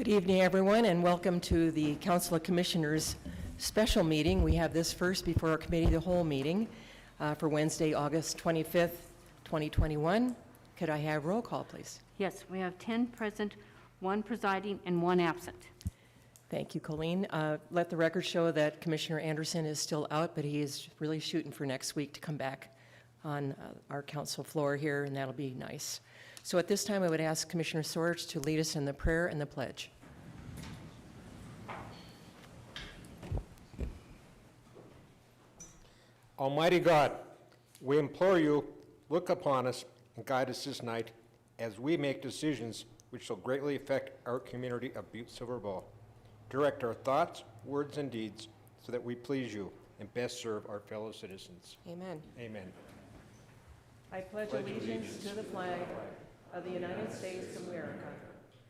Good evening, everyone, and welcome to the Council of Commissioners special meeting. We have this first before our committee of the whole meeting for Wednesday, August 25th, 2021. Could I have roll call, please? Yes, we have 10 present, 1 presiding, and 1 absent. Thank you, Colleen. Let the record show that Commissioner Anderson is still out, but he is really shooting for next week to come back on our council floor here, and that'll be nice. So at this time, I would ask Commissioner Sorge to lead us in the prayer and the pledge. Almighty God, we implore you, look upon us and guide us this night as we make decisions which shall greatly affect our community of Butte-Silver. Direct our thoughts, words, and deeds so that we please you and best serve our fellow citizens. Amen. Amen. I pledge allegiance to the flag of the United States of America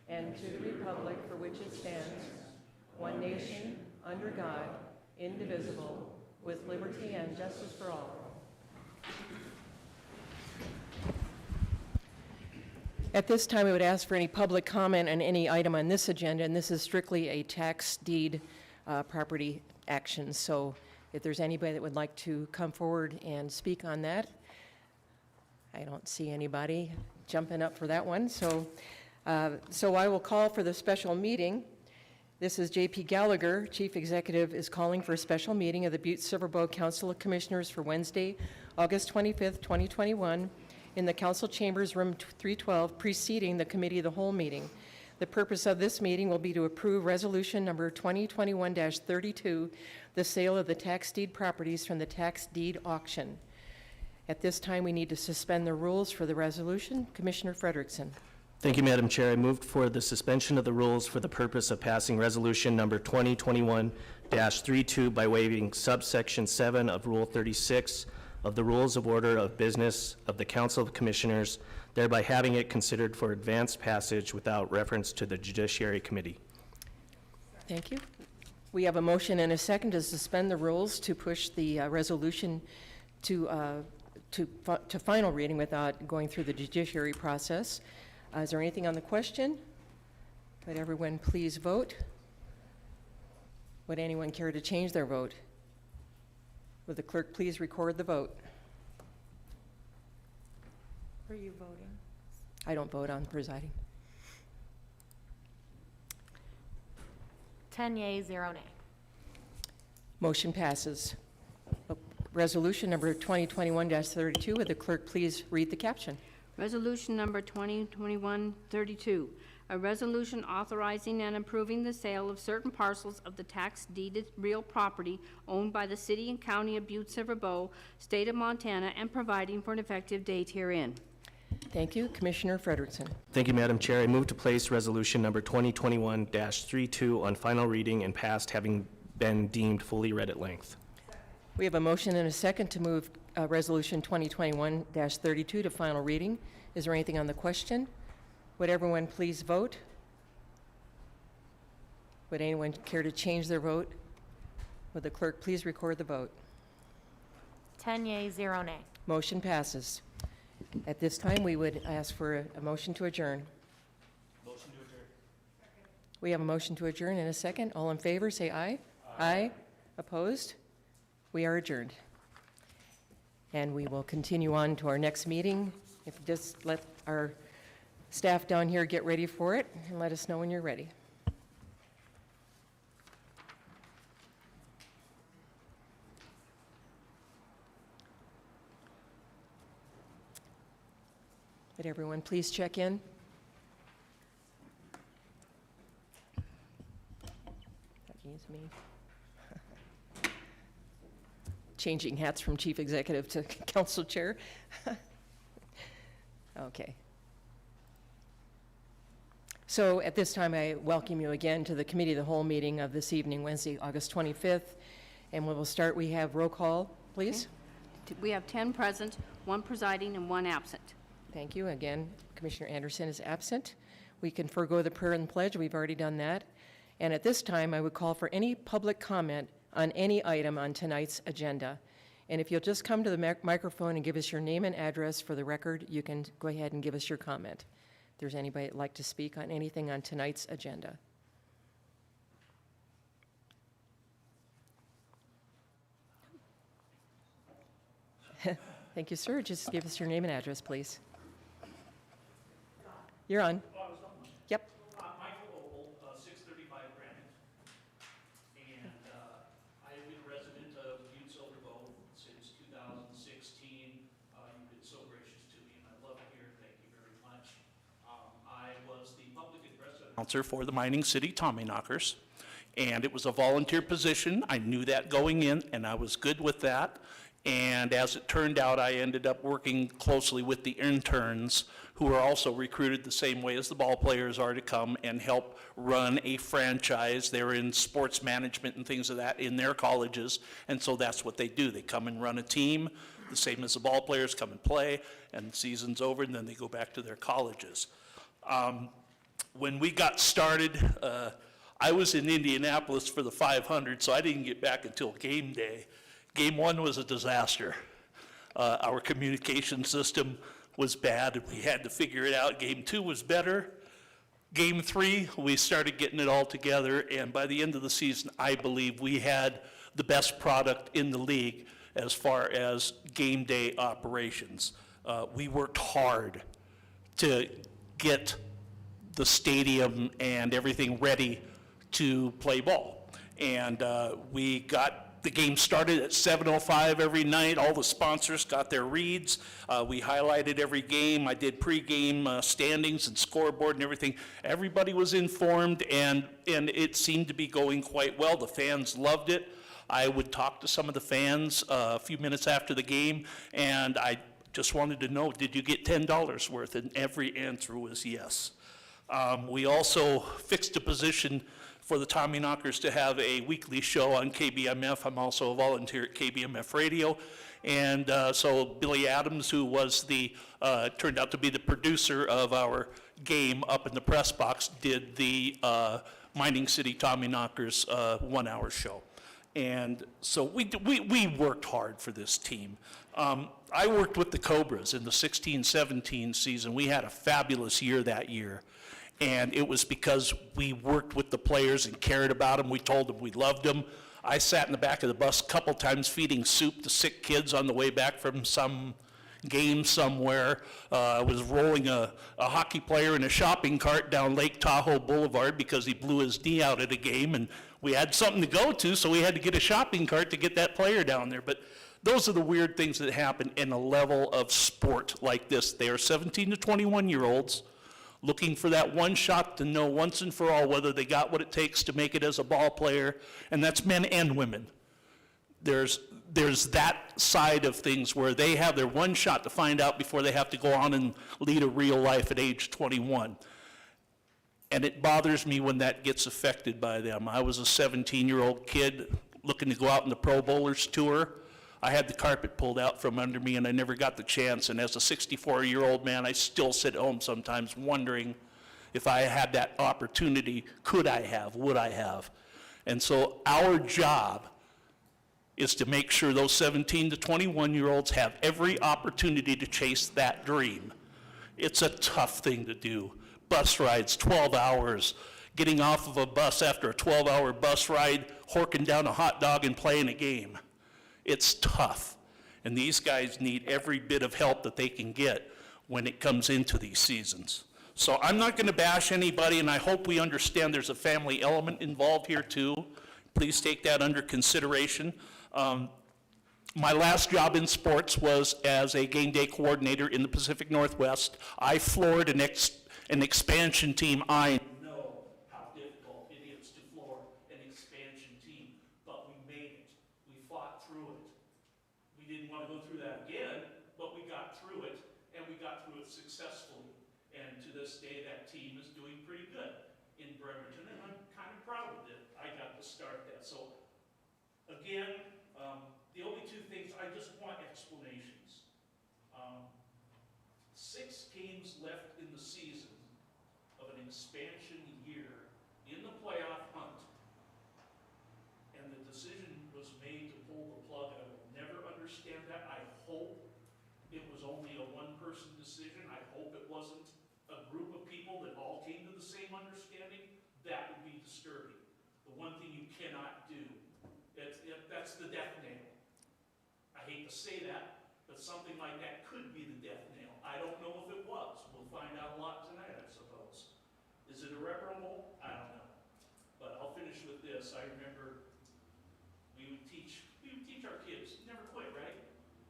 and to the republic for which it stands, one nation, under God, indivisible, with liberty and justice for all. At this time, I would ask for any public comment on any item on this agenda, and this is strictly a tax deed property action. So if there's anybody that would like to come forward and speak on that, I don't see anybody jumping up for that one. So I will call for the special meeting. This is J.P. Gallagher, Chief Executive, is calling for a special meeting of the Butte-Silver Council of Commissioners for Wednesday, August 25th, 2021, in the Council Chambers, Room 312, preceding the Committee of the Whole meeting. The purpose of this meeting will be to approve Resolution Number 2021-32, the sale of the tax deed properties from the tax deed auction. At this time, we need to suspend the rules for the resolution. Commissioner Frederickson. Thank you, Madam Chair. I moved for the suspension of the rules for the purpose of passing Resolution Number 2021-32 by waiving subsection 7 of Rule 36 of the Rules of Order of Business of the Council of Commissioners, thereby having it considered for advanced passage without reference to the Judiciary Committee. Thank you. We have a motion and a second to suspend the rules to push the resolution to final reading without going through the judiciary process. Is there anything on the question? Would everyone please vote? Would anyone care to change their vote? Would the clerk please record the vote? Were you voting? I don't vote on presiding. 10 yea, 0 nay. Motion passes. Resolution number 2021-32. Would the clerk please read the caption? Resolution number 2021-32, a resolution authorizing and approving the sale of certain parcels of the tax deeded real property owned by the City and County of Butte-Silver, State of Montana, and providing for an effective date herein. Thank you. Commissioner Frederickson. Thank you, Madam Chair. I move to place Resolution Number 2021-32 on final reading and passed, having been deemed fully read at length. We have a motion and a second to move Resolution 2021-32 to final reading. Is there anything on the question? Would everyone please vote? Would anyone care to change their vote? Would the clerk please record the vote? 10 yea, 0 nay. Motion passes. At this time, we would ask for a motion to adjourn. Motion to adjourn. We have a motion to adjourn in a second. All in favor, say aye. Aye. Opposed? We are adjourned. And we will continue on to our next meeting. If you just let our staff down here get ready for it and let us know when you're ready. Would everyone please check in? That means me. Changing hats from chief executive to council chair. Okay. So at this time, I welcome you again to the Committee of the Whole meeting of this evening, Wednesday, August 25th. And we will start. We have roll call, please. Okay. We have 10 present, 1 presiding, and 1 absent. Thank you. Again, Commissioner Anderson is absent. We can forego the prayer and pledge. We've already done that. And at this time, I would call for any public comment on any item on tonight's agenda. And if you'll just come to the microphone and give us your name and address for the record, you can go ahead and give us your comment. If there's anybody that'd like to speak on anything on tonight's agenda. Thank you, sir. Just give us your name and address, please. You're on. Yep. Michael Opel, 635 Granite, and I've been a resident of Butte-Silver since 2016. You've been so gracious to me, and I love it here. Thank you very much. I was the public address announcer for the Mining City Tommyknockers, and it was a volunteer position. I knew that going in, and I was good with that. And as it turned out, I ended up working closely with the interns who are also recruited the same way as the ball players are to come and help run a franchise. They're in sports management and things of that in their colleges, and so that's what they do. They come and run a team, the same as the ball players come and play, and the season's over, and then they go back to their colleges. When we got started, I was in Indianapolis for the 500, so I didn't get back until game day. Game one was a disaster. Our communication system was bad, and we had to figure it out. Game two was better. Game three, we started getting it all together, and by the end of the season, I believe we had the best product in the league as far as game day operations. We worked hard to get the stadium and everything ready to play ball. And we got the game started at 7:05 every night. All the sponsors got their reads. We highlighted every game. I did pregame standings and scoreboard and everything. Everybody was informed, and it seemed to be going quite well. The fans loved it. I would talk to some of the fans a few minutes after the game, and I just wanted to know, did you get $10 worth? And every answer was yes. We also fixed a position for the Tommyknockers to have a weekly show on KBMF. I'm also a volunteer at KBMF Radio. And so Billy Adams, who was turned out to be the producer of our game up in the press box, did the Mining City Tommyknockers 1 hour show. And so we worked hard for this team. I worked with the Cobras in the 16-17 season. We had a fabulous year that year. And it was because we worked with the players and cared about them. We told them we loved them. I sat in the back of the bus a couple times feeding soup to sick kids on the way back from some game somewhere. I was rolling a hockey player in a shopping cart down Lake Tahoe Boulevard because he blew his knee out at a game, and we had something to go to, so we had to get a shopping cart to get that player down there. But those are the weird things that happen in a level of sport like this. They are 17 to 21-year-olds. Looking for that one shot to know once and for all whether they got what it takes to make it as a ball player, and that's men and women. There's that side of things where they have their one shot to find out before they have to go on and lead a real life at age 21. And it bothers me when that gets affected by them. I was a 17-year-old kid looking to go out on the Pro Bowlers tour. I had the carpet pulled out from under me, and I never got the chance. And as a 64-year-old man, I still sit home sometimes wondering if I had that opportunity, could I have, would I have? And so our job is to make sure those 17 to 21-year-olds have every opportunity to chase that dream. It's a tough thing to do. Bus rides, 12 hours, getting off of a bus after a 12-hour bus ride, horking down a hot dog and playing a game. It's tough, and these guys need every bit of help that they can get when it comes into these seasons. So I'm not going to bash anybody, and I hope we understand there's a family element involved here too. Please take that under consideration. My last job in sports was as a game day coordinator in the Pacific Northwest. I floored an expansion team. I know how difficult it is to floor an expansion team, but we made it. We fought through it. We didn't want to go through that again, but we got through it, and we got through it successfully. And to this day, that team is doing pretty good in Bremerton, and I'm kind of proud that I got to start that. So again, the only two things, I just want explanations. 6 games left in the season of an expansion year in the playoff hunt, and the decision was made to pull the plug. I will never understand that. I hope it was only a one-person decision. I hope it wasn't a group of people that all came to the same understanding. That would be disturbing. The one thing you cannot do, that's the death nail. I hate to say that, but something like this, I remember we would teach our kids, never quit, right?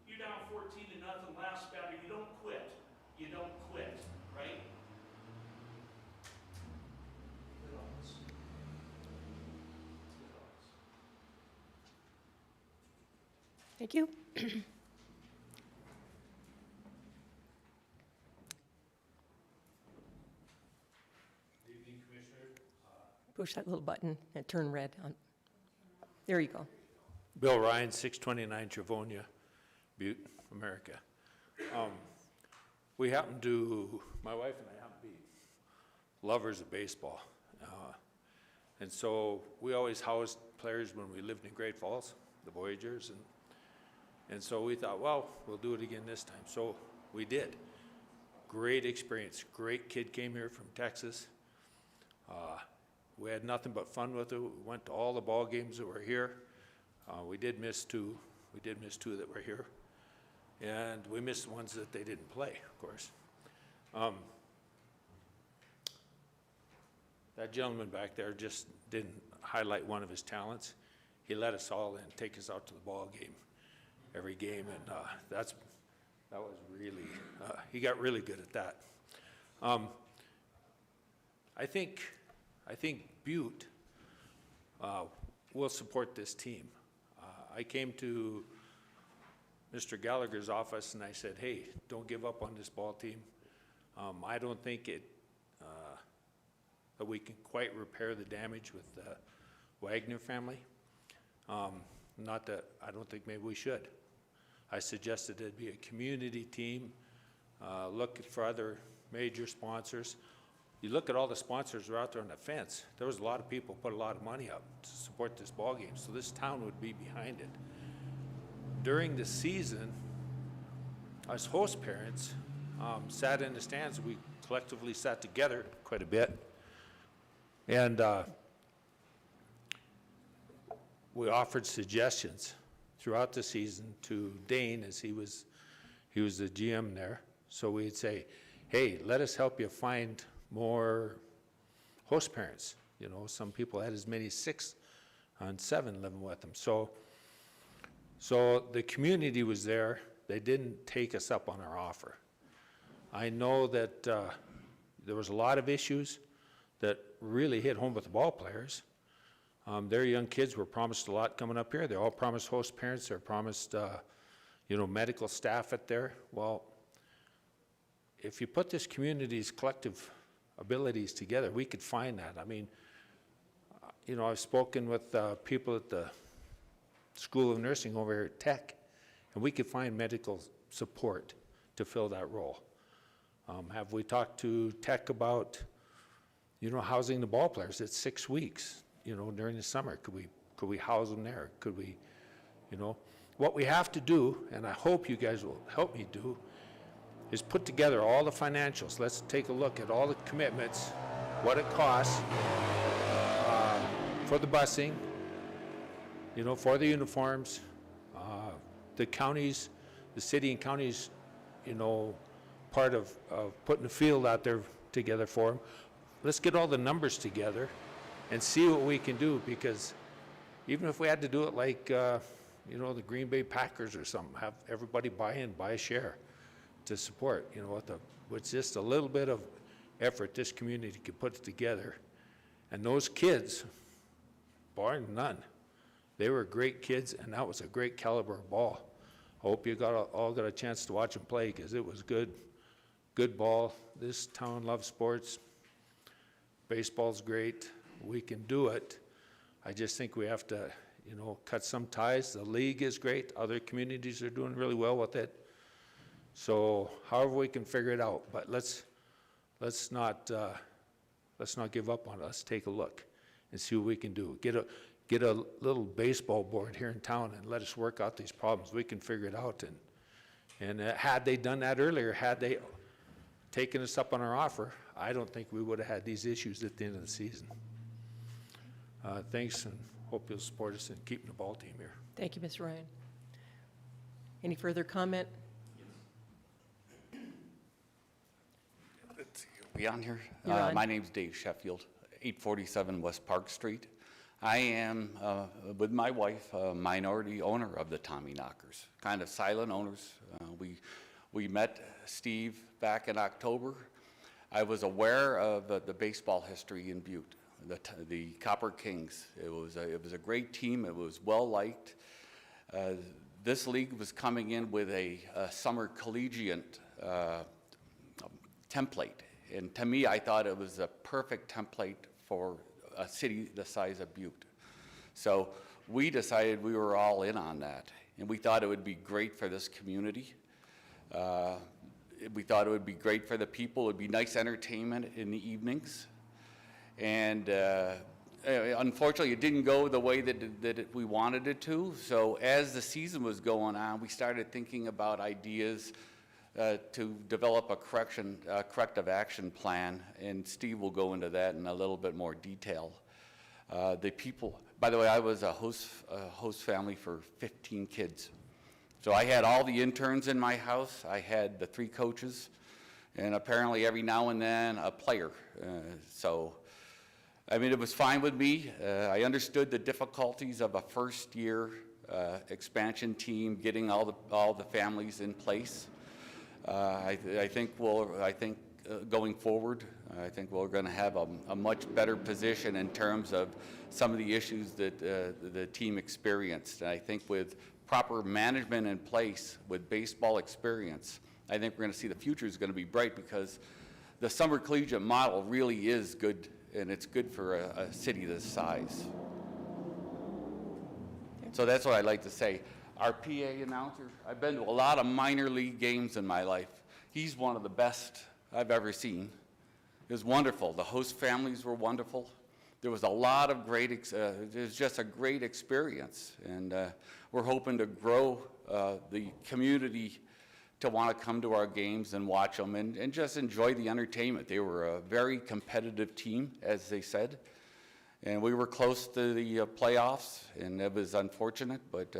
You're down 14-0, last batter, you don't quit. You don't quit, right? Good odds. Good odds. Thank you. Good evening, Commissioner. Push that little button and turn red on. There you go. Bill Ryan, 629 Travonia, Butte, America. We happen to, my wife and I happen to be lovers of baseball. And so we always housed players when we lived in Great Falls, the Voyagers. And so we thought, well, we'll do it again this time. So we did. Great experience. Great kid came here from Texas. We had nothing but fun with it. We went to all the ball games that were here. We did miss two. We did miss two that were here. And we missed the ones that they didn't play, of course. That gentleman back there just didn't highlight one of his talents. He let us all in, take us out to the ball game, every game, and that was really, he got really good at that. I think Butte will support this team. I came to Mr. Gallagher's office and I said, hey, don't give up on this ball team. I don't think that we can quite repair the damage with the Wagner family. Not that I don't think maybe we should. I suggested it'd be a community team, look for other major sponsors. You look at all the sponsors who are out there on the fence, there was a lot of people put a lot of money up to support this ball game, so this town would be behind it. During the season, us host parents sat in the stands. We collectively sat together quite a bit, and we offered suggestions throughout the season to Dane, as he was the GM there. So we'd say, hey, let us help you find more host parents. You know, some people had as many as 6 and 7 living with them. So the community was there. They didn't take us up on our offer. I know that there was a lot of issues that really hit home with the ball players. Their young kids were promised a lot coming up here. They're all promised host parents. They're promised, medical staff at there. Well, if you put this community's collective abilities together, we could find that. I mean, I've spoken with people at the School of Nursing over here at Tech, and we could find medical support to fill that role. Have we talked to Tech about, housing the ball players? It's 6 weeks, during the summer. Could we house them there? Could we, what we have to do, and I hope you guys will help me do, is put together all the financials. Let's take a look at all the commitments, what it costs for the busing, for the uniforms, the counties, the city and counties, part of putting the field out there together for them. Let's get all the numbers together and see what we can do, because even if we had to do it like, the Green Bay Packers or something, have everybody buy in, buy a share to support, with just a little bit of effort this community could put together. And those kids, barring none, they were great kids, and that was a great caliber of ball. I hope you all got a chance to watch them play, because it was good ball. This town loves sports. Baseball's great. We can do it. I just think we have to, cut some ties. The league is great. Other communities are doing really well with it. So however we can figure it out, but let's not give up on it. Let's take a look and see what we can do. Get a little baseball board here in town and let us work out these problems. We can figure it out. And had they done that earlier, had they taken us up on our offer, I don't think we would have had these issues at the end of the season. Thanks, and hope you'll support us in keeping the ball team here. Thank you, Mr. Ryan. Any further comment? Let's see, are we on here? You're on. My name's Dave Sheffield, 847 West Park Street. I am, with my wife, a minority owner of the Tommyknockers, kind of silent owners. We met Steve back in October. I was aware of the baseball history in Butte, the Copper Kings. It was a great team. It was well-liked. This league was coming in with a summer collegiate template. And to me, I thought it was a perfect template for a city the size of Butte. So we decided we were all in on that. And we thought it would be great for this community. We thought it would be great for the people. It would be nice entertainment in the evenings. And unfortunately, it didn't go the way that we wanted it to. So as the season was going on, we started thinking about ideas to develop a corrective action plan, and Steve will go into that in a little bit more detail. The people, by the way, I was a host family for 15 kids. So I had all the interns in my house. I had the 3 coaches, and apparently every now and then a player. So, I mean, it was fine with me. I understood the difficulties of a first-year expansion team, getting all the families in place. I think going forward, I think we're going to have a much better position in terms of some of the issues that the team experienced. And I think with proper management in place, with baseball experience, I think we're going to see the future is going to be bright, because the summer collegiate model really is good, and it's good for a city this size. So that's what I'd like to say. Our PA announcer, I've been to a lot of minor league games in my life. He's one of the best I've ever seen. It was wonderful. The host families were wonderful. There was a lot of great, it was just a great experience. And we're hoping to grow the community to want to come to our games and watch them and just enjoy the entertainment. They were a very competitive team, as they said. And we were close to the playoffs, and it was unfortunate, but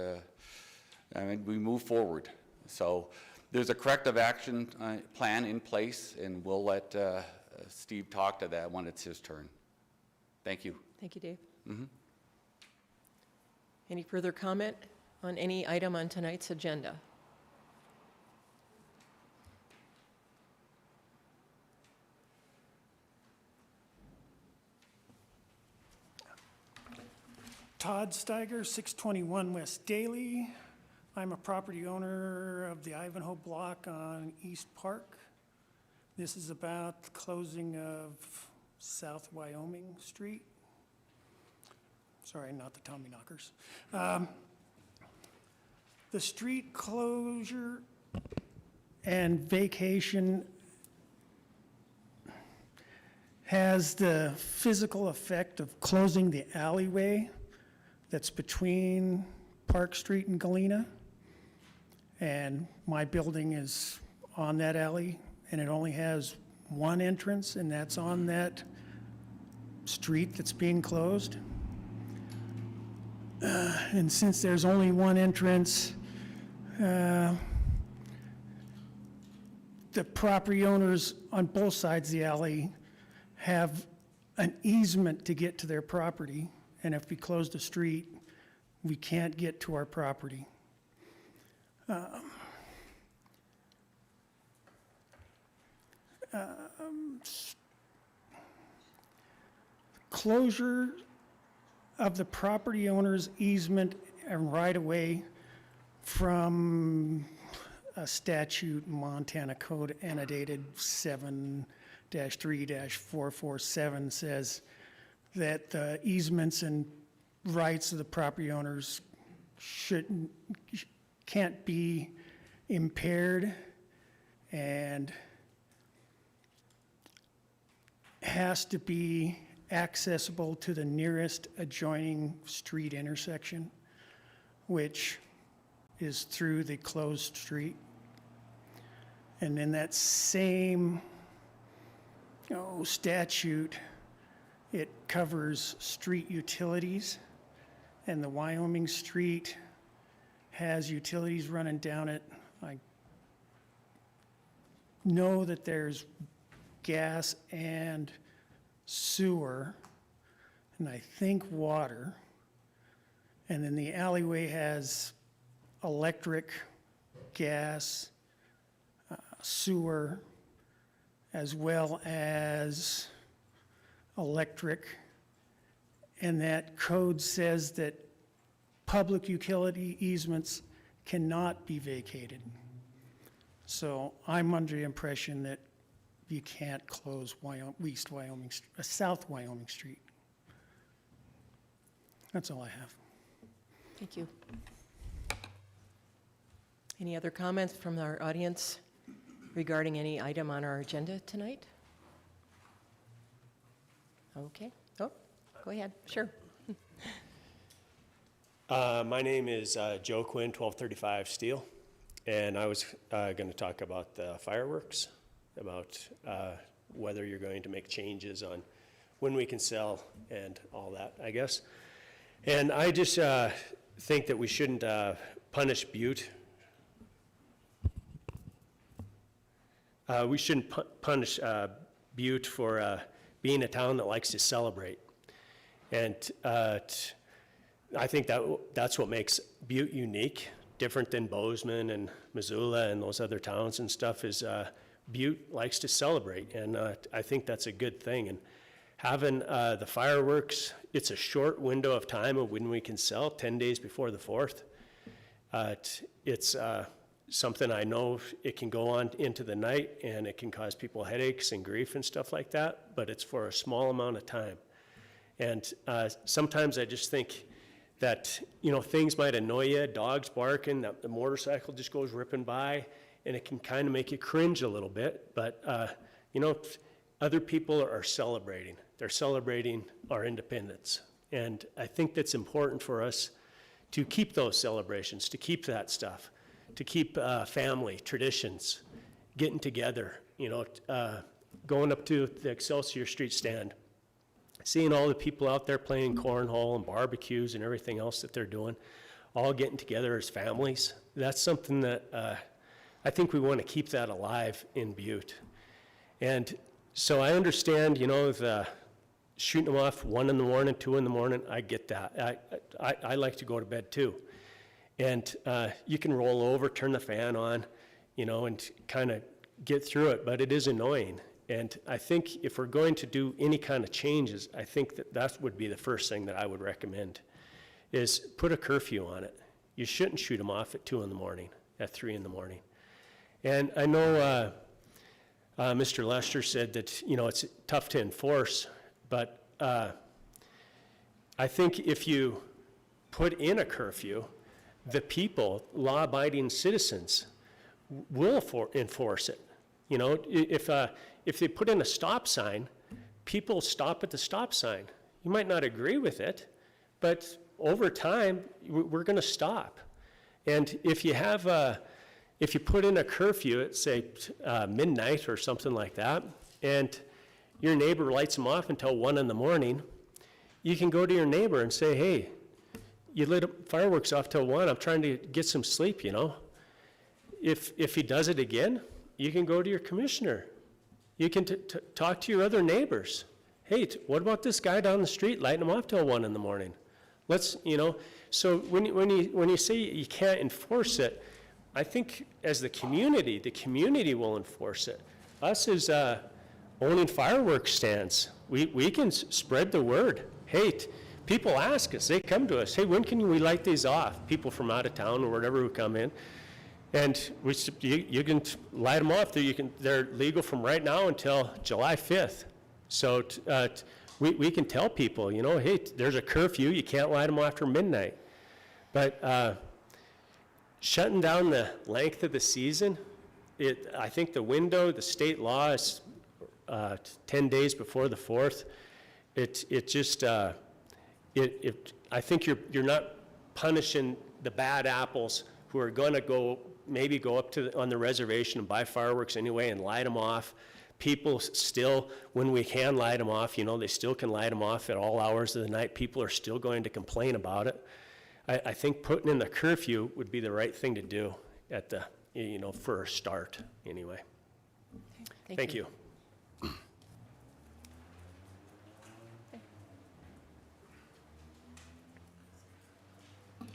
I mean, we moved forward. So there's a corrective action plan in place, and we'll let Steve talk to that when it's his turn. Thank you. Thank you, Dave. Any further comment on any item on tonight's agenda? Todd Steiger, 621 West Daly. I'm a property owner of the Ivanhoe block on East Park. This is about the closing of South Wyoming Street. Sorry, not the Tommyknockers. The street closure and vacation has the physical effect of closing the alleyway that's between Park Street and Galena. And my building is on that alley, and it only has one entrance, and that's on that street that's being closed. And since there's only one entrance, the property owners on both sides of the alley have an easement to get to their property. And if we close the street, we can't get to our property. Closure of the property owner's easement and right-of-way from a statute, Montana Code annotated 7-3-447 says that the easements and rights of the property owners can't be impaired and has to be accessible to the nearest adjoining street intersection, which is through the closed street. And in that same statute, it covers street utilities, and the Wyoming street has utilities running down it. I know that there's gas and sewer, and I think water. And then the alleyway has electric, gas, sewer, as well as electric. And that code says that public utility easements cannot be vacated. So I'm under the impression that you can't close South Wyoming Street. That's all I have. Thank you. Any other comments from our audience regarding any item on our agenda tonight? Okay. Oh, go ahead. Sure. My name is Joe Quinn, 1235 Steel, and I was going to talk about the fireworks, about whether you're going to make changes on when we can sell and all that, I guess. And I just think that we shouldn't punish Butte. We shouldn't punish Butte for being a town that likes to celebrate. And I think that's what makes Butte unique, different than Bozeman and Missoula and those other towns and stuff, is Butte likes to celebrate, and I think that's a good thing. And having the fireworks, it's a short window of time of when we can sell, 10 days before the 4th. It's something I know it can go on into the night, and it can cause people headaches and grief and stuff like that, but it's for a small amount of time. And sometimes I just think that, you know, things might annoy you, dogs barking, the motorcycle just goes ripping by, and it can kind of make you cringe a little bit. But, you know, other people are celebrating. They're celebrating our independence. And I think that's important for us to keep those celebrations, to keep that stuff, to keep family, traditions, getting together, you know, going up to the Excelsior Street stand, seeing all the people out there playing cornhole and barbecues and everything else that they're doing, all getting together as families. That's something that I think we want to keep that alive in Butte. And so I understand, you know, the shooting them off 1 in the morning, 2 in the morning, I get that. I like to go to bed too. And you can roll over, turn the fan on, you know, and kind of get through it, but it is annoying. And I think if we're going to do any kind of changes, I think that would be the first thing that I would recommend, is put a curfew on it. You shouldn't shoot them off at 2 in the morning, at 3 in the morning. And I know Mr. Lester said that, you know, it's tough to enforce, but I think if you put in a curfew, the people, law-abiding citizens, will enforce it. You know, if they put in a stop sign, people stop at the stop sign. You might not agree with it, but over time, we're going to stop. And if you have if you put in a curfew at, say, midnight or something like that, and your neighbor lights them off until 1 in the morning, you can go to your neighbor and say, hey, you lit fireworks off till 1, I'm trying to get some sleep, you know. If he does it again, you can go to your commissioner. You can talk to your other neighbors. Hey, what about this guy down the street lighting them off till 1 in the morning? Let's, you know, so when you say you can't enforce it, I think as the community will enforce it. Us as owning fireworks stands, we can spread the word. Hey, people ask us, they come to us, hey, when can we light these off? People from out of town or whatever who come in. And you can light them off. They're legal from right now until July 5th. So we can tell people, you know, hey, there's a curfew. You can't light them after midnight. But shutting down the length of the season, I think the window, the state law is 10 days before the 4th. I think you're not punishing the bad apples who are going to maybe go up on the reservation and buy fireworks anyway and light them off. People still, when we can light them off, you know, they still can light them off at all hours of the night. People are still going to complain about it. I think putting in the curfew would be the right thing to do at the, you know, for a start anyway. Okay, Thank you.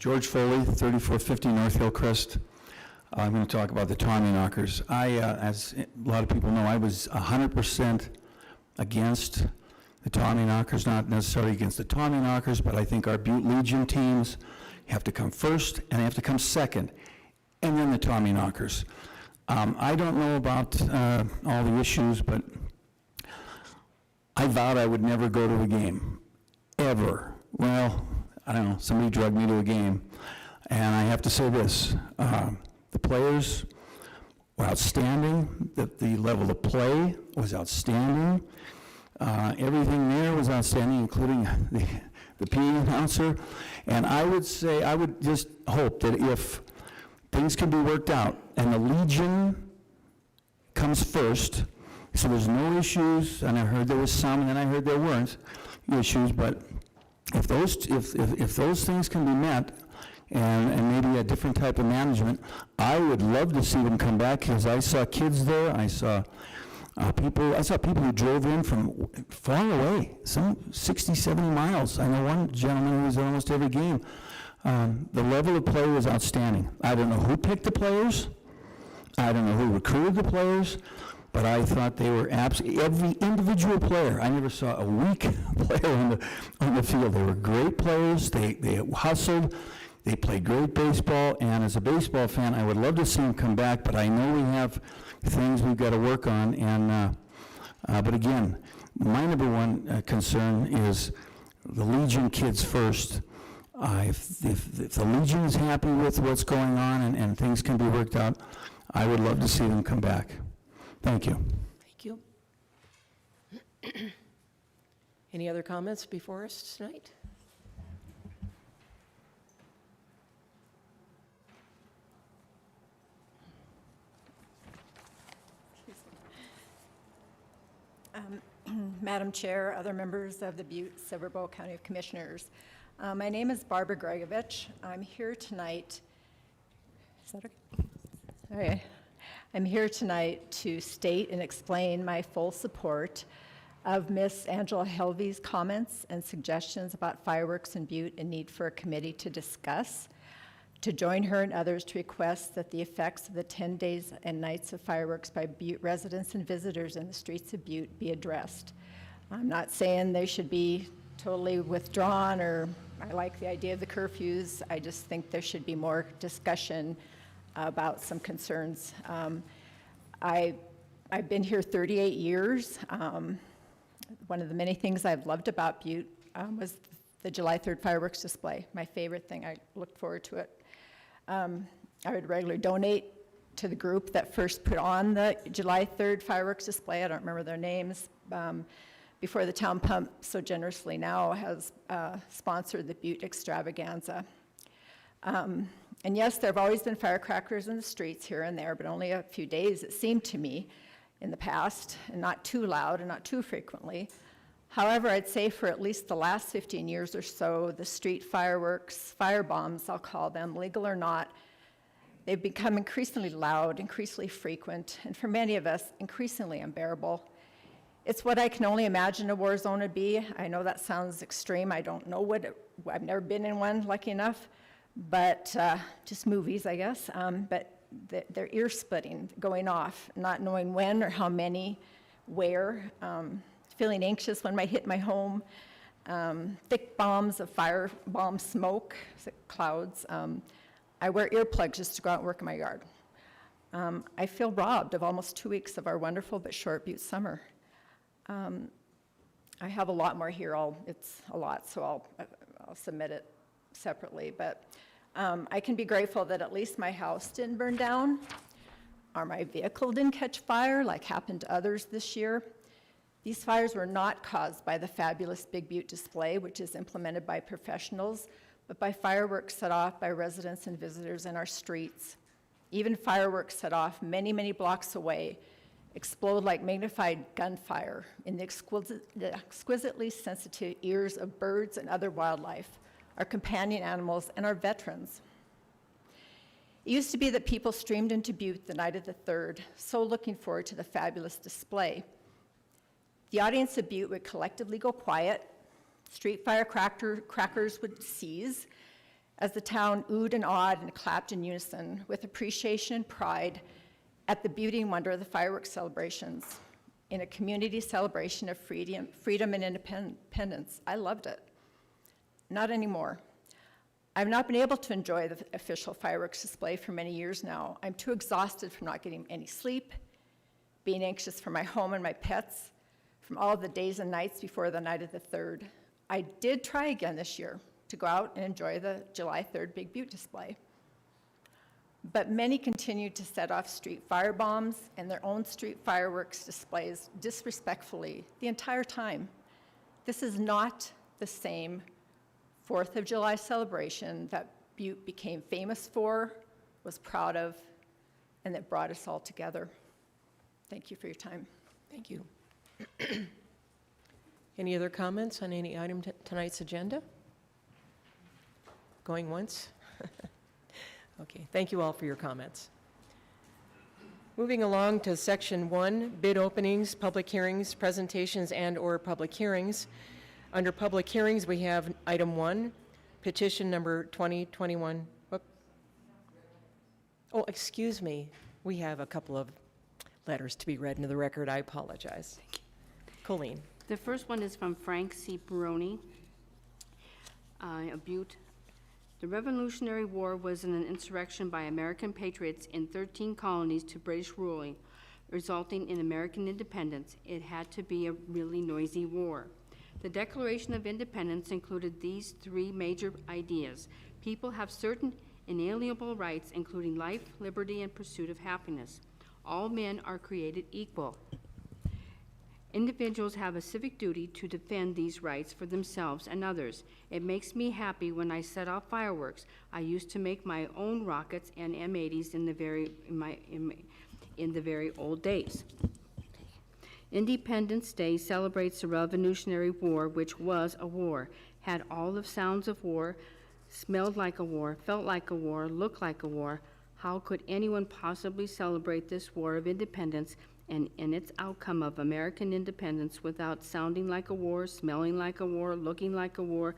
George Foley, 3450 North Hillcrest. I'm going to talk about the Tommyknockers. As a lot of people know, I was 100% against the Tommyknockers, not necessarily against the Tommyknockers, but I think our Butte Legion teams have to come first, and they have to come second, and then the Tommyknockers. I don't know about all the issues, but I vowed I would never go to a game, ever. Well, I don't know, somebody drugged me to a game, and I have to say this, the players were outstanding, the level of play was outstanding, everything there was outstanding, including the PA announcer, and I would say, I would just hope that if things can be worked out, and the Legion comes first, so there's no issues, and I heard there was some, and then I heard there weren't issues, but if those things can be met, and maybe a different type of management, I would love to see them come back, because I saw kids there, I saw people who drove in from far away, some 60, 70 miles. I know one gentleman who was at almost every game. The level of play was outstanding. I don't know who picked the players, I don't know who recruited the players, but I thought they were every individual player. I never saw a weak player on the field. They were great players. They hustled. They played great baseball. And as a baseball fan, I would love to see them come back. But I know we have things we've got to work on. And but again, my number one concern is the Legion kids first. If the Legion is happy with what's going on and things can be worked out, I would love to see them come back. Thank you. Thank you. Any other comments before us tonight? Madam Chair, other members of the Butte-Silver County of Commissioners. My name is Barbara Gregovich. I'm here tonight. Is that okay? All right. I'm here tonight to state and explain my full support of Miss Angela Helvey's comments and suggestions about fireworks in Butte and need for a committee to discuss, to join her and others to request that the effects of the 10 days and nights of fireworks by Butte residents and visitors in the streets of Butte be addressed. I'm not saying they should be totally withdrawn, or I like the idea of the curfews. I just think there should be more discussion about some concerns. I've been here 38 years. One of the many things I've loved about Butte was the July 3rd fireworks display. My favorite thing. I looked forward to it. I would regularly donate to the group that first put on the July 3rd fireworks display. I don't remember their names. Before the town pump so generously now has sponsored the Butte extravaganza. And yes, there have always been firecrackers in the streets here and there, but only a few days, it seemed to me, in the past, and not too loud and not too frequently. However, I'd say for at least the last 15 years or so, the street fireworks, firebombs, I'll call them, legal or not, they've become increasingly loud, increasingly frequent, and for many of us, increasingly unbearable. It's what I can only imagine a war zone would be. I know that sounds extreme. I don't know I've never been in one, lucky enough. But just movies, I guess, but they're ear-splitting, going off, not knowing when or how many, where, feeling anxious when might hit my home, thick bombs of firebomb smoke, clouds. I wear earplugs just to go out and work in my yard. I feel robbed of almost 2 weeks of our wonderful but short Butte summer. I have a lot more here. It's a lot, so I'll submit it separately, but I can be grateful that at least my house didn't burn down, or my vehicle didn't catch fire like happened to others this year. These fires were not caused by the fabulous Big Butte display, which is implemented by professionals, but by fireworks set off by residents and visitors in our streets. Even fireworks set off many, many blocks away explode like magnified gunfire in the exquisitely sensitive ears of birds and other wildlife, our companion animals, and our veterans. It used to be that people streamed into Butte the night of the 3rd, so looking forward to the fabulous display. The audience of Butte would collectively go quiet, street firecrackers would cease, as the town oohed and awed and clapped in unison with appreciation and pride at the beauty and wonder of the fireworks celebrations in a community celebration of freedom and independence. I loved it. Not anymore. I've not been able to enjoy the official fireworks display for many years now. I'm too exhausted from not getting any sleep, being anxious for my home and my pets, from all the days and nights before the night of the 3rd. I did try again this year to go out and enjoy the July 3rd Big Butte display. But many continued to set off street fire bombs and their own street fireworks displays disrespectfully the entire time. This is not the same 4th of July celebration that Butte became famous for, was proud of, and that brought us all together. Thank you for your time. Thank you. Any other comments on any item tonight's agenda? Going once? Okay, thank you all for your comments. Moving along to section 1, bid openings, public hearings, presentations, and/or public hearings. Under public hearings, we have item 1, petition number 2021. Oh, excuse me. We have a couple of letters to be read into the record. I apologize. Colleen. The first one is from Frank C. Baroni, of Butte. The Revolutionary War was an insurrection by American patriots in 13 colonies to British ruling, resulting in American independence. It had to be a really noisy war. The Declaration of Independence included these 3 major ideas. People have certain inalienable rights, including life, liberty, and pursuit of happiness. All men are created equal. Individuals have a civic duty to defend these rights for themselves and others. It makes me happy when I set off fireworks. I used to make my own rockets and M80s in the very old days. Independence Day celebrates the Revolutionary War, which was a war, had all the sounds of war, smelled like a war, felt like a war, looked like a war. How could anyone possibly celebrate this war of independence and its outcome of American independence without sounding like a war, smelling like a war, looking like a war,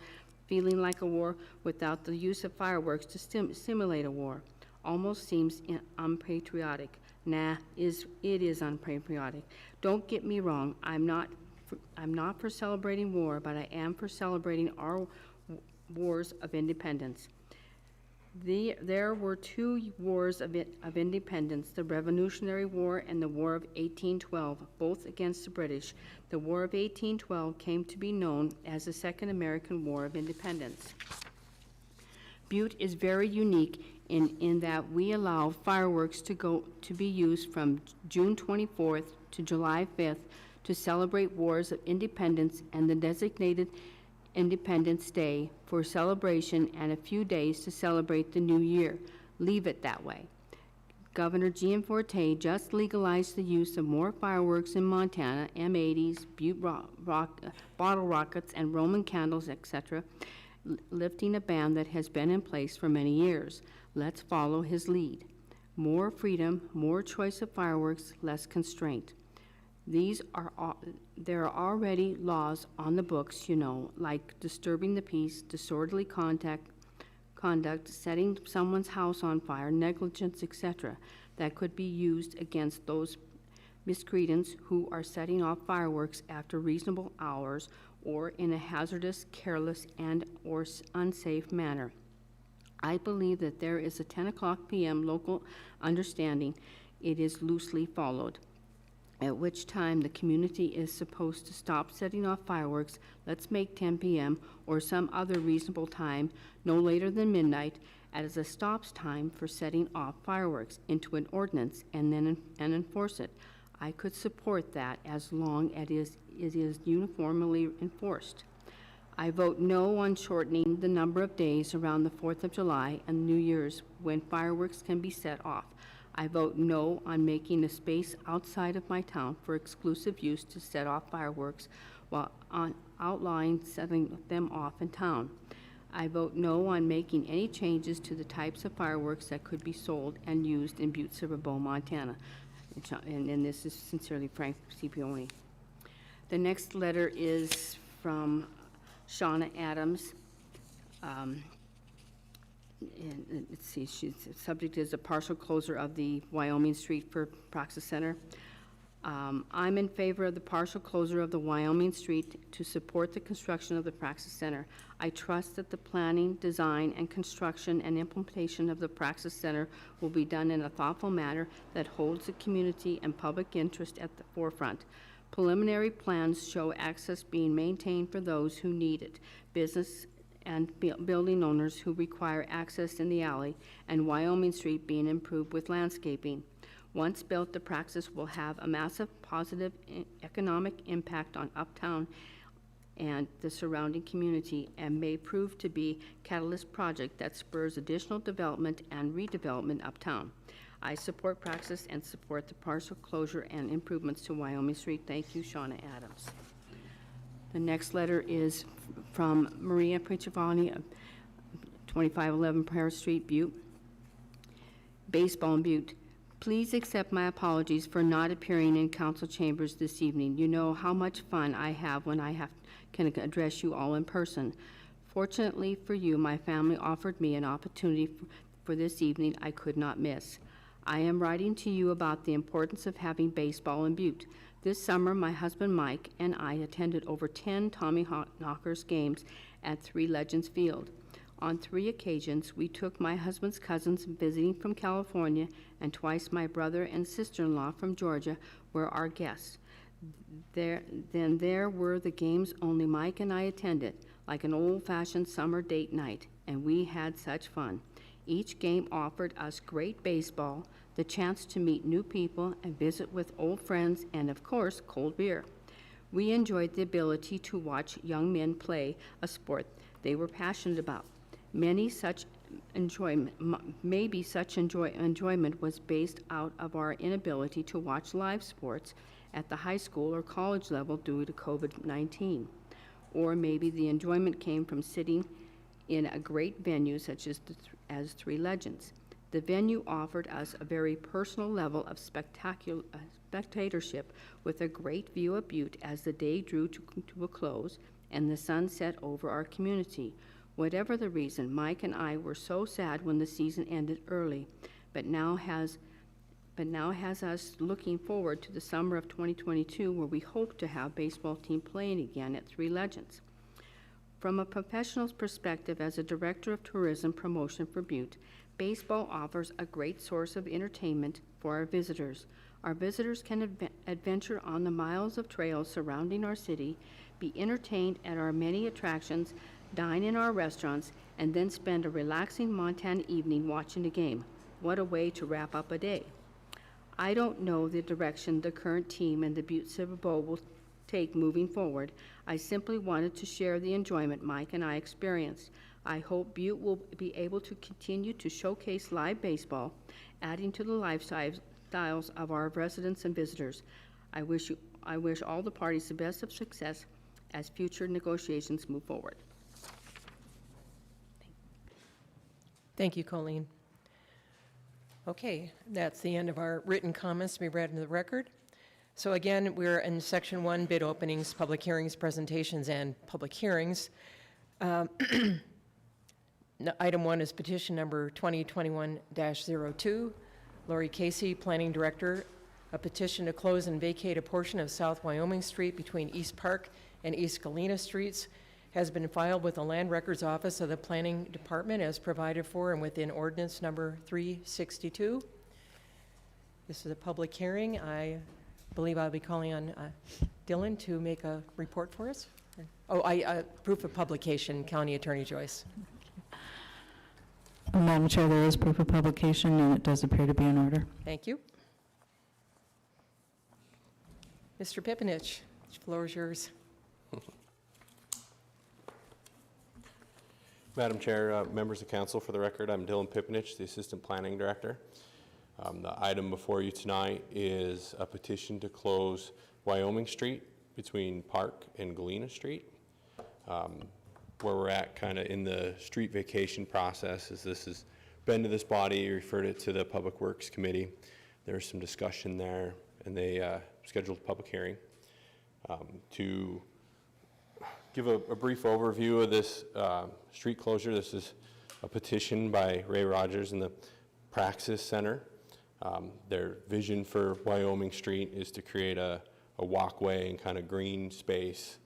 feeling like a war, without the use of fireworks to simulate a war? Almost seems unpatriotic. Nah, it is unpatriotic. Don't get me wrong, I'm not for celebrating war, but I am for celebrating our wars of independence. There were 2 wars of independence, the Revolutionary War and the War of 1812, both against the British. The War of 1812 came to be known as the Second American War of Independence. Butte is very unique in that we allow fireworks to be used from June 24th to July 5th to celebrate wars of independence and the designated Independence Day for celebration and a few days to celebrate the new year. Leave it that way. Governor Gianforte just legalized the use of more fireworks in Montana, M80s, Butte bottle rockets, and Roman candles, etc., lifting a ban that has been in place for many years. Let's follow his lead. More freedom, more choice of fireworks, less constraint. There are already laws on the books, like disturbing the peace, disorderly conduct, setting someone's house on fire, negligence, etc., that could be used against those miscreants who are setting off fireworks after reasonable hours or in a hazardous, careless, and/or unsafe manner. I believe that there is a 10 o'clock p.m. local understanding. It is loosely followed, at which time the community is supposed to stop setting off fireworks. Let's make 10 p.m. or some other reasonable time, no later than midnight, as a stops time for setting off fireworks into an ordinance and then enforce it. I could support that as long as it is uniformly enforced. I vote no on shortening the number of days around the 4th of July and New Year's when fireworks can be set off. I vote no on making a space outside of my town for exclusive use to set off fireworks while outlawing setting them off in town. I vote no on making any changes to the types of fireworks that could be sold and used in Butte-Silver, Montana. And this is sincerely Frank Cipione. The next letter is from Shauna Adams. and let's see, subject is a partial closure of the Wyoming Street for Praxis Center. I'm in favor of the partial closure of the Wyoming Street to support the construction of the Praxis Center. I trust that the planning, design, and construction and implementation of the Praxis Center will be done in a thoughtful manner that holds the community and public interest at the forefront. Preliminary plans show access being maintained for those who need it, business and building owners who require access in the alley, and Wyoming Street being improved with landscaping. Once built, the Praxis will have a massive positive economic impact on Uptown and the surrounding community, and may prove to be a catalyst project that spurs additional development and redevelopment uptown. I support Praxis and support the partial closure and improvements to Wyoming Street. Thank you, Shauna Adams. The next letter is from Maria Principani of 2511 Paris Street, Butte. Baseball in Butte. Please accept my apologies for not appearing in council chambers this evening. You know how much fun I have when I can address you all in person. Fortunately for you, my family offered me an opportunity for this evening I could not miss. I am writing to you about the importance of having baseball in Butte. This summer, my husband Mike and I attended over 10 Tommy Knockers games at Three Legends Field. On 3 occasions, we took my husband's cousins visiting from California, and twice my brother and sister-in-law from Georgia were our guests. There were the games only Mike and I attended, like an old-fashioned summer date night, and we had such fun. Each game offered us great baseball, the chance to meet new people and visit with old friends, and of course, cold beer. We enjoyed the ability to watch young men play a sport they were passionate about. Maybe such enjoyment was based out of our inability to watch live sports at the high school or college level due to COVID-19. Or maybe the enjoyment came from sitting in a great venue such as Three Legends. The venue offered us a very personal level of spectatorship with a great view of Butte as the day drew to a close and the sun set over our community. Whatever the reason, Mike and I were so sad when the season ended early, but now has us looking forward to the summer of 2022, where we hope to have baseball team playing again at Three Legends. From a professional's perspective, as a director of tourism promotion for Butte, baseball offers a great source of entertainment for our visitors. Our visitors can adventure on the miles of trails surrounding our city, be entertained at our many attractions, dine in our restaurants, and then spend a relaxing Montana evening watching a game. What a way to wrap up a day. I don't know the direction the current team and the Butte-Silver Bowl will take moving forward. I simply wanted to share the enjoyment Mike and I experienced. I hope Butte will be able to continue to showcase live baseball, adding to the lifestyles of our residents and visitors. I wish all the parties the best of success as future negotiations move forward. Thank you, Colleen. Okay, that's the end of our written comments to be read into the record. So again, we're in section 1, bid openings, public hearings, presentations, and public hearings. Item 1 is petition number 2021-02. Lori Casey, Planning Director, a petition to close and vacate a portion of South Wyoming Street between East Park and East Galena Streets, has been filed with the Land Records Office of the Planning Department as provided for and within ordinance number 362. This is a public hearing. I believe I'll be calling on Dylan to make a report for us. Oh, proof of publication, County Attorney Joyce. Madam Chair, there is proof of publication, and it does appear to be in order. Thank you. Mr. Pipinich, the floor is yours. Madam Chair, members of council, for the record, I'm Dylan Pipinich, the Assistant Planning Director. The item before you tonight is a petition to close Wyoming Street between Park and Galena Street. Where we're at kind of in the street vacation process is this has been to this body, referred it to the Public Works Committee. There's some discussion there, and they scheduled a public hearing. To give a brief overview of this street closure, this is a petition by Ray Rogers and the Praxis Center. Their vision for Wyoming Street is to create a walkway and kind of green space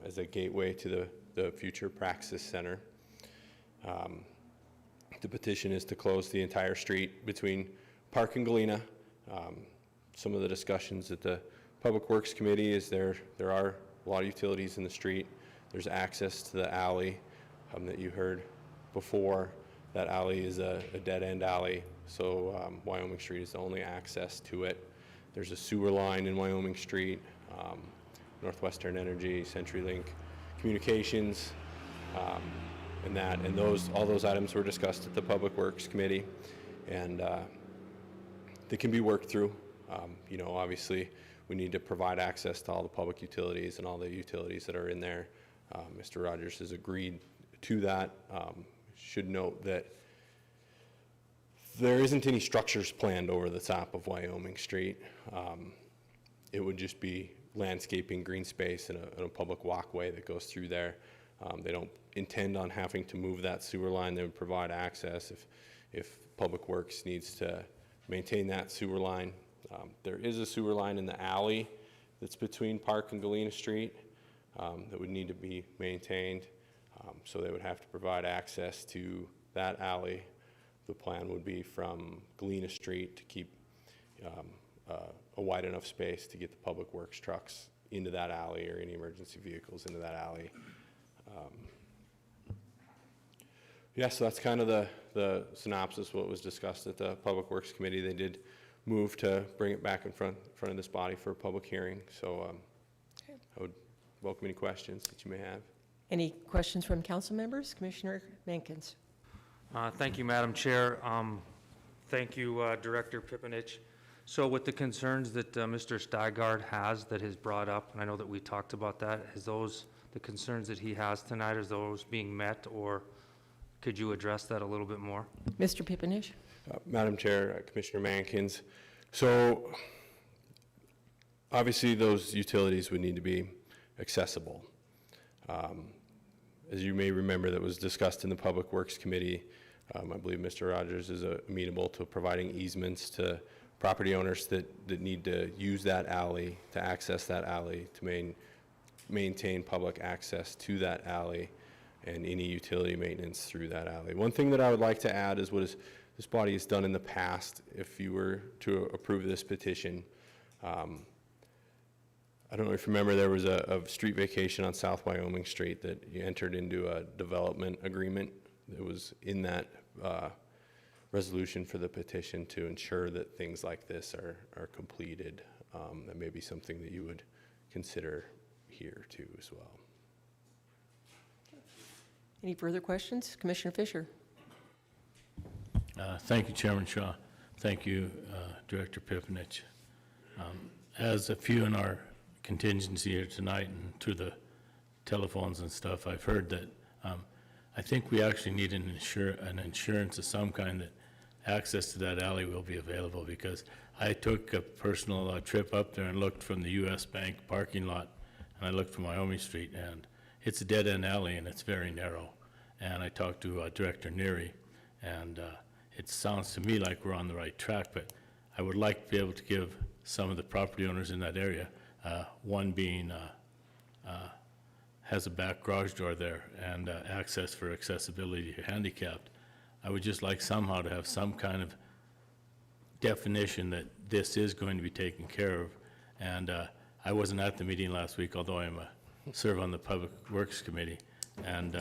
as a gateway to the future Praxis Center. The petition is to close the entire street between Park and Galena. Some of the discussions at the Public Works Committee is there are a lot of utilities in the street. There's access to the alley that you heard before. That alley is a dead-end alley, so Wyoming Street is the only access to it. There's a sewer line in Wyoming Street, Northwestern Energy, CenturyLink Communications, and all those items were discussed at the Public Works Committee, and they can be worked through. Obviously, we need to provide access to all the public utilities and all the utilities that are in there. Mr. Rogers has agreed to that. Should note that there isn't any structures planned over the top of Wyoming Street. It would just be landscaping, green space, and a public walkway that goes through there. They don't intend on having to move that sewer line. They would provide access if Public Works needs to maintain that sewer line. There is a sewer line in the alley that's between Park and Galena Street that would need to be maintained. So they would have to provide access to that alley. The plan would be from Galena Street to keep a wide enough space to get the Public Works trucks into that alley or any emergency vehicles into that alley. So that's kind of the synopsis of what was discussed at the Public Works Committee. They did move to bring it back in front of this body for a public hearing. So I would welcome any questions that you may have. Any questions from council members? Commissioner Mankins. Thank you, Madam Chair. Thank you, Director Pipinich. So with the concerns that Mr. Steigard has that has brought up, and I know that we talked about that, is those the concerns that he has tonight, are those being met, or could you address that a little bit more? Mr. Pipinich. Madam Chair, Commissioner Mankins. So obviously those utilities would need to be accessible. As you may remember, that was discussed in the Public Works Committee. I believe Mr. Rogers is amenable to providing easements to property owners that need to use that alley, to access that alley, to maintain public access to that alley and any utility maintenance through that alley. One thing that I would like to add is what this body has done in the past. If you were to approve this petition, I don't know if you remember, there was a street vacation on South Wyoming Street that you entered into a development agreement that was in that resolution for the petition to ensure that things like this are completed. That may be something that you would consider here too as well. Any further questions? Commissioner Fisher. Thank you, Chairman Shaw. Thank you, Director Pipinich. As a few in our contingency here tonight and through the telephones and stuff, I've heard that I think we actually need an insurance of some kind that access to that alley will be available, because I took a personal trip up there and looked from the U.S. Bank parking lot, and I looked from Wyoming Street, and it's a dead-end alley and it's very narrow. And I talked to Director Neary, and it sounds to me like we're on the right track, but I would like to be able to give some of the property owners in that area, one being has a back garage door there and access for accessibility to handicapped. I would just like somehow to have some kind of definition that this is going to be taken care of. And I wasn't at the meeting last week, although I serve on the Public Works Committee. And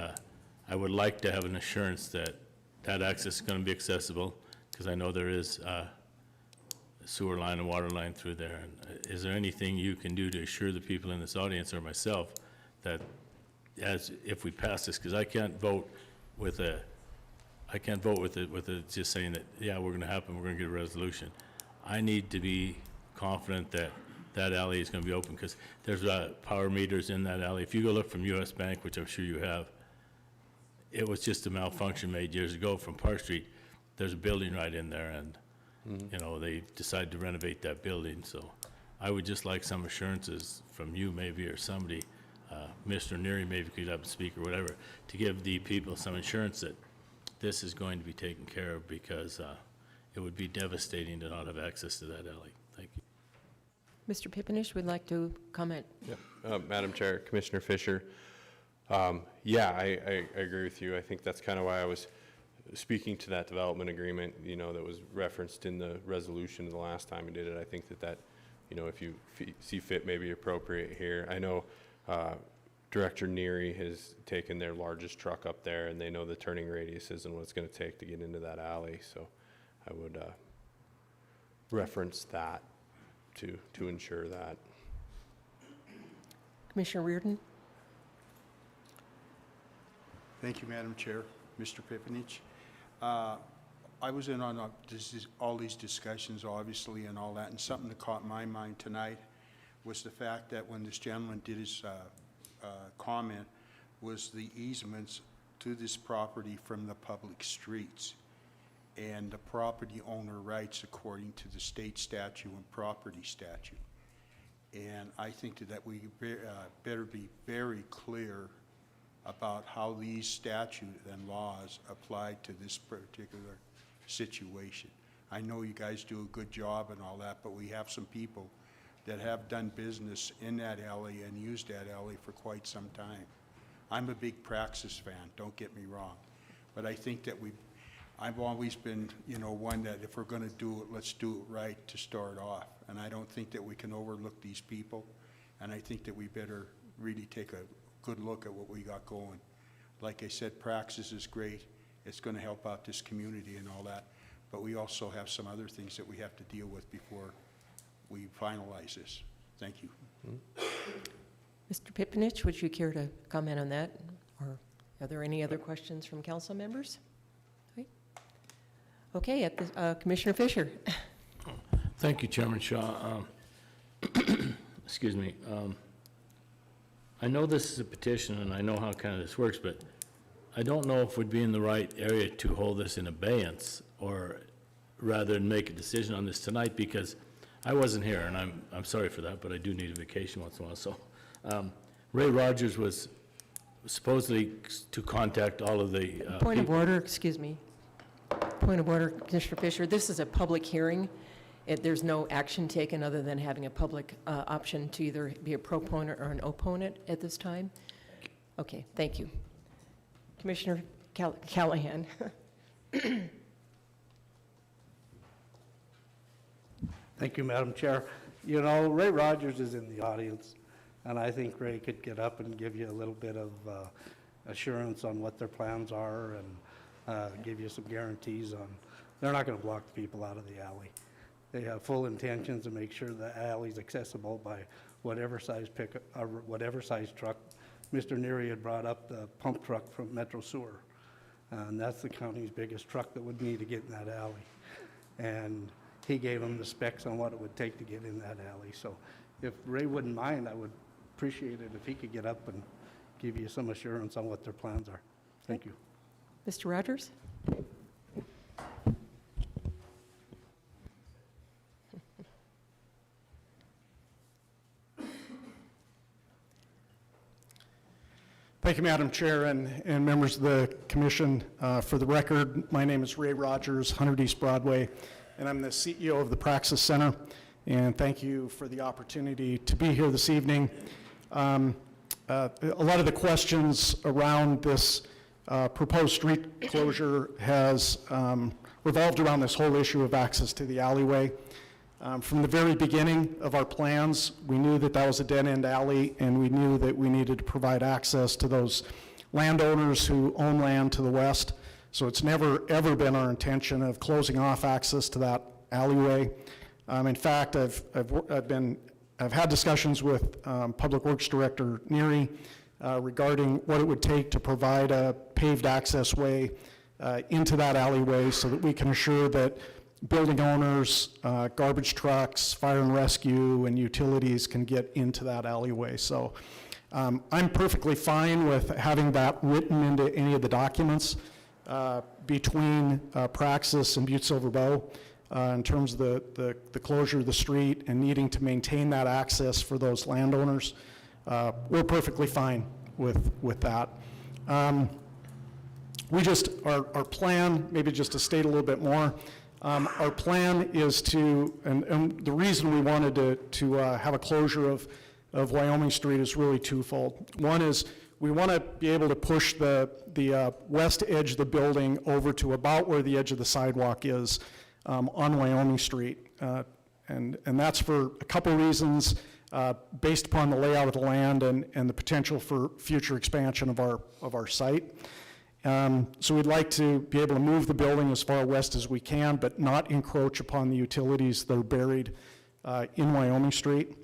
I would like to have an assurance that that access is going to be accessible, because I know there is a sewer line and water line through there. And is there anything you can do to assure the people in this audience or myself that if we pass this, because I can't vote with it just saying that, yeah, we're going to happen, we're going to get a resolution. I need to be confident that that alley is going to be open, because there's power meters in that alley. If you go look from U.S. Bank, which I'm sure you have, it was just a malfunction made years ago from Park Street. There's a building right in there, and you know, they decided to renovate that building. So I would just like some assurances from you maybe, or somebody, Mr. Neary maybe could have a speaker or whatever, to give the people some assurance that this is going to be taken care of, because it would be devastating to not have access to that alley. Thank you. Mr. Pipenish would like to comment. Yeah. Madam Chair, Commissioner Fisher, yeah, I agree with you. I think that's kind of why I was speaking to that development agreement, you know, that was referenced in the resolution the last time we did it. I think that, you know, if you see fit, may be appropriate here. I know Director Neary has taken their largest truck up there, and they know the turning radiuses and what it's going to take to get into that alley. So I would reference that to ensure that. Commissioner Reardon? Thank you, Madam Chair. Mr. Pipenish. I was in on all these discussions, obviously, and all that, and something that caught my mind tonight was the fact that when this gentleman did his comment, was the easements to this property from the public streets and the property owner rights according to the state statute and property statute. And I think that we better be very clear about how these statutes and laws apply to this particular situation. I know you guys do a good job and all that, but we have some people that have done business in that alley and used that alley for quite some time. I'm a big Praxis fan, don't get me wrong, but I think that I've always been, you know, one that if we're going to do it, let's do it right to start off. And I don't think that we can overlook these people, and I think that we better really take a good look at what we got going. Like I said, Praxis is great. It's going to help out this community and all that, but we also have some other things that we have to deal with before we finalize this. Thank you. Mr. Pipenish, would you care to comment on that? Or are there any other questions from council members? Okay, at the, Commissioner Fisher. Thank you, Chairman Shaw. Excuse me. I know this is a petition, and I know how kind of this works, but I don't know if we'd be in the right area to hold this in abeyance, or rather than make a decision on this tonight, because I wasn't here, and I'm sorry for that, but I do need a vacation once in a while. So Ray Rogers was supposedly to contact all of the Point of order, excuse me. Point of order, Commissioner Fisher. This is a public hearing. There's no action taken other than having a public option to either be a proponent or an opponent at this time. Okay, thank you. Commissioner Callahan. Thank you, Madam Chair. You know, Ray Rogers is in the audience, and I think Ray could get up and give you a little bit of assurance on what their plans are and give you some guarantees on, they're not going to block the people out of the alley. They have full intentions to make sure the alley's accessible by whatever size pickup, or whatever size truck. Mr. Neary had brought up the pump truck from Metro Sewer, and that's the county's biggest truck that would need to get in that alley. And he gave them the specs on what it would take to get in that alley. So if Ray wouldn't mind, I would appreciate it if he could get up and give you some assurance on what their plans are. Thank you. Mr. Rogers? Thank you, Madam Chair and members of the Commission. For the record, my name is Ray Rogers, 100 East Broadway, and I'm the CEO of the Praxis Center. And thank you for the opportunity to be here this evening. A lot of the questions around this proposed street closure has revolved around this whole issue of access to the alleyway. From the very beginning of our plans, we knew that that was a dead-end alley, and we knew that we needed to provide access to those landowners who own land to the west. So it's never, ever been our intention of closing off access to that alleyway. In fact, I've had discussions with Public Works Director Neary regarding what it would take to provide a paved access way into that alleyway so that we can assure that building owners, garbage trucks, fire and rescue, and utilities can get into that alleyway. So I'm perfectly fine with having that written into any of the documents between Praxis and Butte-Silver Bow in terms of the closure of the street and needing to maintain that access for those landowners. We're perfectly fine with that. our plan, maybe just to state a little bit more, our plan is to, and the reason we wanted to have a closure of Wyoming Street is really twofold. One is we want to be able to push the west edge of the building over to about where the edge of the sidewalk is on Wyoming Street. And that's for a couple reasons based upon the layout of the land and the potential for future expansion of our site. So we'd like to be able to move the building as far west as we can, but not encroach upon the utilities that are buried in Wyoming Street.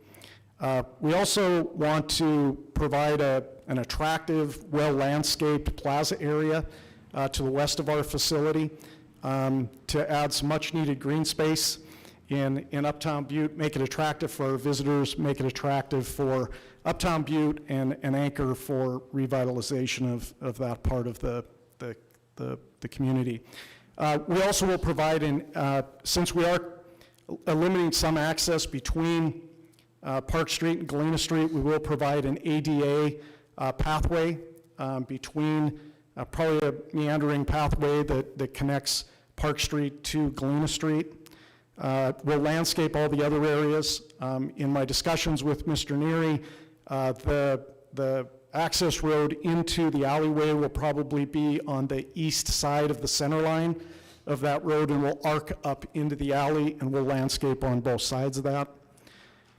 We also want to provide an attractive, well-landscaped plaza area to the west of our facility to add some much-needed green space in Uptown Butte, make it attractive for our visitors, make it attractive for Uptown Butte, and an anchor for revitalization of that part of the community. We also will provide, since we are limiting some access between Park Street and Galena Street, we will provide an ADA pathway between, probably a meandering pathway that connects Park Street to Galena Street. We'll landscape all the other areas. In my discussions with Mr. Neary, the access road into the alleyway will probably be on the east side of the center line of that road, and we'll arc up into the alley, and we'll landscape on both sides of that.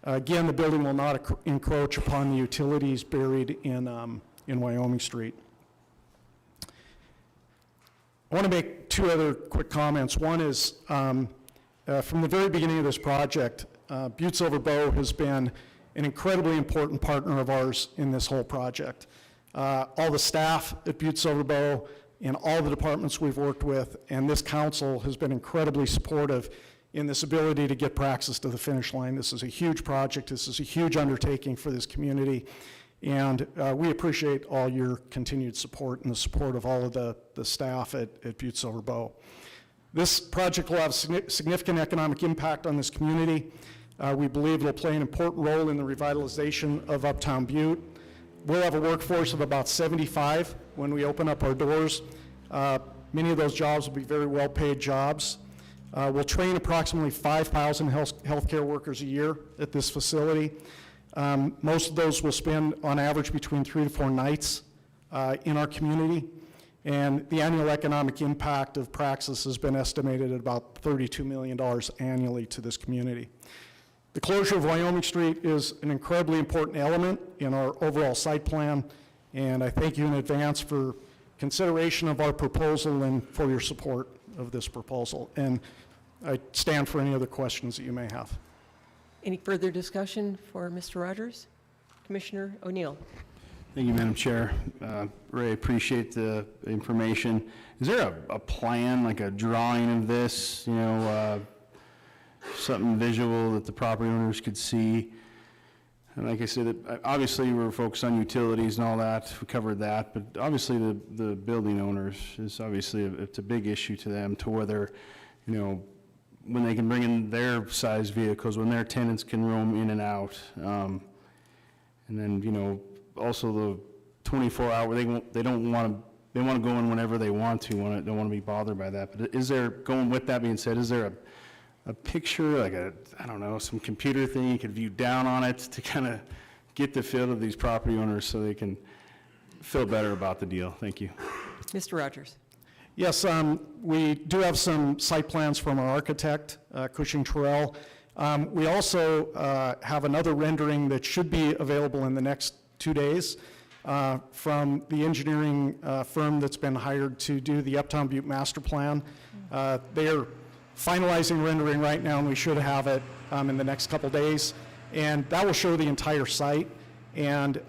Again, the building will not encroach upon the utilities buried in Wyoming Street. I want to make two other quick comments. One is, from the very beginning of this project, Butte-Silver Bow has been an incredibly important partner of ours in this whole project. All the staff at Butte-Silver Bow and all the departments we've worked with, and this council has been incredibly supportive in this ability to get Praxis to the finish line. This is a huge project. This is a huge undertaking for this community. And we appreciate all your continued support and the support of all of the staff at Butte-Silver Bow. This project will have significant economic impact on this community. We believe it'll play an important role in the revitalization of Uptown Butte. We'll have a workforce of about 75 when we open up our doors. Many of those jobs will be very well-paid jobs. We'll train approximately 5,000 healthcare workers a year at this facility. Most of those will spend on average between 3 to 4 nights in our community. And the annual economic impact of Praxis has been estimated at about $32 million annually to this community. The closure of Wyoming Street is an incredibly important element in our overall site plan, and I thank you in advance for consideration of our proposal and for your support of this proposal. And I stand for any other questions that you may have. Any further discussion for Mr. Rogers? Commissioner O'Neill. Thank you, Madam Chair. Ray, appreciate the information. Is there a plan, like a drawing of this, something visual that the property owners could see? And like I said, obviously we're focused on utilities and all that, we covered that, but obviously the building owners is obviously, it's a big issue to them, to whether, when they can bring in their size vehicles, when their tenants can roam in and out. And then, also the 24-hour, they want to go in whenever they want to, don't want to be bothered by that. But is there, going with that being said, is there a picture, like I don't know, some computer thing you could view down on it to kind of get the feel of these property owners so they can feel better about the deal? Thank you. Mr. Rogers. Yes, we do have some site plans from our architect, Cushing Terrell. We also have another rendering that should be available in the next 2 days from the engineering firm that's been hired to do the Uptown Butte Master Plan. They are finalizing rendering right now, and we should have it in the next couple days. And that will show the entire site, and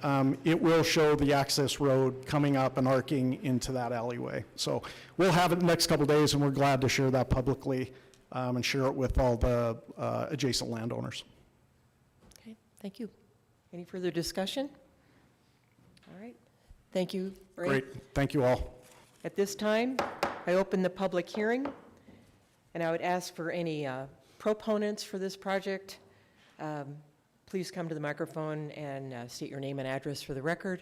it will show the access road coming up and arcing into that alleyway. So we'll have it in the next couple days, and we're glad to share that publicly and share it with all the adjacent landowners. Okay, thank you. Any further discussion? All right, thank you. Ray. Great, thank you all. At this time, I open the public hearing, and I would ask for any proponents for this project. Please come to the microphone and state your name and address for the record.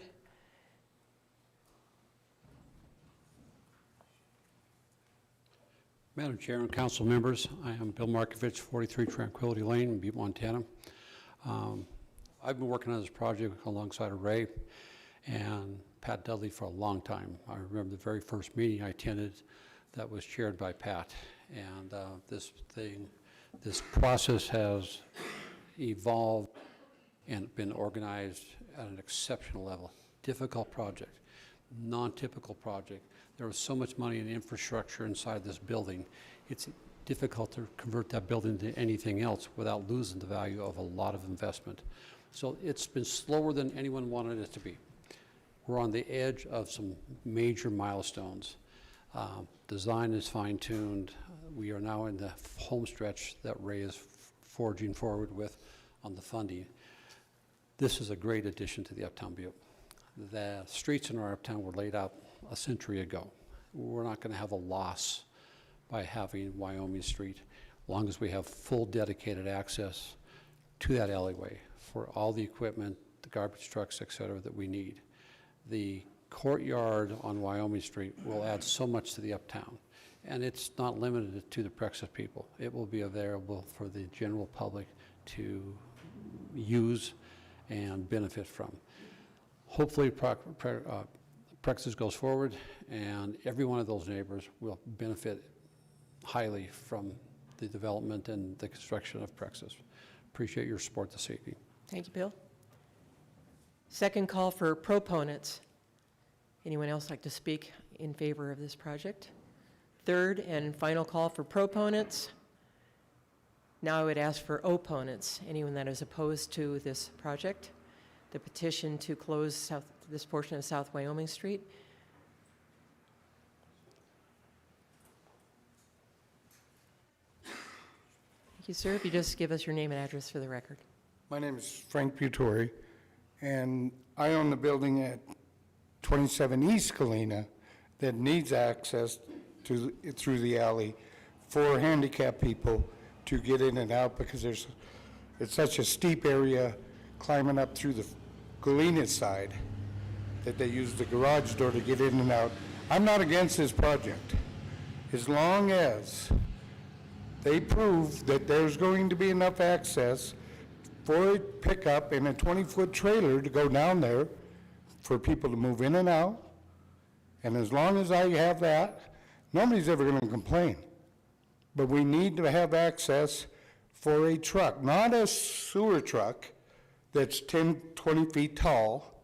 Madam Chair and council members, I am Bill Markovich, 43 Tranquility Lane, Butte, Montana. I've been working on this project alongside of Ray and Pat Dudley for a long time. I remember the very first meeting I attended that was chaired by Pat. And this process has evolved and been organized at an exceptional level. Difficult project, non-typical project. There was so much money in infrastructure inside this building. It's difficult to convert that building to anything else without losing the value of a lot of investment. So it's been slower than anyone wanted it to be. We're on the edge of some major milestones. Design is fine-tuned. We are now in the home stretch that Ray is forging forward with on the funding. This is a great addition to the Uptown Butte. The streets in our uptown were laid out a century ago. We're not going to have a loss by having Wyoming Street, as long as we have full dedicated access to that alleyway for all the equipment, the garbage trucks, et cetera, that we need. The courtyard on Wyoming Street will add so much to the uptown, and it's not limited to the Praxis people. It will be available for the general public to use and benefit from. Hopefully, Praxis goes forward, and every one of those neighbors will benefit highly from the development and the construction of Praxis. Appreciate your support this evening. Thank you, Bill. Second call for proponents. Anyone else like to speak in favor of this project? Third and final call for proponents. Now I would ask for opponents. Anyone that is opposed to this project? The petition to close this portion of South Wyoming Street. Thank you, sir. If you just give us your name and address for the record. My name is Frank Butori, and I own the building at 27 East Galena that needs access through the alley for handicapped people to get in and out, because it's such a steep area climbing up through the Galena side that they use the garage door to get in and out. I'm not against this project, as long as they prove that there's going to be enough access for a pickup and a 20-foot trailer to go down there for people to move in and out. And as long as I have that, nobody's ever going to complain. But we need to have access for a truck, not a sewer truck that's 10, 20 feet tall.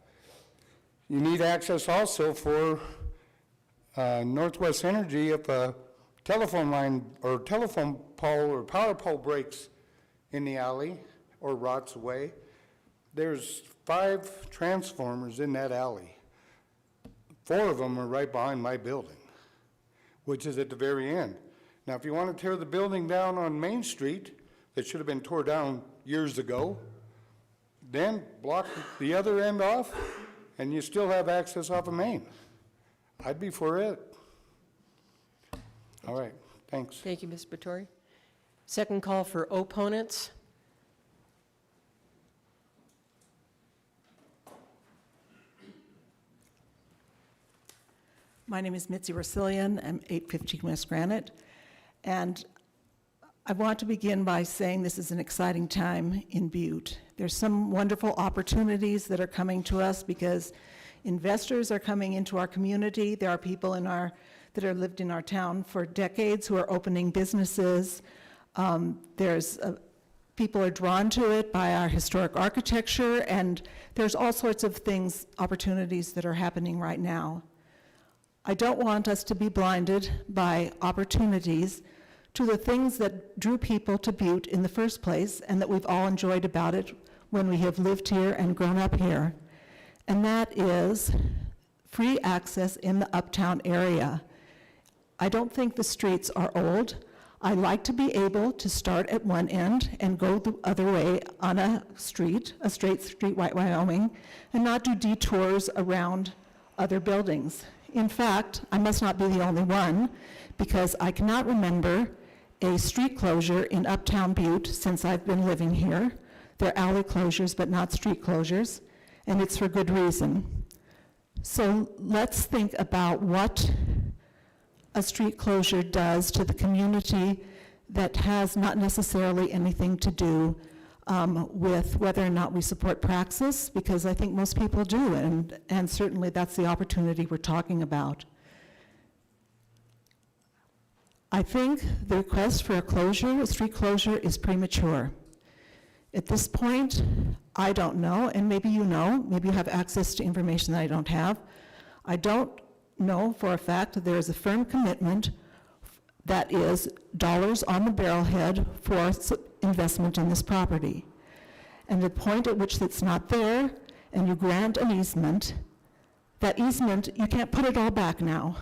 You need access also for Northwest Energy. If a telephone line or telephone pole or power pole breaks in the alley or rots away, there's 5 transformers in that alley. 4 of them are right behind my building, which is at the very end. Now, if you want to tear the building down on Main Street, that should have been tore down years ago, then block the other end off, and you still have access off of Main. I'd be for it. All right, thanks. Thank you, Ms. Butori. Second call for opponents. My name is Mitzi Rosillian. I'm 815 West Granite. And I want to begin by saying this is an exciting time in Butte. There's some wonderful opportunities that are coming to us because investors are coming into our community. There are people that have lived in our town for decades who are opening businesses. People are drawn to it by our historic architecture, and there's all sorts of things, opportunities that are happening right now. I don't want us to be blinded by opportunities to the things that drew people to Butte in the first place and that we've all enjoyed about it when we have lived here and grown up here. And that is free access in the uptown area. I don't think the streets are old. I like to be able to start at one end and go the other way on a straight street, Wyoming, and not do detours around other buildings. In fact, I must not be the only one, because I cannot remember a street closure in Uptown Butte since I've been living here. They're alley closures, but not street closures, and it's for good reason. So let's think about what a street closure does to the community that has not necessarily anything to do with whether or not we support praxis, because I think most people do, and certainly that's the opportunity we're talking about. I think the request for a street closure, is premature. At this point, I don't know, and maybe you know, maybe you have access to information that I don't have. I don't know for a fact that there is a firm commitment that is dollars on the barrelhead for investment in this property. And the point at which it's not there, and you grant an easement, that easement, you can't put it all back now.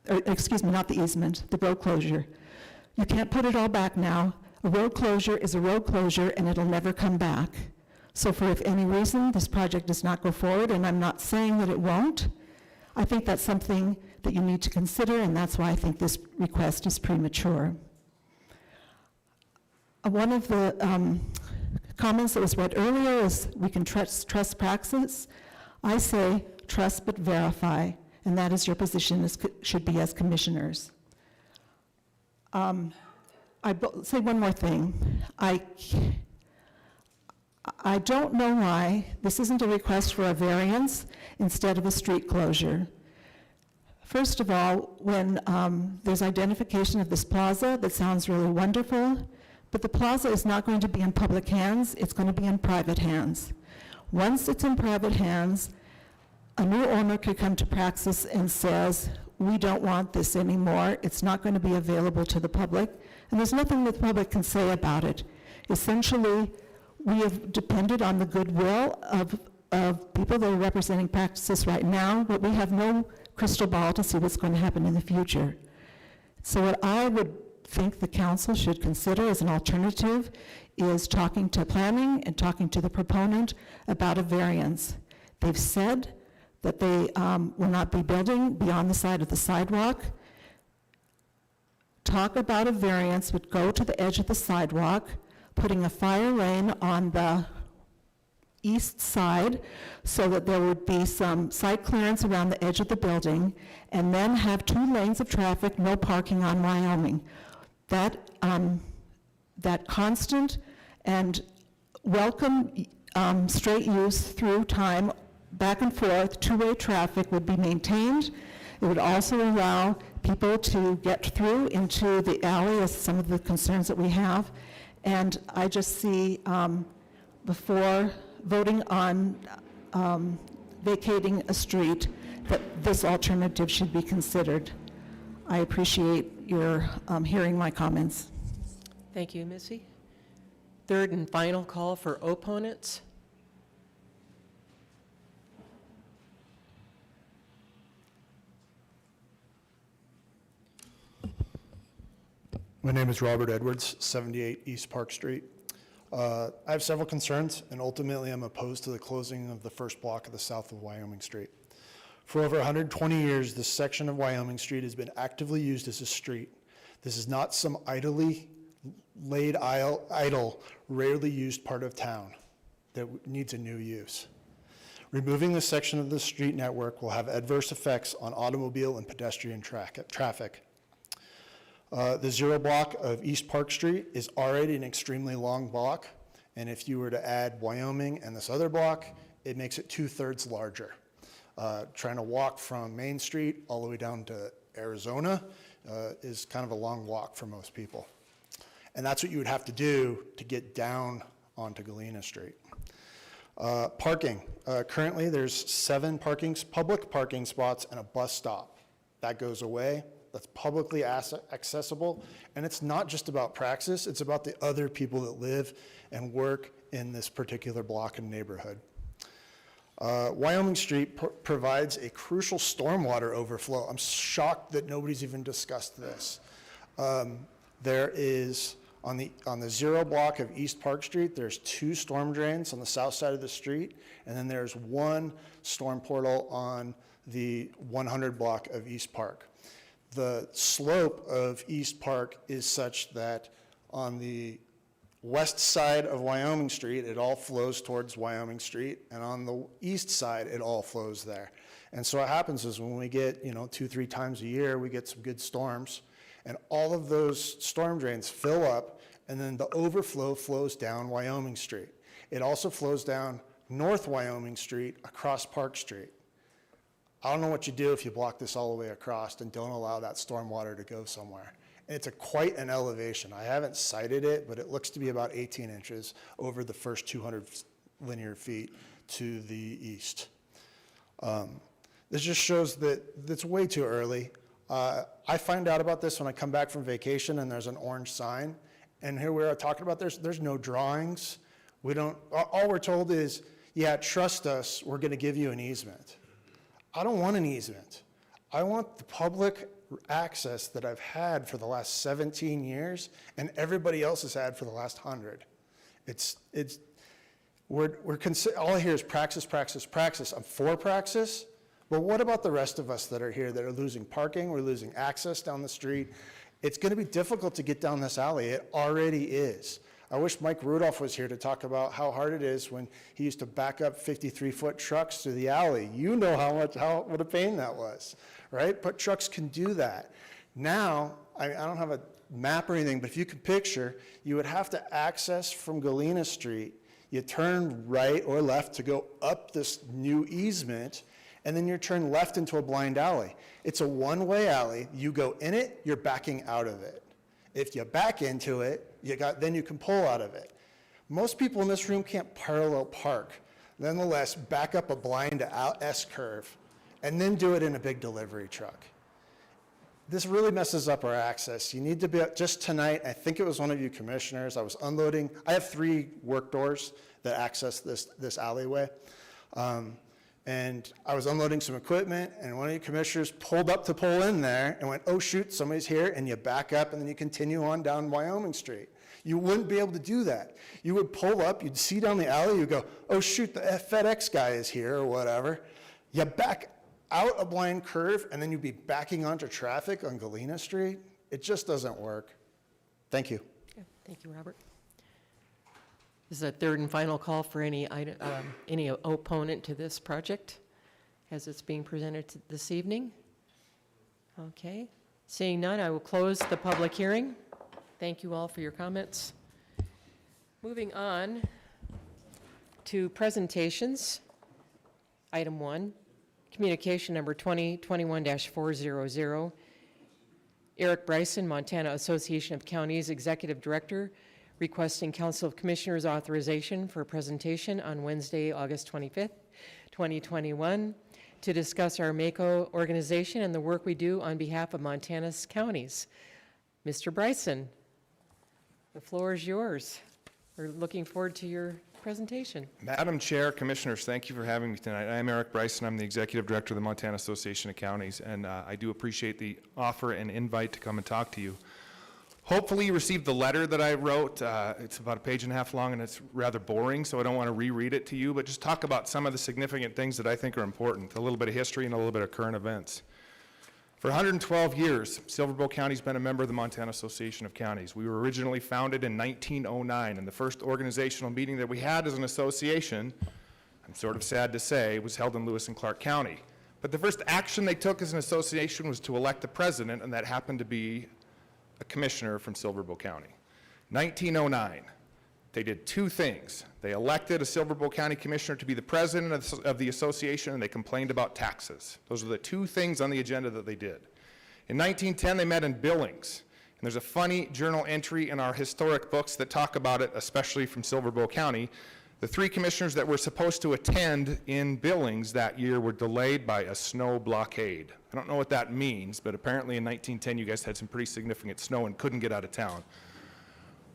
Or, excuse me, not the easement, the road closure. You can't put it all back now. A road closure is a road closure, and it'll never come back. So for if any reason this project does not go forward, and I'm not saying that it won't, I think that's something that you need to consider, and that's why I think this request is premature. One of the comments that was read earlier is we can trust praxis. I say trust but verify, and that is your position should be as commissioners. Say one more thing. I don't know why this isn't a request for a variance instead of a street closure. First of all, when there's identification of this plaza, that sounds really wonderful, but the plaza is not going to be in public hands, it's going to be in private hands. Once it's in private hands, a new owner could come to Praxis and says, we don't want this anymore, it's not going to be available to the public, and there's nothing that the public can say about it. Essentially, we have depended on the goodwill of people that are representing Praxis right now, but we have no crystal ball to see what's going to happen in the future. So what I would think the council should consider as an alternative is talking to planning and talking to the proponent about a variance. They've said that they will not be building beyond the side of the sidewalk. Talk about a variance would go to the edge of the sidewalk, putting a fire lane on the east side so that there would be some site clearance around the edge of the building, and then have 2 lanes of traffic, no parking on Wyoming. That constant and welcome straight use through time, back and forth, 2-way traffic would be maintained. It would also allow people to get through into the alley, as some of the concerns that we have. And I just see, before voting on vacating a street, that this alternative should be considered. I appreciate your hearing my comments. Thank you, Missy. Third and final call for opponents. My name is Robert Edwards, 78 East Park Street. I have several concerns, and ultimately I'm opposed to the closing of the first block of the south of Wyoming Street. For over 120 years, this section of Wyoming Street has been actively used as a street. This is not some idly laid idle, rarely used part of town that needs a new use. Removing this section of the street network will have adverse effects on automobile and pedestrian traffic. The 0 block of East Park Street is already an extremely long block, and if you were to add Wyoming and this other block, it makes it 2/3 larger. Trying to walk from Main Street all the way down to Arizona is kind of a long walk for most people. And that's what you would have to do to get down onto Galena Street. Parking. Currently, there's 7 public parking spots and a bus stop. That goes away. That's publicly accessible, and it's not just about Praxis, it's about the other people that live and work in this particular block and neighborhood. Wyoming Street provides a crucial stormwater overflow. I'm shocked that nobody's even discussed this. There is, on the 0 block of East Park Street, there's 2 storm drains on the south side of the street, and then there's 1 storm portal on the 100 block of East Park. The slope of East Park is such that on the west side of Wyoming Street, it all flows towards Wyoming Street, and on the east side, it all flows there. And so what happens is when we get, 2-3 times a year, we get some good storms, and all of those storm drains fill up, and then the overflow flows down Wyoming Street. It also flows down North Wyoming Street across Park Street. I don't know what you do if you block this all the way across and don't allow that storm water to go somewhere. And it's quite an elevation. I haven't cited it, but it looks to be about 18 inches over the first 200 linear feet to the east. This just shows that it's way too early. I find out about this when I come back from vacation and there's an orange sign. And here we are talking about there's no drawings. All we're told is, yeah, trust us, we're gonna give you an easement. I don't want an easement. I want the public access that I've had for the last 17 years and everybody else has had for the last 100. All I hear is praxis, praxis, praxis. I'm for praxis, but what about the rest of us that are here that are losing parking, we're losing access down the street? It's gonna be difficult to get down this alley. It already is. I wish Mike Rudolph was here to talk about how hard it is when he used to back up 53-foot trucks through the alley. You know what a pain that was, right? But trucks can do that. Now, I don't have a map or anything, but if you could picture, you would have to access from Galena Street. You turn right or left to go up this new easement, and then you turn left into a blind alley. It's a one-way alley. You go in it, you're backing out of it. If you back into it, then you can pull out of it. Most people in this room can't parallel park, nonetheless back up a blind S-curve, and then do it in a big delivery truck. This really messes up our access. You need to be, just tonight, I think it was one of you commissioners, I was unloading, I have 3 work doors that access this alleyway. And I was unloading some equipment, and one of you commissioners pulled up to pull in there and went, oh shoot, somebody's here, and you back up and then you continue on down Wyoming Street. You wouldn't be able to do that. You would pull up, you'd see down the alley, you'd go, oh shoot, the FedEx guy is here or whatever. You back out a blind curve and then you'd be backing onto traffic on Galena Street. It just doesn't work. Thank you. Yeah, thank you, Robert. This is a third and final call for any opponent to this project as it's being presented this evening. Okay, seeing none, I will close the public hearing. Thank you all for your comments. Moving on to presentations. Item 1, communication number 2021-400. Eric Bryson, Montana Association of Counties Executive Director, requesting Council of Commissioners authorization for a presentation on Wednesday, August 25th, 2021, to discuss our MACO organization and the work we do on behalf of Montana's counties. Mr. Bryson, the floor is yours. We're looking forward to your presentation. Madam Chair, Commissioners, thank you for having me tonight. I am Eric Bryson. I'm the Executive Director of the Montana Association of Counties, and I do appreciate the offer and invite to come and talk to you. Hopefully you received the letter that I wrote. It's about 1.5 pages long and it's rather boring, so I don't want to reread it to you, but just talk about some of the significant things that I think are important, a little bit of history and a little bit of current events. For 112 years, Silver Bow County's been a member of the Montana Association of Counties. We were originally founded in 1909, and the first organizational meeting that we had as an association, I'm sort of sad to say, was held in Lewis and Clark County. But the first action they took as an association was to elect a president, and that happened to be a commissioner from Silver Bow County. 1909, they did 2 things. They elected a Silver Bow County commissioner to be the president of the association, and they complained about taxes. Those are the 2 things on the agenda that they did. In 1910, they met in Billings, and there's a funny journal entry in our historic books that talk about it, especially from Silver Bow County. The 3 commissioners that were supposed to attend in Billings that year were delayed by a snow blockade. I don't know what that means, but apparently in 1910 you guys had some pretty significant snow and couldn't get out of town.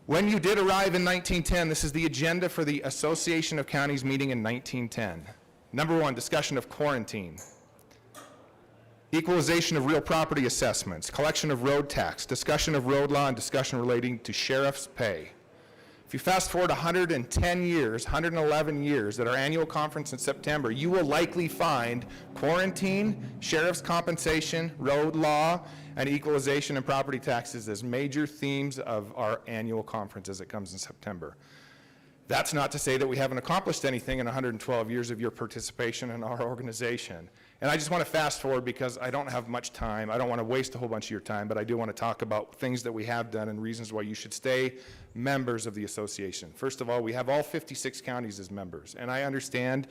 When you did arrive in 1910, this is the agenda for the Association of Counties meeting in 1910. Number 1, discussion of quarantine. Equalization of real property assessments, collection of road tax, discussion of road law, and discussion relating to sheriff's pay. If you fast forward 110 years, 111 years at our annual conference in September, you will likely find quarantine, sheriff's compensation, road law, and equalization and property taxes as major themes of our annual conference as it comes in September. That's not to say that we haven't accomplished anything in 112 years of your participation in our organization. And I just want to fast forward because I don't have much time. I don't want to waste a whole bunch of your time, but I do want to talk about things that we have done and reasons why you should stay members of the association. First of all, we have all 56 counties as members. And I understand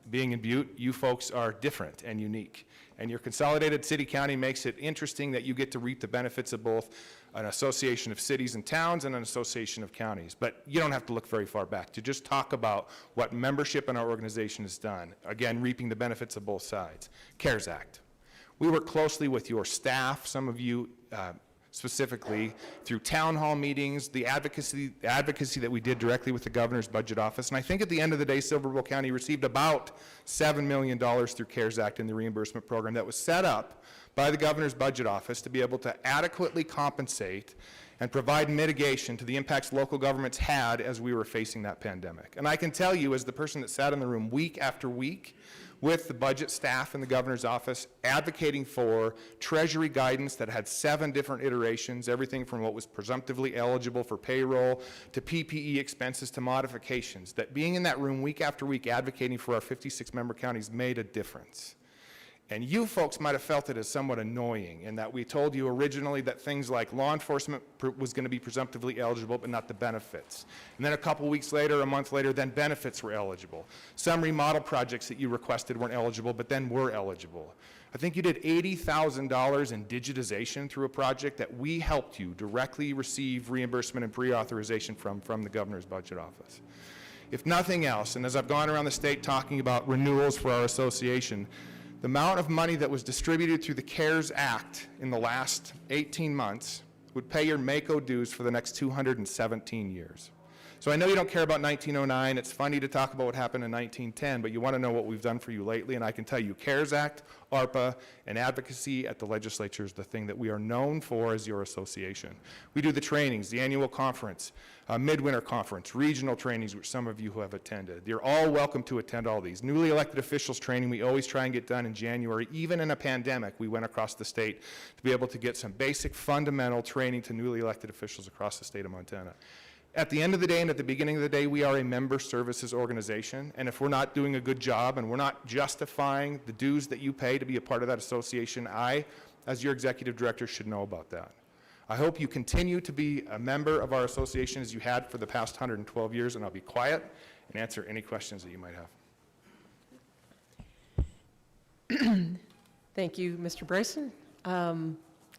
being in Butte, you folks are different and unique. And your consolidated city-county makes it interesting that you get to reap the benefits of both an association of cities and towns and an association of counties. But you don't have to look very far back to just talk about what membership in our organization has done. Again, reaping the benefits of both sides. CARES Act. We work closely with your staff, some of you specifically, through town hall meetings, the advocacy that we did directly with the governor's budget office. And I think at the end of the day, Silver Bowl County received about $7 million through CARES Act in the reimbursement program that was set up by the governor's budget office to be able to adequately compensate and provide mitigation to the impacts local governments had as we were facing that pandemic. And I can tell you, as the person that sat in the room week after week with the budget staff in the governor's office advocating for Treasury guidance that had 7 different iterations, everything from what was presumptively eligible for payroll to PPE expenses to modifications, that being in that room week after week advocating for our 56 member counties made a difference. And you folks might have felt it as somewhat annoying in that we told you originally that things like law enforcement was going to be presumptively eligible, but not the benefits. And then a couple weeks later, a month later, then benefits were eligible. Some remodel projects that you requested weren't eligible, but then were eligible. I think you did $80,000 in digitization through a project that we helped you directly receive reimbursement and pre-authorization from the governor's budget office. If nothing else, and as I've gone around the state talking about renewals for our association, the amount of money that was distributed through the CARES Act in the last 18 months would pay your MACO dues for the next 217 years. So I know you don't care about 1909. It's funny to talk about what happened in 1910, but you want to know what we've done for you lately, and I can tell you CARES Act, ARPA, and advocacy at the legislature is the thing that we are known for as your association. We do the trainings, the annual conference, midwinter conference, regional trainings, which some of you who have attended. You're all welcome to attend all these. Newly elected officials training, we always try and get done in January. Even in a pandemic, we went across the state to be able to get some basic fundamental training to newly elected officials across the state of Montana. At the end of the day and at the beginning of the day, we are a member services organization, and if we're not doing a good job and we're not justifying the dues that you pay to be a part of that association, I, as your executive director, should know about that. I hope you continue to be a member of our association as you had for the past 112 years, and I'll be quiet and answer any questions that you might have. Thank you, Mr. Bryson.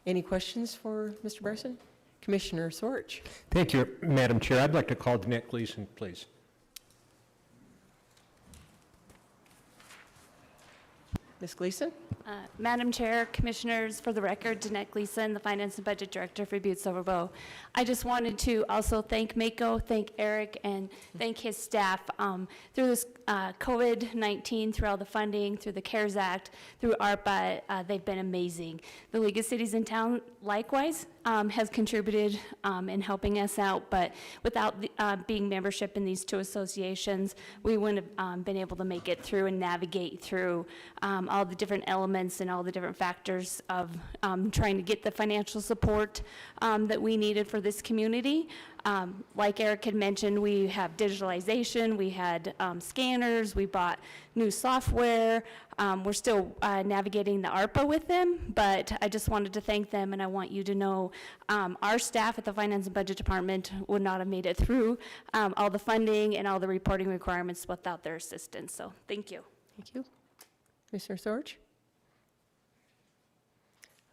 Any questions for Mr. Bryson? Commissioner Sorge. Thank you, Madam Chair. I'd like to call Designate Gleason, please. Ms. Gleason? Madam Chair, Commissioners, for the record, Designate Gleason, the Finance and Budget Director for Butte-Silver. I just wanted to also thank Mako, thank Eric, and thank his staff. Through this COVID-19, through all the funding, through the CARES Act, through ARPA, they've been amazing. The League of Cities and Towns, likewise, has contributed in helping us out, but without being membership in these 2 associations, we wouldn't have been able to make it through and navigate through all the different elements and all the different factors of trying to get the financial support that we needed for this community. Like Eric had mentioned, we have digitalization, we had scanners, we bought new software. We're still navigating the ARPA with them, but I just wanted to thank them, and I want you to know our staff at the Finance and Budget Department would not have made it through all the funding and all the reporting requirements without their assistance, so thank you. Thank you. Commissioner Sorge?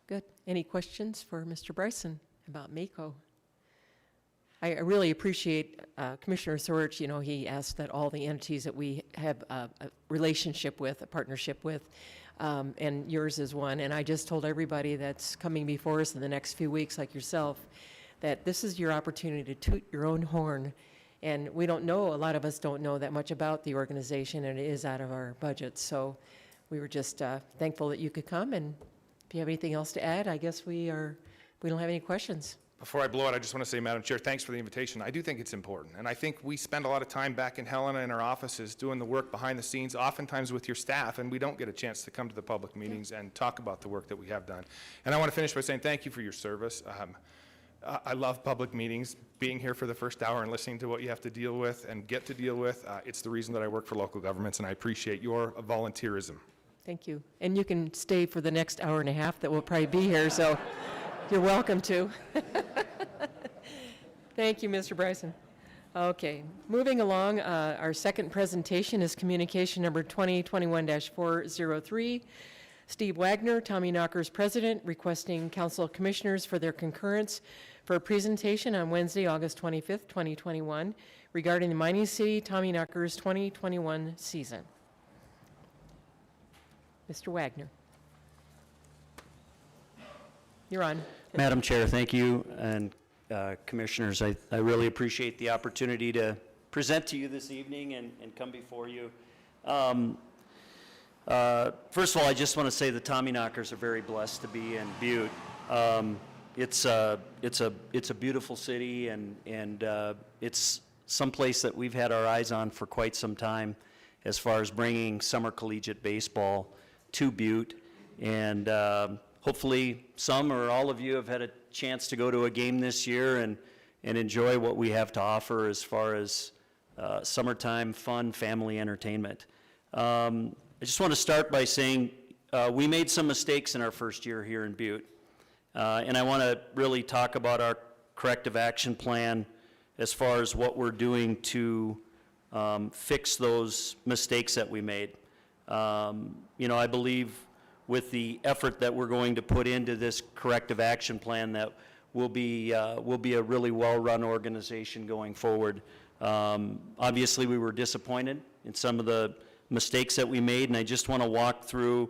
Good. Any questions for Mr. Bryson about MACO? I really appreciate Commissioner Sorge. You know, he asked that all the entities that we have a relationship with, a partnership with, and yours is one. And I just told everybody that's coming before us in the next few weeks, like yourself, that this is your opportunity to toot your own horn. And we don't know, a lot of us don't know that much about the organization, and it is out of our budget. So we were just thankful that you could come. And if you have anything else to add, I guess we don't have any questions. Before I blow it, I just want to say, Madam Chair, thanks for the invitation. I do think it's important, and I think we spend a lot of time back in Helena in our offices doing the work behind the scenes, oftentimes with your staff, and we don't get a chance to come to the public meetings and talk about the work that we have done. And I want to finish by saying thank you for your service. I love public meetings, being here for the first hour and listening to what you have to deal with and get to deal with. It's the reason that I work for local governments, and I appreciate your volunteerism. Thank you. And you can stay for the next hour and a half that we'll probably be here, so you're welcome to. Thank you, Mr. Bryson. Okay, moving along, our second presentation is communication number 2021-403. Steve Wagner, Tommyknockers president, requesting council commissioners for their concurrence for a presentation on Wednesday, August 25th, 2021, regarding the Mining City Tommyknockers 2021 season. Mr. Wagner. You're on. Madam Chair, thank you, and Commissioners, I really appreciate the opportunity to present to you this evening and come before you. First of all, I just want to say the Tommyknockers are very blessed to be in Butte. It's a beautiful city, and it's someplace that we've had our eyes on for quite some time as far as bringing summer collegiate baseball to Butte. And hopefully some or all of you have had a chance to go to a game this year and enjoy what we have to offer as far as summertime fun family entertainment. I just want to start by saying we made some mistakes in our first year here in Butte. And I want to really talk about our corrective action plan as far as what we're doing to fix those mistakes that we made. You know, I believe with the effort that we're going to put into this corrective action plan that we'll be a really well-run organization going forward. Obviously, we were disappointed in some of the mistakes that we made, and I just want to walk through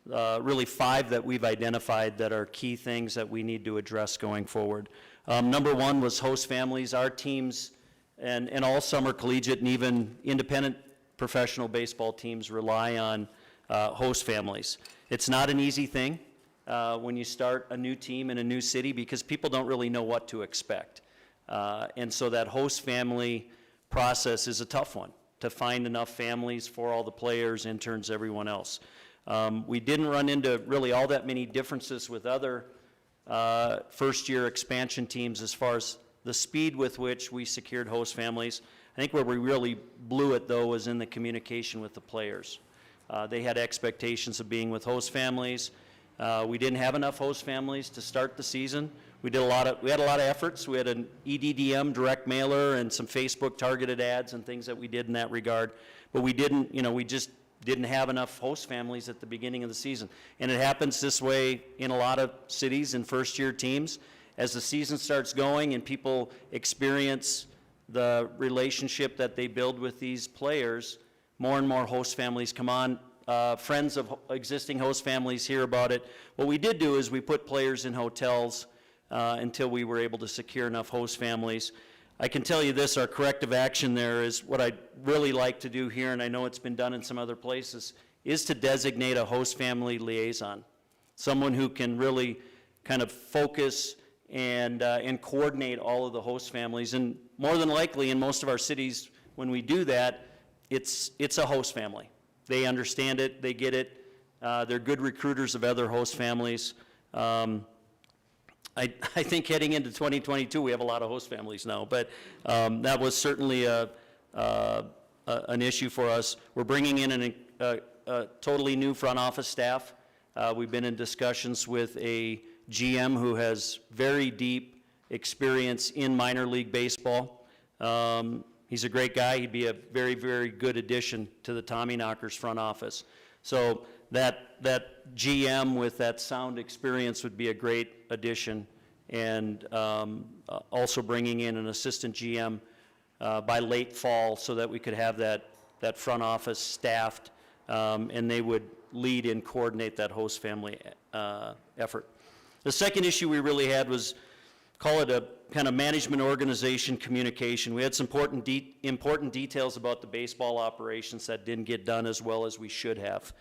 really 5 that we've identified that are key things that we need to address going forward. Number 1 was host families. Our teams and all summer collegiate and even independent professional baseball teams rely on host families. It's not an easy thing when you start a new team in a new city because people don't really know what to expect. And so that host family process is a tough one to find enough families for all the players, interns, everyone else. We didn't run into really all that many differences with other first-year expansion teams as far as the speed with which we secured host families. I think where we really blew it, though, was in the communication with the players. They had expectations of being with host families. We didn't have enough host families to start the season. We had a lot of efforts. We had an EDDM direct mailer and some Facebook targeted ads and things that we did in that regard. But we didn't, you know, we just didn't have enough host families at the beginning of the season. And it happens this way in a lot of cities and first-year teams. As the season starts going and people experience the relationship that they build with these players, more and more host families come on. Friends of existing host families hear about it. What we did do is we put players in hotels until we were able to secure enough host families. I can tell you this, our corrective action there is what I'd really like to do here, and I know it's been done in some other places, is to designate a host family liaison, someone who can really kind of focus and coordinate all of the host families. And more than likely in most of our cities, when we do that, it's a host family. They understand it, they get it, they're good recruiters of other host families. I think heading into 2022, we have a lot of host families now, but that was certainly an issue for us. We're bringing in a totally new front office staff. We've been in discussions with a GM who has very deep experience in minor league baseball. He's a great guy. He'd be a very, very good addition to the Tommyknockers front office. So that GM with that sound experience would be a great addition, and also bringing in an assistant GM by late fall so that we could have that front office staffed, and they would lead and coordinate that host family effort. The second issue we really had was, call it a kind of management organization communication. We had some important details about the baseball operations that didn't get done as well as we should have.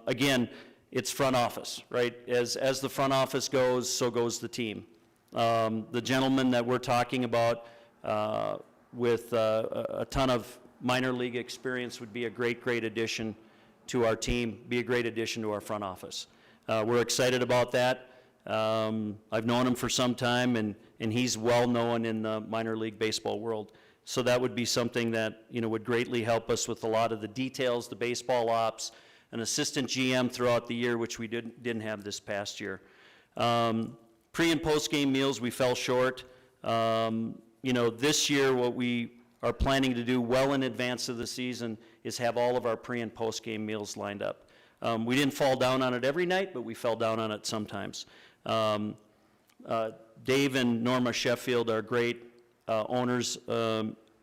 Again, it's front office, right? As the front office goes, so goes the team. The gentleman that we're talking about with a ton of minor league experience would be a great addition to our team, be a great addition to our front office. We're excited about that. I've known him for some time, and he's well-known in the minor league baseball world. So that would be something that, would greatly help us with a lot of the details, the baseball ops, an assistant GM throughout the year, which we didn't have this past year. Pre- and post-game meals, we fell short. This year, what we are planning to do well in advance of the season is have all of our pre- and post-game meals lined up. We didn't fall down on it every night, but we fell down on it sometimes. Dave and Norma Sheffield are great owners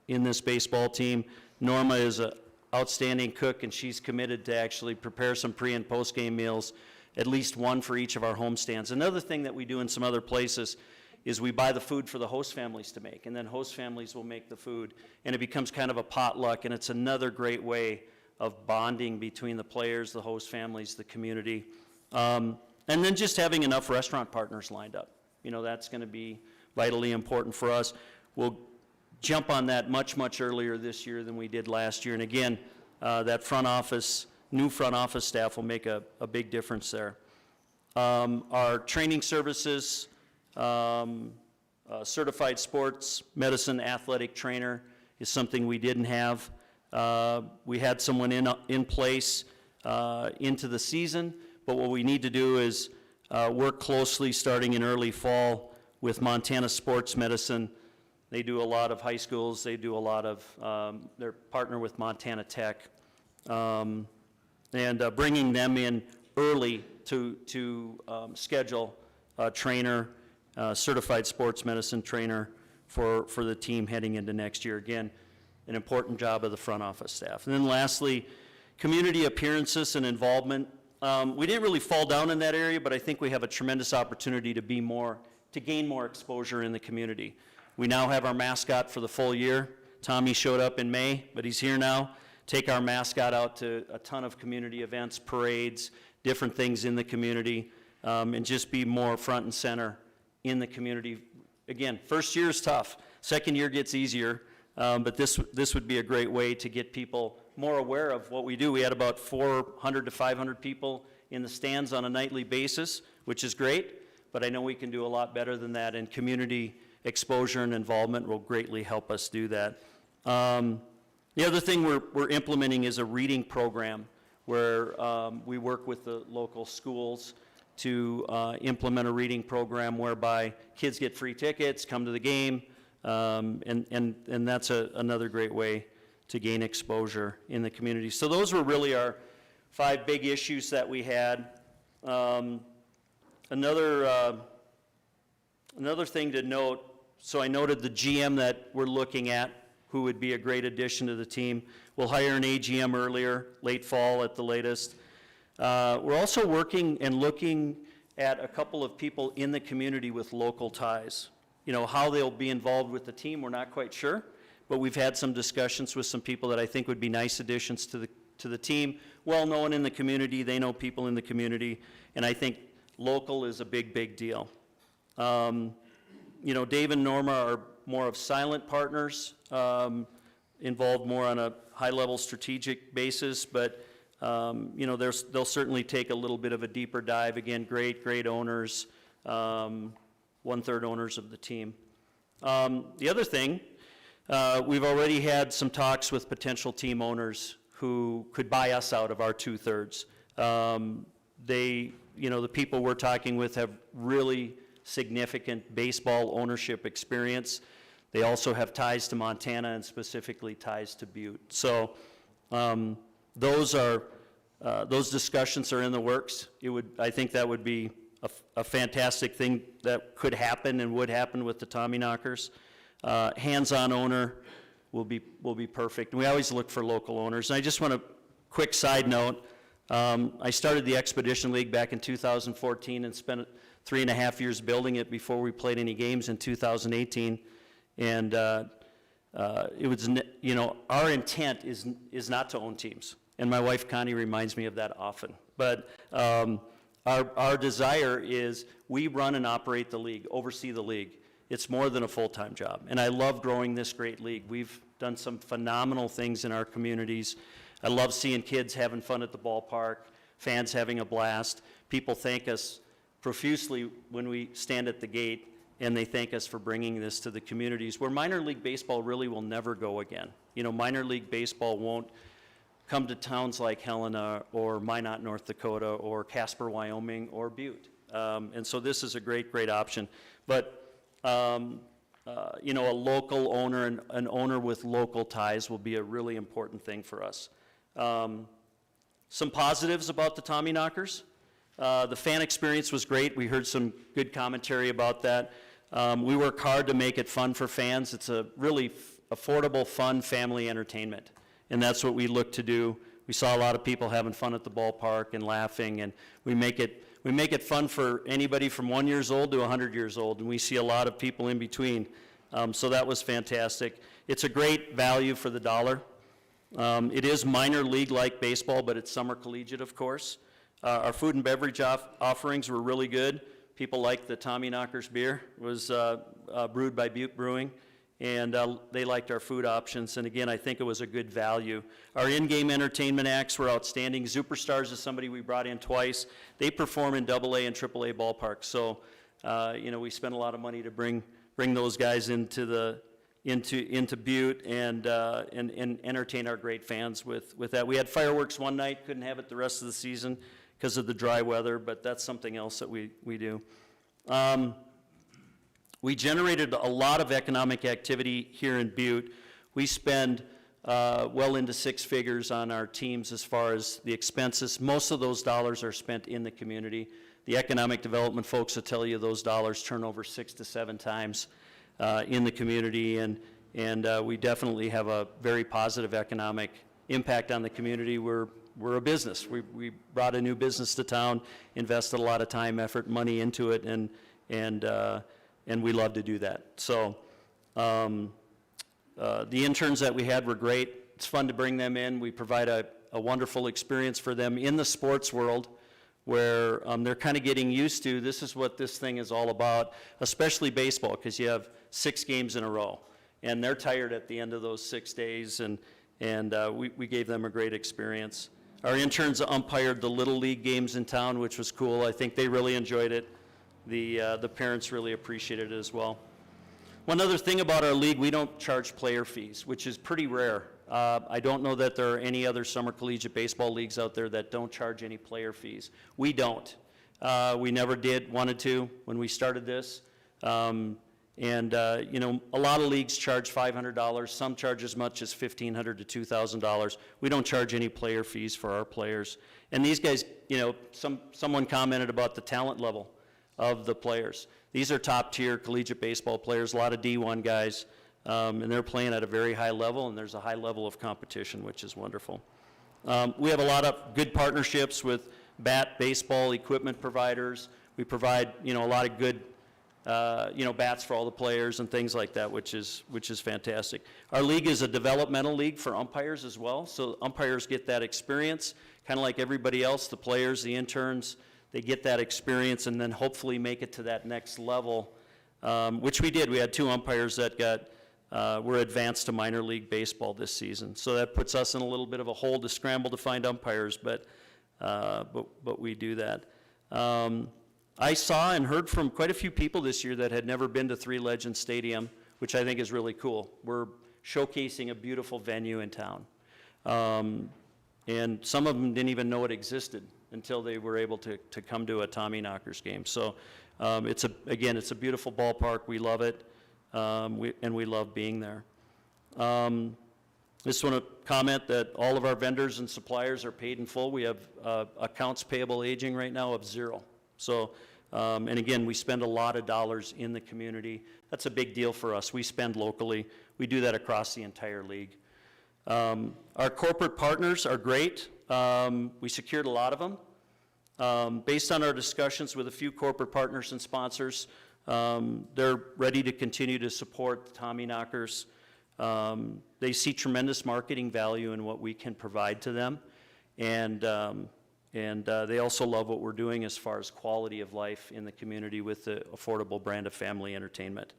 in this baseball team. Norma is an outstanding cook, and she's committed to actually prepare some pre- and post-game meals, at least one for each of our homestands. Another thing that we do in some other places is we buy the food for the host families to make, and then host families will make the food, and it becomes kind of a potluck, and it's another great way of bonding between the players, the host families, the community. And then just having enough restaurant partners lined up. That's going to be vitally important for us. We'll jump on that much earlier this year than we did last year. And again, that new front office staff will make a big difference there. Our training services, certified sports medicine athletic trainer is something we didn't have. We had someone in place into the season, but what we need to do is work closely starting in early fall with Montana Sports Medicine. They do a lot of high schools. They do a lot of, they're partner with Montana Tech. And bringing them in early to schedule a trainer, certified sports medicine trainer for the team heading into next year. Again, an important job of the front office staff. And then lastly, community appearances and involvement. We didn't really fall down in that area, but I think we have a tremendous opportunity to gain more exposure in the community. We now have our mascot for the full year. Tommy showed up in May, but he's here now. Take our mascot out to a ton of community events, parades, different things in the community, and just be more front and center in the community. Again, first year is tough. Second year gets easier, but this would be a great way to get people more aware of what we do. We had about 400 to 500 people in the stands on a nightly basis, which is great, but I know we can do a lot better than that, and community exposure and involvement will greatly help us do that. The other thing we're implementing is a reading program where we work with the local schools to implement a reading program whereby kids get free tickets, come to the game, and that's another great way to gain exposure in the community. So those were really our 5 big issues that we had. Another thing to note, so I noted the GM that we're looking at, who would be a great addition to the team. We'll hire an AGM earlier, late fall at the latest. We're also working and looking at a couple of people in the community with local ties. How they'll be involved with the team, we're not quite sure, but we've had some discussions with some people that I think would be nice additions to the team. Well-known in the community, they know people in the community, and I think local is a big deal. Dave and Norma are more of silent partners, involved more on a high-level strategic basis, but they'll certainly take a little bit of a deeper dive. Again, great owners, 1/3 owners of the team. The other thing, we've already had some talks with potential team owners who could buy us out of our 2/3. The people we're talking with have really significant baseball ownership experience. They also have ties to Montana and specifically ties to Butte. So those discussions are in the works. I think that would be a fantastic thing that could happen and would happen with the Tommyknockers. Hands-on owner will be perfect. And we always look for local owners. And I just want a quick side note. I started the Expedition League back in 2014 and spent 3.5 years building it before we played any games in 2018. And it was, our intent is not to own teams. And my wife Connie reminds me of that often. But Our desire is we run and operate the league, oversee the league. It's more than a full-time job. And I love growing this great league. We've done some phenomenal things in our communities. I love seeing kids having fun at the ballpark, fans having a blast. People thank us profusely when we stand at the gate, and they thank us for bringing this to the communities where minor league baseball really will never go again. You know, minor league baseball won't come to towns like Helena or Minot, North Dakota, or Casper, Wyoming, or Butte. And so this is a great, great option. But, you know, a local owner, and an owner with local ties will be a really important thing for us. Some positives about the Tommyknockers. The fan experience was great. We heard some good commentary about that. We work hard to make it fun for fans. It's a really affordable, fun family entertainment, and that's what we look to do. We saw a lot of people having fun at the ballpark and laughing, and we make it fun for anybody from 1 year old to 100 years old, and we see a lot of people in between. So that was fantastic. It's a great value for the dollar. It is minor league-like baseball, but it's summer collegiate, of course. Our food and beverage offerings were really good. People liked the Tommyknockers beer. It was brewed by Butte Brewing, and they liked our food options. And again, I think it was a good value. Our in-game entertainment acts were outstanding. Superstars is somebody we brought in twice. They perform in AA and AAA ballparks. So, you know, we spent a lot of money to bring those guys into Butte and entertain our great fans with that. We had fireworks one night, couldn't have it the rest of the season because of the dry weather, but that's something else that we do. We generated a lot of economic activity here in Butte. We spend well into six figures on our teams as far as the expenses. Most of those dollars are spent in the community. The economic development folks will tell you those dollars turn over 6 to 7 times in the community, and we definitely have a very positive economic impact on the community. We're a business. We brought a new business to town, invested a lot of time, effort, money into it, and we love to do that. So the interns that we had were great. It's fun to bring them in. We provide a wonderful experience for them in the sports world, where they're kind of getting used to, this is what this thing is all about, especially baseball, because you have 6 games in a row, and they're tired at the end of those 6 days, and we gave them a great experience. Our interns umpired the Little League games in town, which was cool. I think they really enjoyed it. The parents really appreciated it as well. One other thing about our league, we don't charge player fees, which is pretty rare. I don't know that there are any other summer collegiate baseball leagues out there that don't charge any player fees. We don't. We never wanted to when we started this. You know, a lot of leagues charge $500. Some charge as much as $1,500 to $2,000. We don't charge any player fees for our players. And these guys, you know, someone commented about the talent level of the players. These are top-tier collegiate baseball players, a lot of D1 guys. And they're playing at a very high level, and there's a high level of competition, which is wonderful. We have a lot of good partnerships with baseball equipment providers. We provide, you know, a lot of good, you know, bats for all the players and things like that, which is fantastic. Our league is a developmental league for umpires as well, so umpires get that experience, kind of like everybody else, the players, the interns, they get that experience and then hopefully make it to that next level, which we did. We had 2 umpires that were advanced to minor league baseball this season. So that puts us in a little bit of a hole to scramble to find umpires, but we do that. I saw and heard from quite a few people this year that had never been to Three Legends Stadium, which I think is really cool. We're showcasing a beautiful venue in town. And some of them didn't even know it existed until they were able to come to a Tommyknockers game. So it's a beautiful ballpark. We love it. And we love being there. Just want to comment that all of our vendors and suppliers are paid in full. We have accounts payable aging right now of 0. So, and again, we spend a lot of dollars in the community. That's a big deal for us. We spend locally. We do that across the entire league. Our corporate partners are great. We secured a lot of them. Based on our discussions with a few corporate partners and sponsors, they're ready to continue to support the Tommyknockers. They see tremendous marketing value in what we can provide to them, and And they also love what we're doing as far as quality of life in the community with the affordable brand of family entertainment.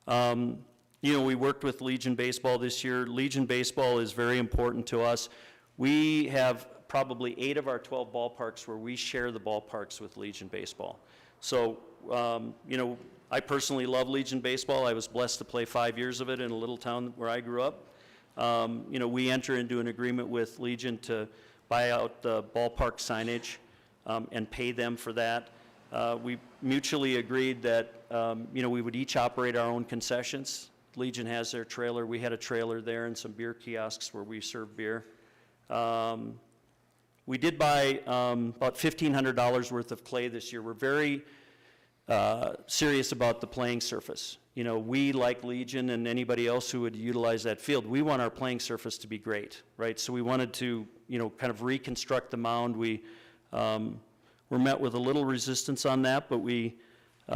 You know, we worked with Legion Baseball this year. Legion Baseball is very important to us. We have probably 8 of our 12 ballparks where we share the ballparks with Legion Baseball. So, you know, I personally love Legion Baseball. I was blessed to play 5 years of it in a little town where I grew up. You know, we enter into an agreement with Legion to buy out the ballpark signage and pay them for that. We mutually agreed that, you know, we would each operate our own concessions. Legion has their trailer. We had a trailer there and some beer kiosks where we serve beer. We did buy about $1,500 worth of clay this year. We're very serious about the playing surface. You know, we, like Legion and anybody else who would utilize that field, we want our playing surface to be great, right? So we wanted to, you know, kind of reconstruct the mound. We were met with a little resistance on that, but we did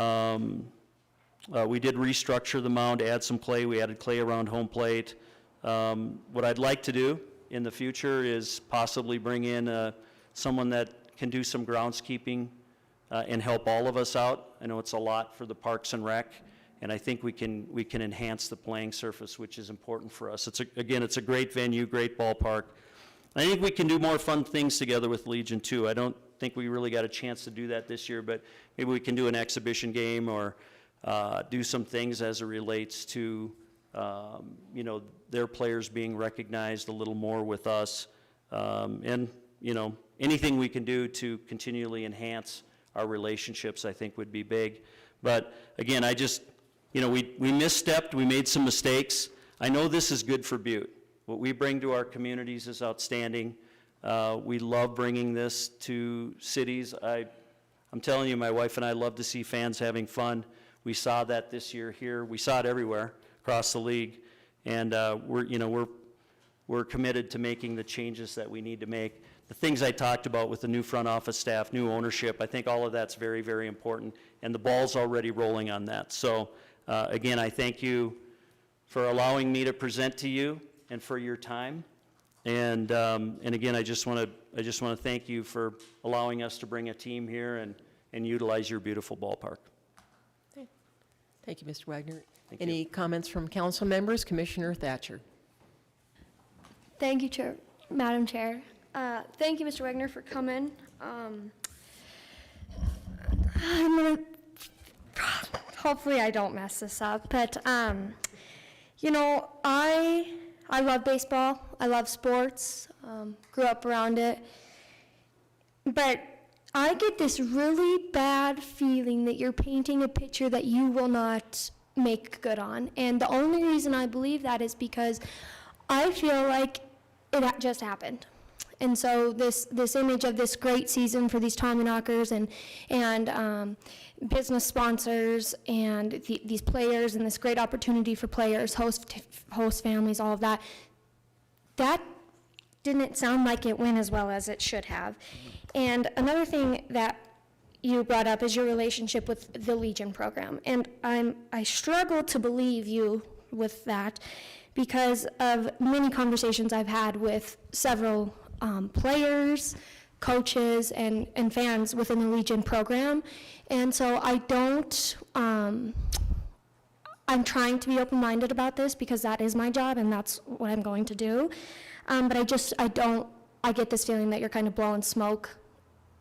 restructure the mound, add some clay. We added clay around home plate. What I'd like to do in the future is possibly bring in someone that can do some groundskeeping and help all of us out. I know it's a lot for the Parks and Rec, and I think we can enhance the playing surface, which is important for us. Again, it's a great venue, great ballpark. I think we can do more fun things together with Legion too. I don't think we really got a chance to do that this year, but maybe we can do an exhibition game or do some things as it relates to you know, their players being recognized a little more with us, and you know, anything we can do to continually enhance our relationships, I think would be big. But again, I just, you know, we misstepped, we made some mistakes. I know this is good for Butte. What we bring to our communities is outstanding. We love bringing this to cities. I'm telling you, my wife and I love to see fans having fun. We saw that this year here. We saw it everywhere across the league, and we're committed to making the changes that we need to make. The things I talked about with the new front office staff, new ownership, I think all of that's very, very important, and the ball's already rolling on that. So again, I thank you for allowing me to present to you and for your time. And again, I just want to thank you for allowing us to bring a team here and utilize your beautiful ballpark. Okay. Thank you, Mr. Wagner. Any comments from council members? Commissioner Thatcher. Thank you, Madam Chair. Thank you, Mr. Wagner, for coming. Hopefully I don't mess this up, but you know, I love baseball. I love sports. Grew up around it, but I get this really bad feeling that you're painting a picture that you will not make good on, and the only reason I believe that is because I feel like it just happened. And so this image of this great season for these Tommyknockers and business sponsors and these players and this great opportunity for players, host families, all of that, that didn't sound like it went as well as it should have. And another thing that you brought up is your relationship with the Legion program. And I struggle to believe you with that because of many conversations I've had with several players, coaches, and fans within the Legion program. And so I'm trying to be open-minded about this because that is my job and that's what I'm going to do. But I get this feeling that you're kind of blowing smoke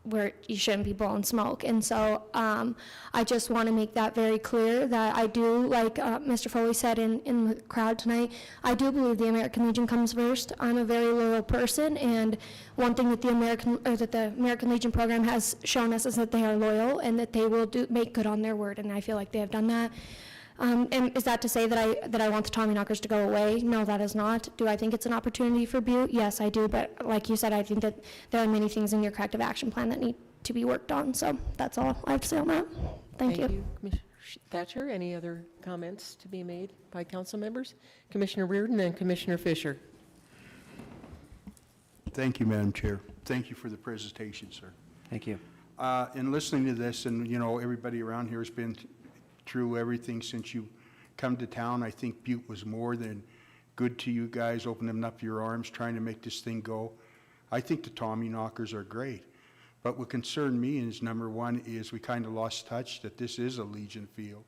where you shouldn't be blowing smoke. And so I just want to make that very clear that I do, like Mr. Foley said in the crowd tonight, I do believe the American Legion comes first. I'm a very loyal person, and one thing that the American Legion program has shown us is that they are loyal and that they will make good on their word, and I feel like they have done that. And is that to say that I want the Tommyknockers to go away? No, that is not. Do I think it's an opportunity for Butte? Yes, I do. But like you said, I think that there are many things in your corrective action plan that need to be worked on. So that's all I have to say on that. Thank you. Commissioner Thatcher, any other comments to be made by council members? Commissioner Reardon and Commissioner Fisher. Thank you, Madam Chair. Thank you for the presentation, sir. Thank you. In listening to this, and you know, everybody around here has been through everything since you come to town. I think Butte was more than good to you guys, opening up your arms, trying to make this thing go. I think the Tommyknockers are great. But what concerned me is, number one, is we kind of lost touch that this is a Legion field.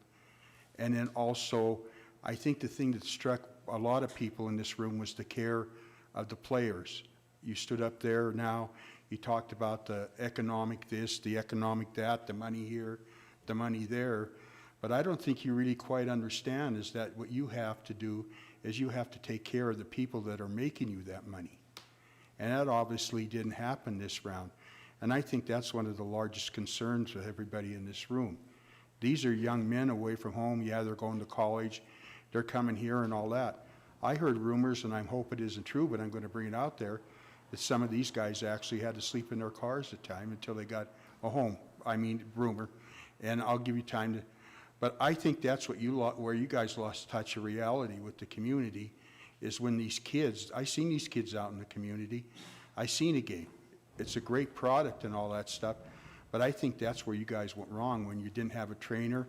And then also, I think the thing that struck a lot of people in this room was the care of the players. You stood up there now, you talked about the economic this, the economic that, the money here, the money there. But I don't think you really quite understand is that what you have to do is you have to take care of the people that are making you that money. And that obviously didn't happen this round. And I think that's one of the largest concerns with everybody in this room. These are young men away from home. Yeah, they're going to college. They're coming here and all that. I heard rumors, and I hope it isn't true, but I'm going to bring it out there, that some of these guys actually had to sleep in their cars at time until they got a home. I mean, rumor. And I'll give you time to, but I think that's what where you guys lost touch of reality with the community, is when these kids, I seen these kids out in the community. I seen a game. It's a great product and all that stuff, but I think that's where you guys went wrong, when you didn't have a trainer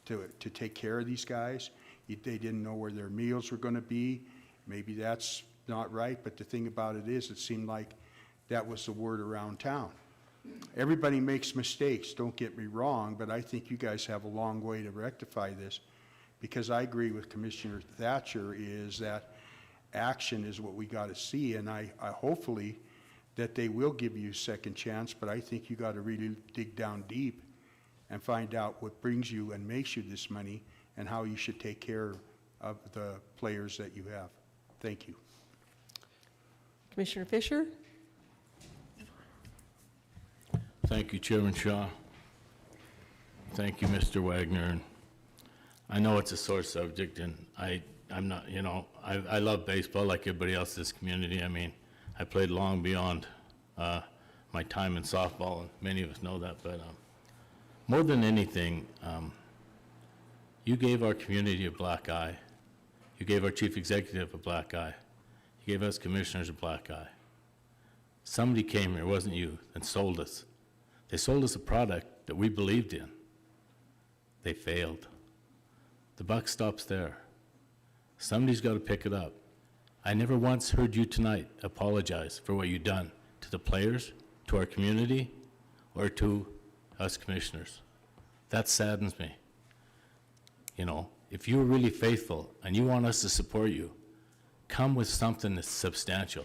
to take care of these guys. They didn't know where their meals were going to be. Maybe that's not right, but the thing about it is, it seemed like that was the word around town. Everybody makes mistakes, don't get me wrong, but I think you guys have a long way to rectify this, because I agree with Commissioner Thatcher is that action is what we got to see, and I hopefully that they will give you a second chance, but I think you got to really dig down deep and find out what brings you and makes you this money and how you should take care of the players that you have. Thank you. Commissioner Fisher? Thank you, Chairman Shaw. Thank you, Mr. Wagner. I know it's a sore subject, and I'm not, you know, I love baseball like everybody else in this community. I mean, I played long beyond my time in softball, and many of us know that, but more than anything, you gave our community a black eye. You gave our chief executive a black eye. You gave us commissioners a black eye. Somebody came here, it wasn't you, and sold us. They sold us a product that we believed in. They failed. The buck stops there. Somebody's got to pick it up. I never once heard you tonight apologize for what you've done to the players, to our community, or to us commissioners. That saddens me. You know, if you're really faithful and you want us to support you, come with something that's substantial.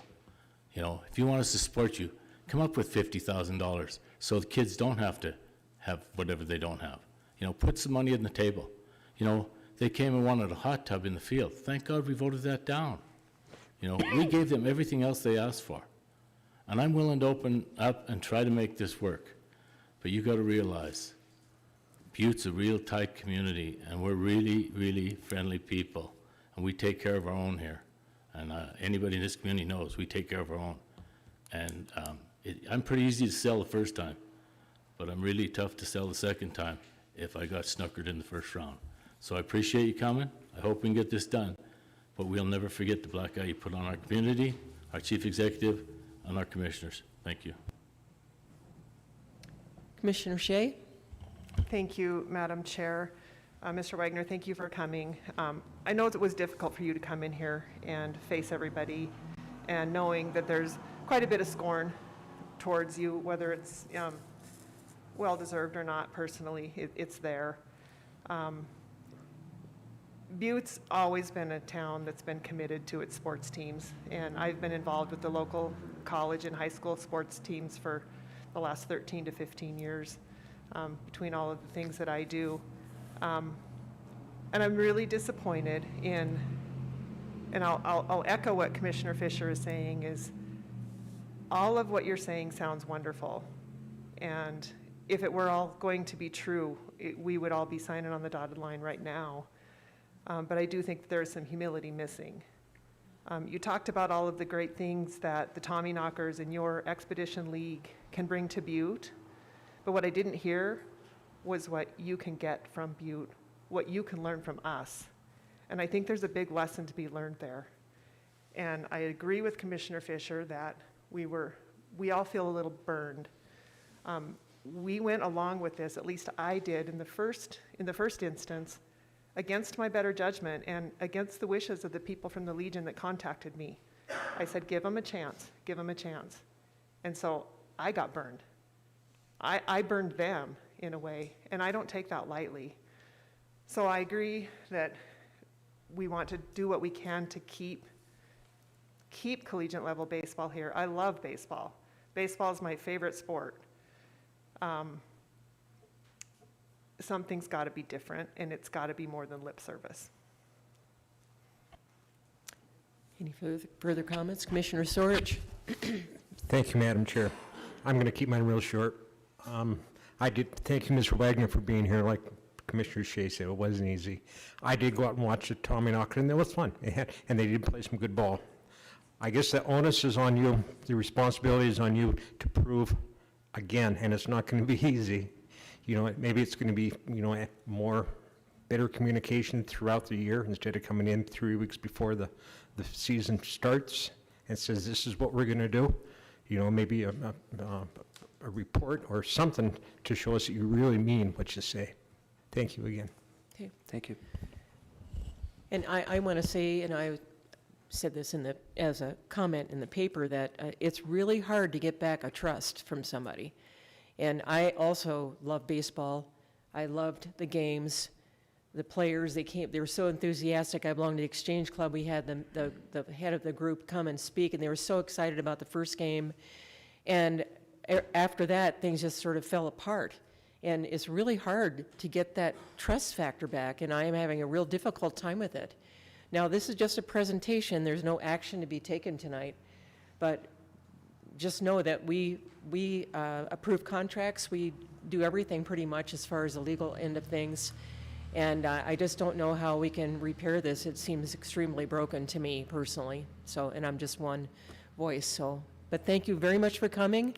You know, if you want us to support you, come up with $50,000 so the kids don't have to have whatever they don't have. You know, put some money on the table. You know, they came and wanted a hot tub in the field. Thank God we voted that down. You know, we gave them everything else they asked for. And I'm willing to open up and try to make this work. But you got to realize, Butte's a real tight community, and we're really, really friendly people. And we take care of our own here. And anybody in this community knows we take care of our own. And I'm pretty easy to sell the first time, but I'm really tough to sell the second time if I got snookered in the first round. So I appreciate you coming. I hope we can get this done. But we'll never forget the black eye you put on our community, our chief executive, and our commissioners. Thank you. Commissioner Shea? Thank you, Madam Chair. Mr. Wagner, thank you for coming. I know it was difficult for you to come in here and face everybody, and knowing that there's quite a bit of scorn towards you, whether it's well-deserved or not. Personally, it's there. Butte's always been a town that's been committed to its sports teams, and I've been involved with the local college and high school sports teams for the last 13 to 15 years, between all of the things that I do. And I'm really disappointed in, and I'll echo what Commissioner Fisher is saying, is all of what you're saying sounds wonderful. And if it were all going to be true, we would all be signing on the dotted line right now. But I do think there's some humility missing. You talked about all of the great things that the Tommyknockers and your Expedition League can bring to Butte, but what I didn't hear was what you can get from Butte, what you can learn from us. And I think there's a big lesson to be learned there. And I agree with Commissioner Fisher that we all feel a little burned. We went along with this, at least I did in the first instance, against my better judgment and against the wishes of the people from the Legion that contacted me. I said, give them a chance, give them a chance. And so I got burned. I burned them in a way, and I don't take that lightly. So I agree that we want to do what we can to keep collegiate level baseball here. I love baseball. Baseball is my favorite sport. Something's got to be different, and it's got to be more than lip service. Any further comments? Commissioner Sorich? Thank you, Madam Chair. I'm going to keep mine real short. I did thank you, Mr. Wagner, for being here. Like Commissioner Shea said, it wasn't easy. I did go out and watch the Tommyknocker, and it was fun. And they did play some good ball. I guess the onus is on you, the responsibility is on you to prove again, and it's not going to be easy. You know, maybe it's going to be, you know, more better communication throughout the year instead of coming in 3 weeks before the season starts and says, this is what we're going to do. You know, maybe a report or something to show us that you really mean what you say. Thank you again. Okay. Thank you. And I want to say, and I said this as a comment in the paper, that it's really hard to get back a trust from somebody. And I also love baseball. I loved the games. The players, they were so enthusiastic. I belonged to the Exchange Club. We had the head of the group come and speak, and they were so excited about the first game. And after that, things just sort of fell apart. And it's really hard to get that trust factor back, and I am having a real difficult time with it. Now, this is just a presentation. There's no action to be taken tonight, but just know that we approve contracts. We do everything pretty much as far as the legal end of things. And I just don't know how we can repair this. It seems extremely broken to me personally. So, and I'm just one voice. So, but thank you very much for coming.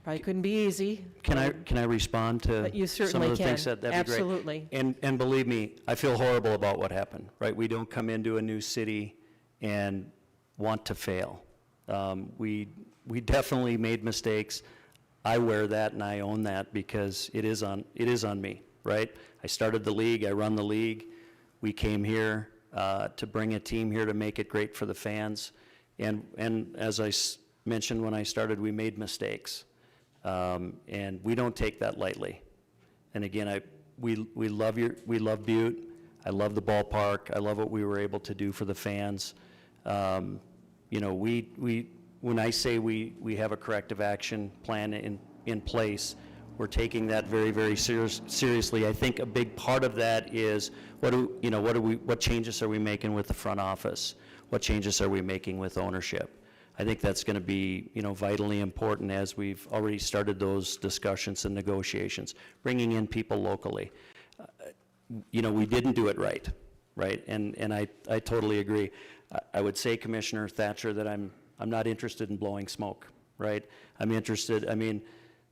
Probably couldn't be easy. Can I respond to But you some of certainly the can. things that'd be great? Absolutely. And believe me, I feel horrible about what happened, right? We don't come into a new city and want to fail. We definitely made mistakes. I wear that and I own that because it is on me, right? I started the league, I run the league. We came here to bring a team here to make it great for the fans. And as I mentioned when I started, we made mistakes. And we don't take that lightly. And again, we love Butte. I love the ballpark. I love what we were able to do for the fans. You know, when I say we have a corrective action plan in place, we're taking that very, very seriously. I think a big part of that is what changes are we making with the front office? What changes are we making with ownership? I think that's going to be, vitally important as we've already started those discussions and negotiations, bringing in people locally. We didn't do it right? And I totally agree. I would say, Commissioner Thatcher, that I'm not interested in blowing smoke, right? I'm interested,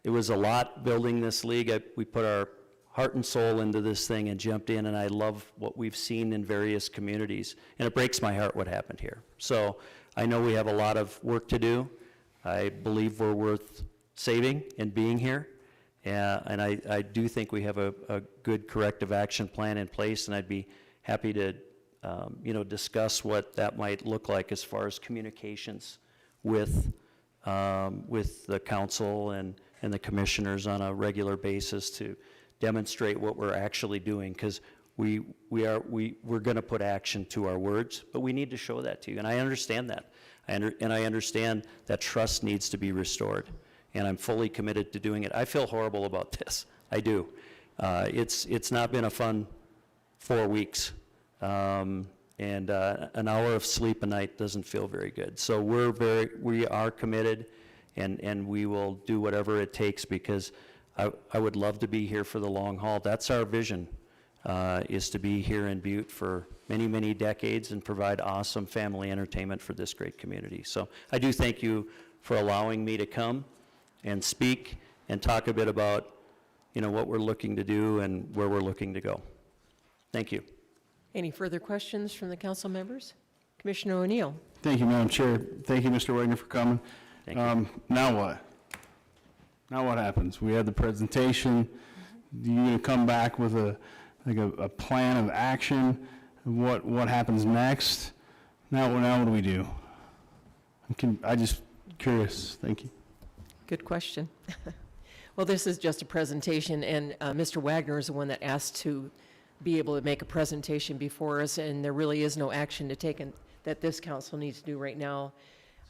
it was a lot building this league. We put our heart and soul into this thing and jumped in, and I love what we've seen in various communities. And it breaks my heart what happened here. So I know we have a lot of work to do. I believe we're worth saving and being here. And I do think we have a good corrective action plan in place, and I'd be happy to discuss what that might look like as far as communications with the council and the commissioners on a regular basis to demonstrate what we're actually doing, because we're going to put action to our words, but we need to show that to you, and I understand that. And I understand that trust needs to be restored, and I'm fully committed to doing it. I feel horrible about this. I do. It's not been a fun 4 weeks, and an hour of sleep a night doesn't feel very good. So we are committed, and we will do whatever it takes, because I would love to be here for the long haul. That's our vision, is to be here in Butte for many, many decades and provide awesome family entertainment for this great community. So I do thank you for allowing me to come and speak and talk a bit about, what we're looking to do and where we're looking to go. Thank you. Any further questions from the council members? Commissioner O'Neill. Thank you, Madam Chair. Thank you, Mr. Wagner, for coming. Thank you. Now what? Now what happens? We had the presentation. You're going to come back with a plan of action. What happens next? Now what do we do? I just curious. Thank you. Good question. Well, this is just a presentation, and Mr. Wagner is the one that asked to be able to make a presentation before us, and there really is no action to take that this council needs to do right now.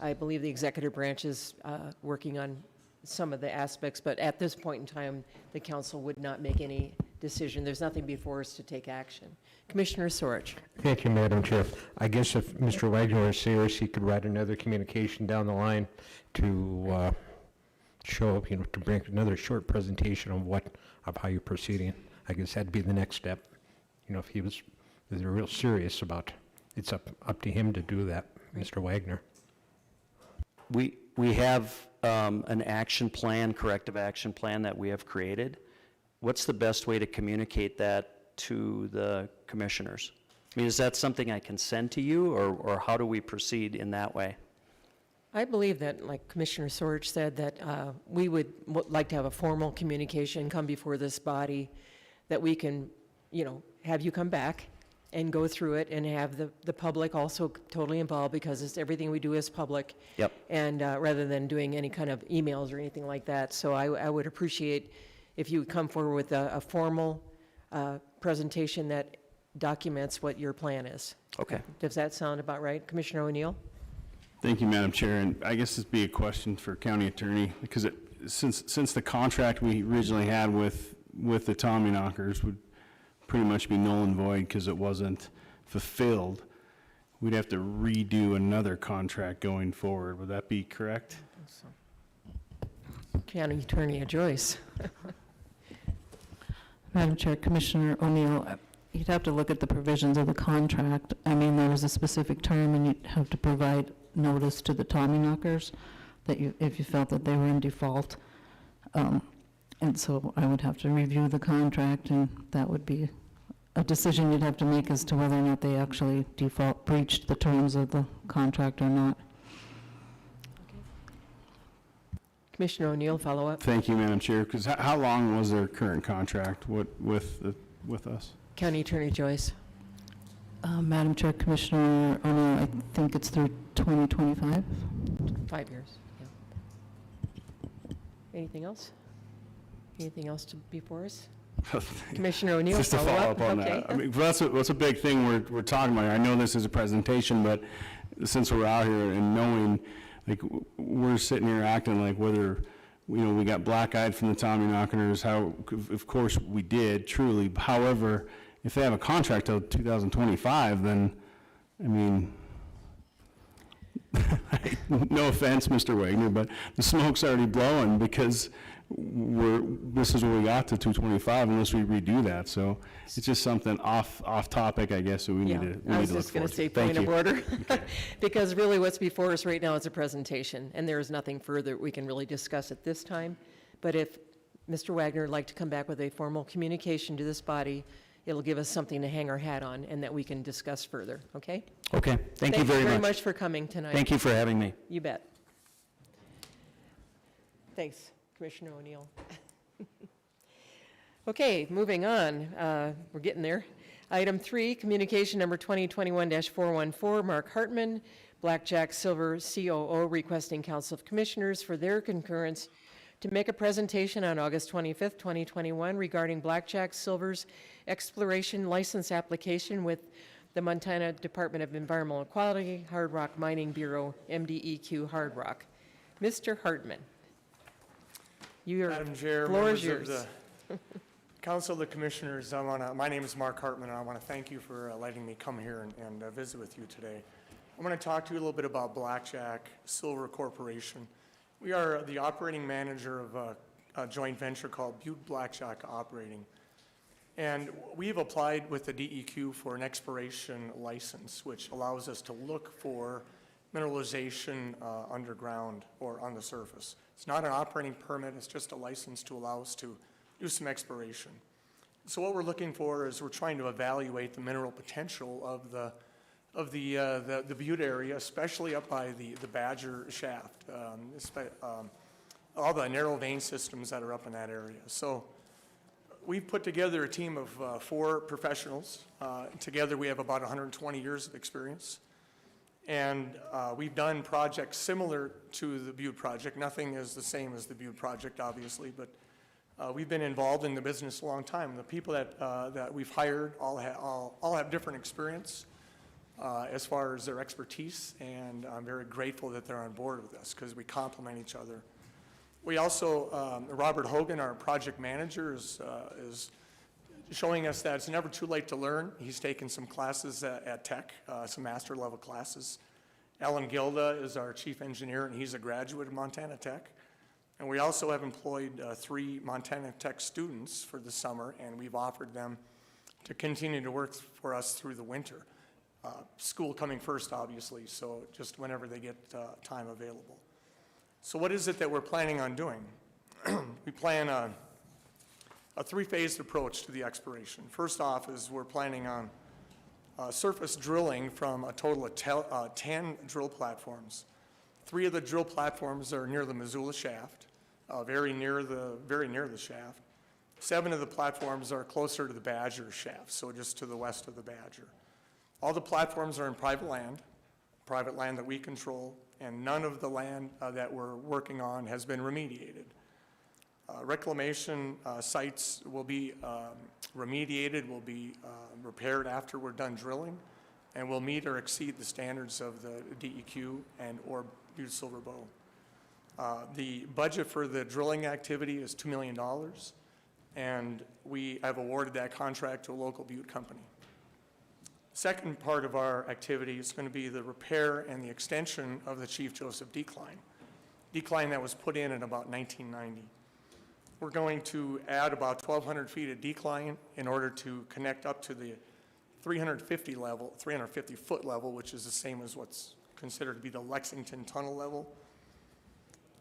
I believe the executive branch is working on some of the aspects, but at this point in time, the council would not make any decision. There's nothing before us to take action. Commissioner Sorich. Thank you, Madam Chair. I guess if Mr. Wagner is serious, he could write another communication down the line to show, to bring another short presentation of how you're proceeding. I guess that'd be the next step. If they're real serious about, it's up to him to do that, Mr. Wagner. We have an action plan, corrective action plan that we have created. What's the best way to communicate that to the commissioners? I mean, is that something I can send to you, or how do we proceed in that way? I believe that, like Commissioner Sorich said, that we would like to have a formal communication come before this body, that we can, have you come back and go through it and have the public also totally involved, because everything we do is public. Yep. And rather than doing any kind of emails or anything like that. So I would appreciate if you would come forward with a formal presentation that documents what your plan is. Okay. Does that sound about right? Commissioner O'Neill? Thank you, Madam Chair, and I guess this would be a question for County Attorney, because since the contract we originally had with the Tommyknockers would pretty much be null and void because it wasn't fulfilled, we'd have to redo another contract going forward. Would that be correct? County Attorney Joyce. Madam Chair, Commissioner O'Neill, you'd have to look at the provisions of the contract. I mean, there was a specific term, and you'd have to provide notice to the Tommyknockers that if you felt that they were in default. And so I would have to review the contract, and that would be a decision you'd have to make as to whether or not they actually breached the terms of the contract or not. Commissioner O'Neill, follow up. Thank you, Madam Chair, because how long was their current contract with us? County Attorney Joyce. Madam Chair, Commissioner O'Neill, I think it's through 2025. 5 years, yeah. Anything else? Anything else before us? Commissioner O'Neill, Just to follow up on okay. that. I mean, that's a big thing we're talking about. I know this is a presentation, but since we're out here and knowing, like, we're sitting here acting like whether, we got black-eyed from the Tommyknockers, how, of course we did, truly. However, if they have a contract till 2025, then, I mean, no offense, Mr. Wagner, but the smoke's already blowing, because this is what we got to 225 unless we redo that. So it's just something off topic, I guess, that we need to look forward to. I was just going to say point of order, because really what's before us right now is a presentation, and there is nothing further we can really discuss at this time. But if Mr. Wagner would like to come back with a formal communication to this body, it'll give us something to hang our hat on and that we can discuss further, okay? Okay, thank you very much. For coming tonight. Thank you for having me. You bet. Thanks, Commissioner O'Neill. Okay, moving on. We're getting there. Item 3, communication number 2021-414, Mark Hartman, Blackjack Silver COO, requesting Council of Commissioners for their concurrence to make a presentation on August 25th, 2021 regarding Blackjack Silver's exploration license application with the Montana Department of Environmental Quality, Hard Rock Mining Bureau, MDEQ Hard Rock. Mr. Hartman. Madam Chair, floor is members yours. of the Council of the Commissioners, my name is Mark Hartman, and I want to thank you for letting me come here and visit with you today. I'm going to talk to you a little bit about Blackjack Silver Corporation. We are the operating manager of a joint venture called Butte Blackjack Operating. And we've applied with the DEQ for an exploration license, which allows us to look for mineralization underground or on the surface. It's not an operating permit, it's just a license to allow us to do some exploration. So what we're looking for is we're trying to evaluate the mineral potential of the Butte area, especially up by the Badger Shaft, all the narrow vein systems that are up in that area. So we've put together a team of 4 professionals. Together we have about 120 years of experience. And we've done projects similar to the Butte project. Nothing is the same as the Butte project, obviously, but We've been involved in the business a long time. The people that we've hired all have different experience as far as their expertise, and I'm very grateful that they're on board with us because we complement each other. We also, Robert Hogan, our project manager, is showing us that it's never too late to learn. He's taken some classes at Tech, some master level classes. Alan Gilda is our chief engineer, and he's a graduate of Montana Tech. And we also have employed 3 Montana Tech students for the summer, and we've offered them to continue to work for us through the winter. School coming first, obviously, so just whenever they get time available. So what is it that we're planning on doing? We plan a 3-phased approach to the exploration. First off is we're planning on surface drilling from a total of 10 drill platforms. 3 of the drill platforms are near the Missoula shaft, very near the shaft. 7 of the platforms are closer to the Badger shaft, so just to the west of the Badger. All the platforms are in private land that we control, and none of the land that we're working on has been remediated. Reclamation sites will be remediated, will be repaired after we're done drilling, and will meet or exceed the standards of the DEQ and or Butte-Silver Bow. The budget for the drilling activity is $2 million, and we have awarded that contract to a local Butte company. Second part of our activity is going to be the repair and the extension of the Chief Joseph decline that was put in about 1990. We're going to add about 1,200 feet of decline in order to connect up to the 350-foot level, which is the same as what's considered to be the Lexington Tunnel level.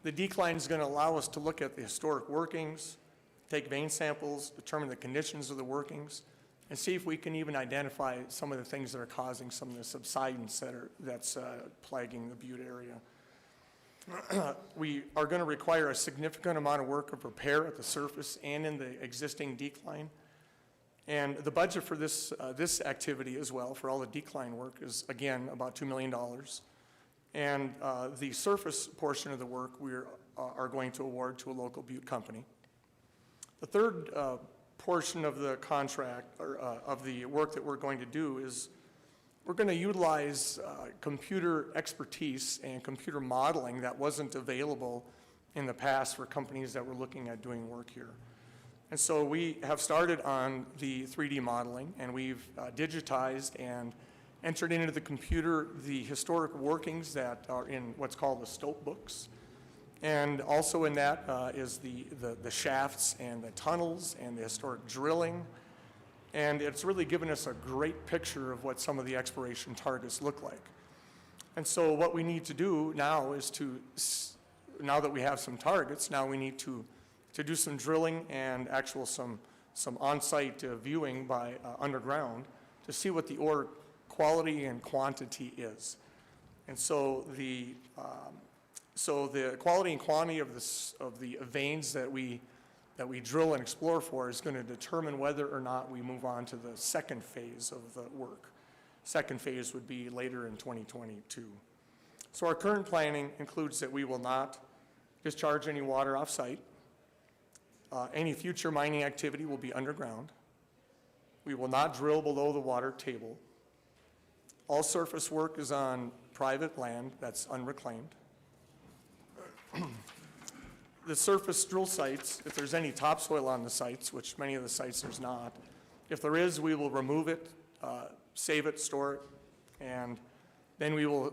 The decline is going to allow us to look at the historic workings, take vein samples, determine the conditions of the workings, and see if we can even identify some of the things that are causing some of the subsidence that's plaguing the Butte area. We are going to require a significant amount of work of repair at the surface and in the existing decline. And the budget for this activity as well, for all the decline work, is again about $2 million. And the surface portion of the work we are going to award to a local Butte company. The third portion of the contract, or of the work that we're going to do, is we're going to utilize computer expertise and computer modeling that wasn't available in the past for companies that were looking at doing work here. And so we have started on the 3D modeling, and we've digitized and entered into the computer the historic workings that are in what's called the stope books. And also in that is the shafts and the tunnels and the historic drilling. And it's really given us a great picture of what some of the exploration targets look like. And so what we need to do now is now that we have some targets, now we need to do some drilling and some on-site viewing by underground to see what the ore quality and quantity is. And so the quality and quantity of the veins that we drill and explore for is going to determine whether or not we move on to the second phase of the work. Second phase would be later in 2022. So our current planning includes that we will not discharge any water off-site. Any future mining activity will be underground. We will not drill below the water table. All surface work is on private land that's unreclaimed. The surface drill sites, if there's any topsoil on the sites, which many of the sites there's not, if there is, we will remove it, save it, store it, and then we will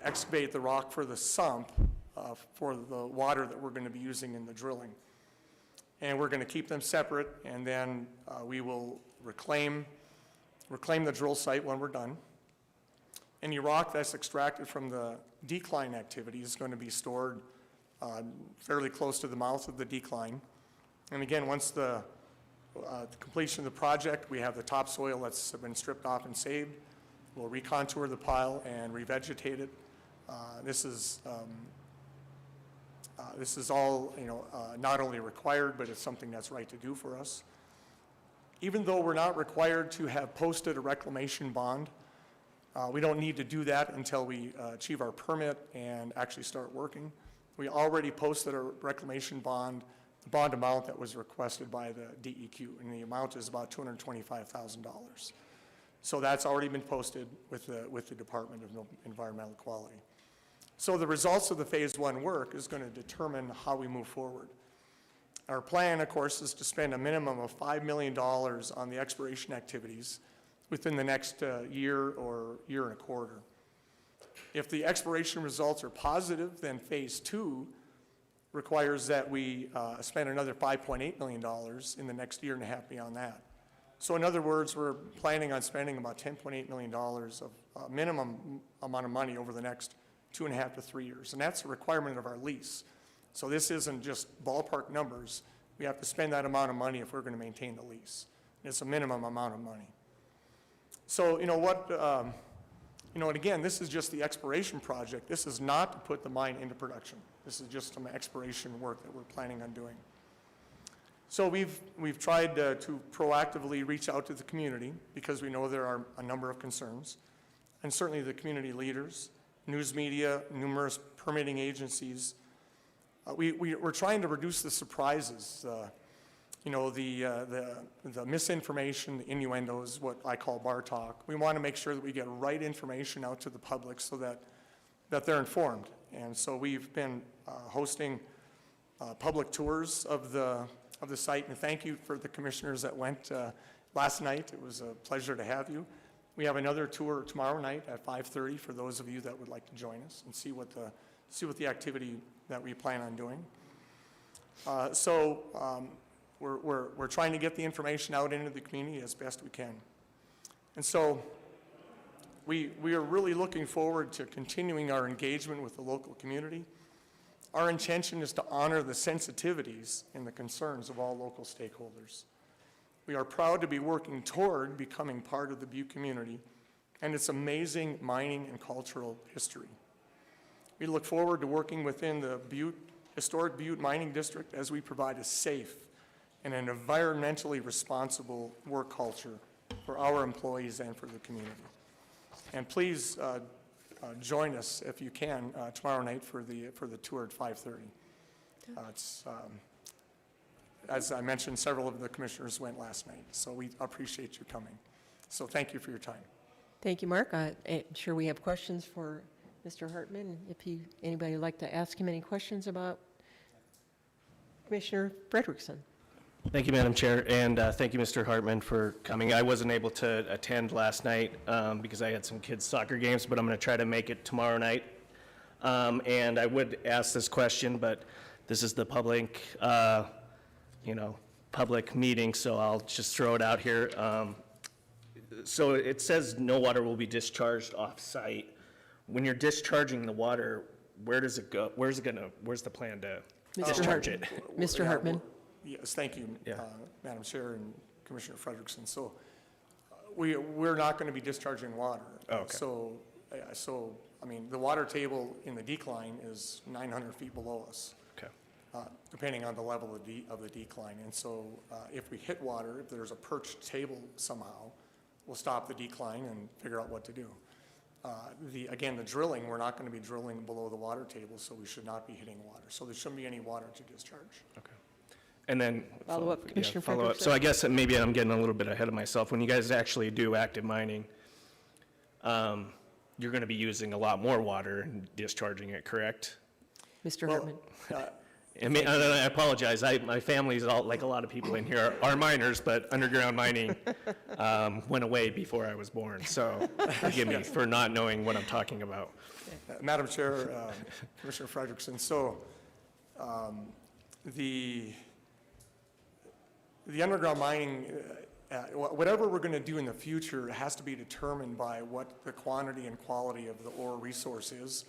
excavate the rock for the sump for the water that we're going to be using in the drilling. And we're going to keep them separate, and then we will reclaim the drill site when we're done. Any rock that's extracted from the decline activity is going to be stored fairly close to the mouth of the decline. And again, once the completion of the project, we have the topsoil that's been stripped off and saved. We'll recontour the pile and revegetate it. This is all, not only required, but it's something that's right to do for us. Even though we're not required to have posted a reclamation bond, we don't need to do that until we achieve our permit and actually start working. We already posted a reclamation bond bond amount that was requested by the DEQ, and the amount is about $225,000. So that's already been posted with the Department of Environmental Quality. So the results of the Phase 1 work is going to determine how we move forward. Our plan, of course, is to spend a minimum of $5 million on the exploration activities within the next year or year and a quarter. If the exploration results are positive, then Phase 2 requires that we spend another $5.8 million in the next year and a half beyond that. So in other words, we're planning on spending about $10.8 million of minimum amount of money over the next 2.5 to 3 years. And that's a requirement of our lease. So this isn't just ballpark numbers. We have to spend that amount of money if we're going to maintain the lease. It's a minimum amount of money. So, you know what, and again, this is just the exploration project. This is not to put the mine into production. This is just some exploration work that we're planning on doing. So we've tried to proactively reach out to the community because we know there are a number of concerns, and certainly the community leaders, news media, numerous permitting agencies. We're trying to reduce the surprises, the misinformation, the innuendos, what I call bar talk. We want to make sure that we get right information out to the public so that they're informed. And so we've been hosting public tours of the site, and thank you for the commissioners that went last night. It was a pleasure to have you. We have another tour tomorrow night at 5:30 for those of you that would like to join us and see what the activity that we plan on doing. We're trying to get the information out into the community as best we can. And so we are really looking forward to continuing our engagement with the local community. Our intention is to honor the sensitivities and the concerns of all local stakeholders. We are proud to be working toward becoming part of the Butte community and its amazing mining and cultural history. We look forward to working within the historic Butte Mining District as we provide a safe and an environmentally responsible work culture for our employees and for the community. And please join us if you can tomorrow night for the tour at 5:30. As I mentioned, several of the commissioners went last night, so we appreciate you coming. So thank you for your time. Thank you, Mark. I'm sure we have questions for Mr. Hartman. If anybody would like to ask him any questions about Commissioner Frederickson. Thank you, Madam Chair, and thank you, Mr. Hartman, for coming. I wasn't able to attend last night because I had some kids' soccer games, but I'm going to try to make it tomorrow night. And I would ask this question, but this is the public, public meeting, so I'll just throw it out here. So it says no water will be discharged off-site. When you're discharging the water, where does it go? Where's the plan to discharge it? Mr. Hartman. Yes, thank you, Madam Chair and Commissioner Frederickson. So we're not going to be discharging water. Oh, okay. So I mean, the water table in the decline is 900 feet below us. Okay. Depending on the level of the decline. And so if we hit water, if there's a perched table somehow, we'll stop the decline and figure out what to do. Again, the drilling, we're not going to be drilling below the water table, so we should not be hitting water. So there shouldn't be any water to discharge. Okay. And then follow up, Commissioner Frederickson. So I guess that maybe I'm getting a little bit ahead of myself. When you guys actually do active mining, you're going to be using a lot more water and discharging it, correct? Mr. Hartman. I apologize. My family's all, like a lot of people in here, are miners, but underground mining went away before I was born. So forgive me for not knowing what I'm talking about. Madam Chair, Commissioner Frederickson, so the underground mining, whatever we're going to do in the future has to be determined by what the quantity and quality of the ore resource is.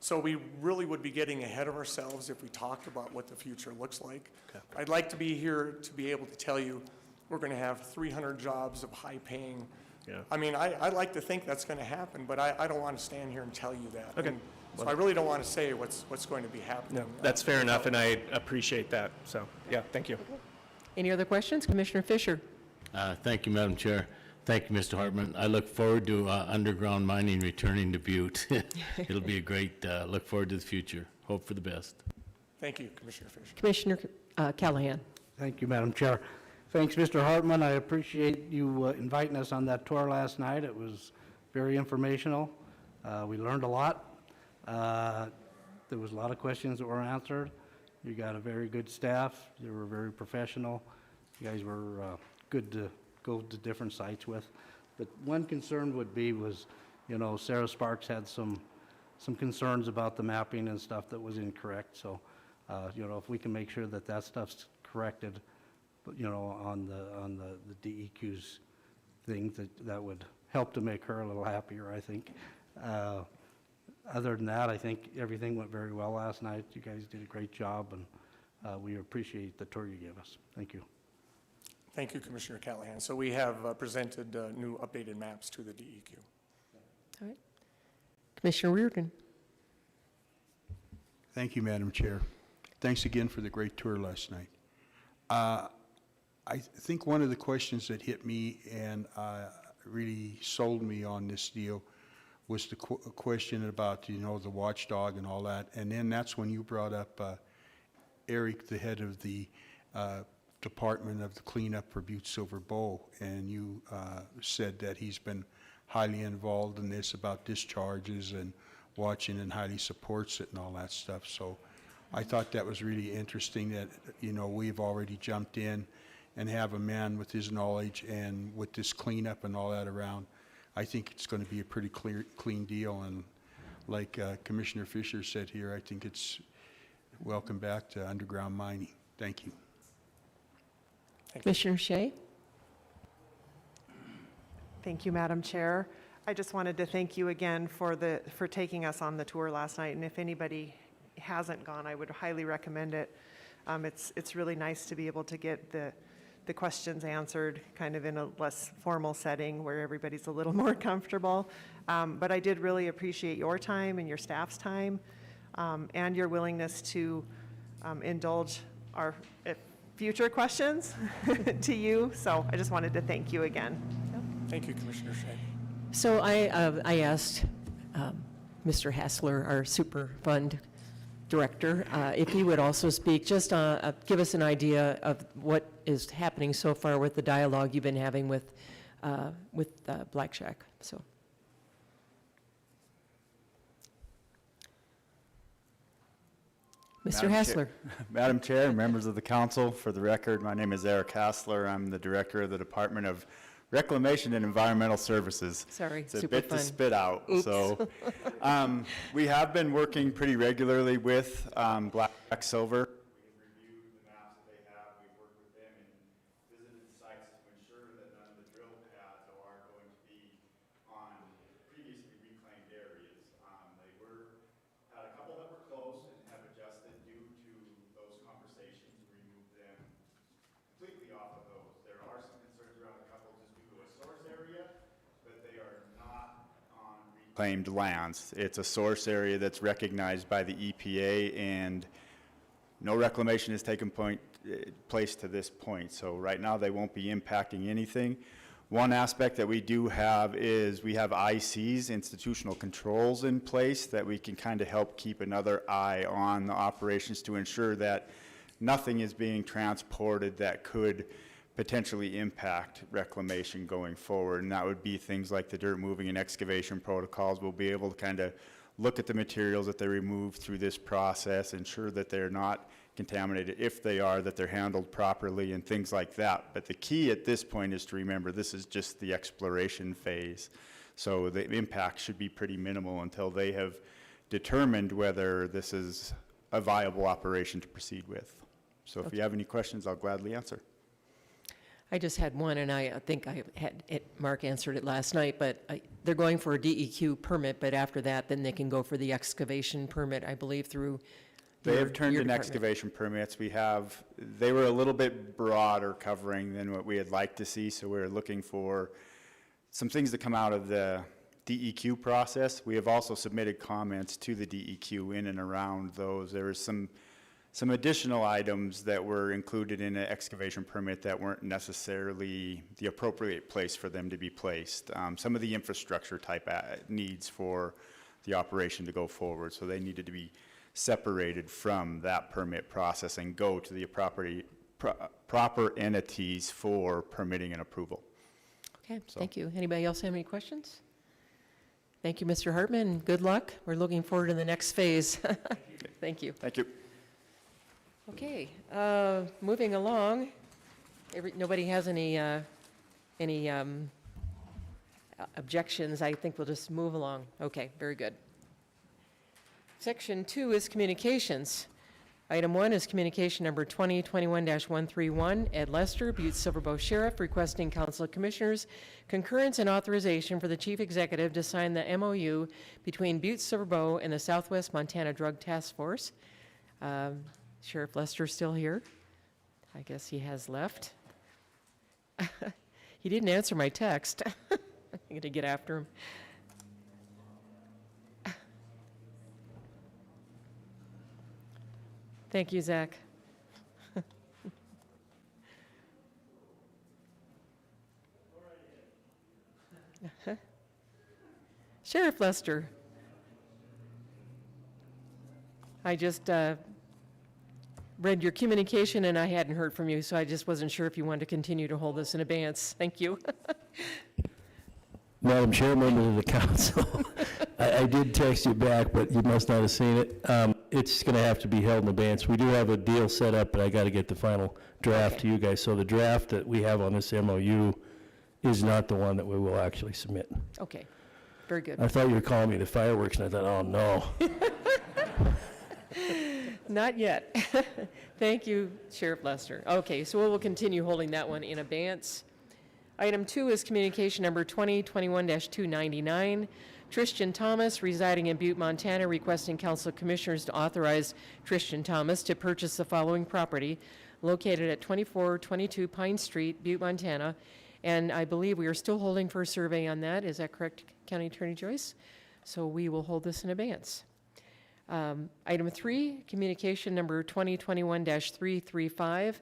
So we really would be getting ahead of ourselves if we talked about what the future looks like. Okay. I'd like to be here to be able to tell you we're going to have 300 jobs of high paying. Yeah. I mean, I like to think that's going to happen, but I don't want to stand here and tell you that. Okay. So I really don't want to say what's going to be happening. No, that's fair enough, and I appreciate that. So, yeah, thank you. Okay. Any other questions? Commissioner Fisher. Thank you, Madam Chair. Thank you, Mr. Hartman. I look forward to underground mining returning to Butte. It'll be a great, look forward to the future. Hope for the best. Thank you, Commissioner Fisher. Commissioner Callahan. Thank you, Madam Chair. Thanks, Mr. Hartman. I appreciate you inviting us on that tour last night. It was very informational. We learned a lot. There was a lot of questions that were answered. You got a very good staff. You were very professional. You guys were good to go to different sites with. But one concern would be was, you know, Sarah Sparks had some concerns about the mapping and stuff that was incorrect. So, you know, if we can make sure that that stuff's corrected, you know, on the DEQ's thing, that would help to make her a little happier, I think. Other than that, I think everything went very well last night. You guys did a great job, and we appreciate the tour you gave us. Thank you. Thank you, Commissioner Callahan. So we have presented new updated maps to the DEQ. All right. Commissioner Reardon. Thank you, Madam Chair. Thanks again for the great tour last night. I think one of the questions that hit me and really sold me on this deal was the question about, you know, the watchdog and all that. And then that's when you brought up Eric, the head of the Department of the Cleanup for Butte-Silver Bowl, and you said that he's been highly involved in this about discharges and watching and highly supports it and all that stuff. So I thought that was really interesting that, you know, we've already jumped in and have a man with his knowledge, and with this cleanup and all that around, I think it's going to be a pretty clean deal. And like Commissioner Fisher said here, I think it's welcome back to underground mining. Thank you. Commissioner Shea. Thank you, Madam Chair. I just wanted to thank you again for taking us on the tour last night. And if anybody hasn't gone, I would highly recommend it. It's really nice to be able to get the questions answered kind of in a less formal setting where everybody's a little more comfortable. But I did really appreciate your time and your staff's time, and your willingness to indulge our future questions to you. So I just wanted to thank you again. Thank you, Commissioner Shea. So I asked Mr. Hassler, our super fund director, if he would also speak, just give us an idea of what is happening so far with the dialogue you've been having with Black Shack. So. Mr. Hassler. Madam Chair, members of the council, for the record, my name is Eric Hassler. I'm the director of the Department of Reclamation and Environmental Services. Sorry, it's a super bit fun. to spit out. Oops. So we have been working pretty regularly with Butte-Silver. We've reviewed the maps that they have. We've worked with them and visited sites to ensure that none of the drill pads are going to be on previously reclaimed areas. They had a couple that were close and have adjusted due to those conversations. We removed them completely off of those. There are some concerns around a couple just due to a source area, but they are not on reclaimed lands. It's a source area that's recognized by the EPA, and no reclamation has taken place to this point. So right now they won't be impacting anything. One aspect that we do have is we have ICs, institutional controls, in place that we can kind of help keep another eye on the operations to ensure that nothing is being transported that could potentially impact reclamation going forward. And that would be things like the dirt moving and excavation protocols. We'll be able to kind of look at the materials that they remove through this process, ensure that they're not contaminated. If they are, that they're handled properly and things like that. But the key at this point is to remember this is just the exploration phase. So the impact should be pretty minimal until they have determined whether this is a viable operation to proceed with. So if you have any questions, I'll gladly answer. I just had one, and I think I had it, Mark answered it last night, but they're going for a DEQ permit, but after that, then they can go for the excavation permit, I believe, through They have turned in department. excavation permits. They were a little bit broader covering than what we had liked to see, so we're looking for some things to come out of the DEQ process. We have also submitted comments to the DEQ in and around those. There was some additional items that were included in an excavation permit that weren't necessarily the appropriate place for them to be placed. Some of the infrastructure type needs for the operation to go forward, so they needed to be separated from that permit process and go to the proper entities for permitting and approval. Okay, thank you. Anybody else have any questions? Thank you, Mr. Hartman. Good luck. We're looking forward to the next phase. Thank you. Thank you. Okay, moving along. Nobody has any objections. I think we'll just move along. Okay, very good. Section 2 is communications. Item 1 is communication number 2021-131, Ed Lester, Butte-Silver Sheriff, requesting Council of Commissioners concurrence and authorization for the Chief Executive to sign the MOU between Butte-Silver and the Southwest Montana Drug Task Force. Sheriff Lester still here? I guess he has left. He didn't answer my text. I'm going to get after him. Thank you, Zach. Sheriff Lester. I just read your communication and I hadn't heard from you, so I just wasn't sure if you wanted to continue to hold this in abeyance. Thank you. Madam Chair, members of the council, I did text you back, but you must not have seen it. It's going to have to be held in abeyance. We do have a deal set up, but I got to get the final draft to you guys. So the draft that we have on this MOU is not the one that we will actually submit. Okay, very good. I thought you were calling me the fireworks, and I thought, oh, no. Not yet. Thank you, Sheriff Lester. Okay, so we will continue holding that one in abeyance. Item 2 is communication number 2021-299. Tristan Thomas, residing in Butte, Montana, requesting Council of Commissioners to authorize Tristan Thomas to purchase the following property located at 2422 Pine Street, Butte, Montana. And I believe we are still holding for a survey on that. Is that correct, County Attorney Joyce? So we will hold this in abeyance. Item 3, communication number 2021-335.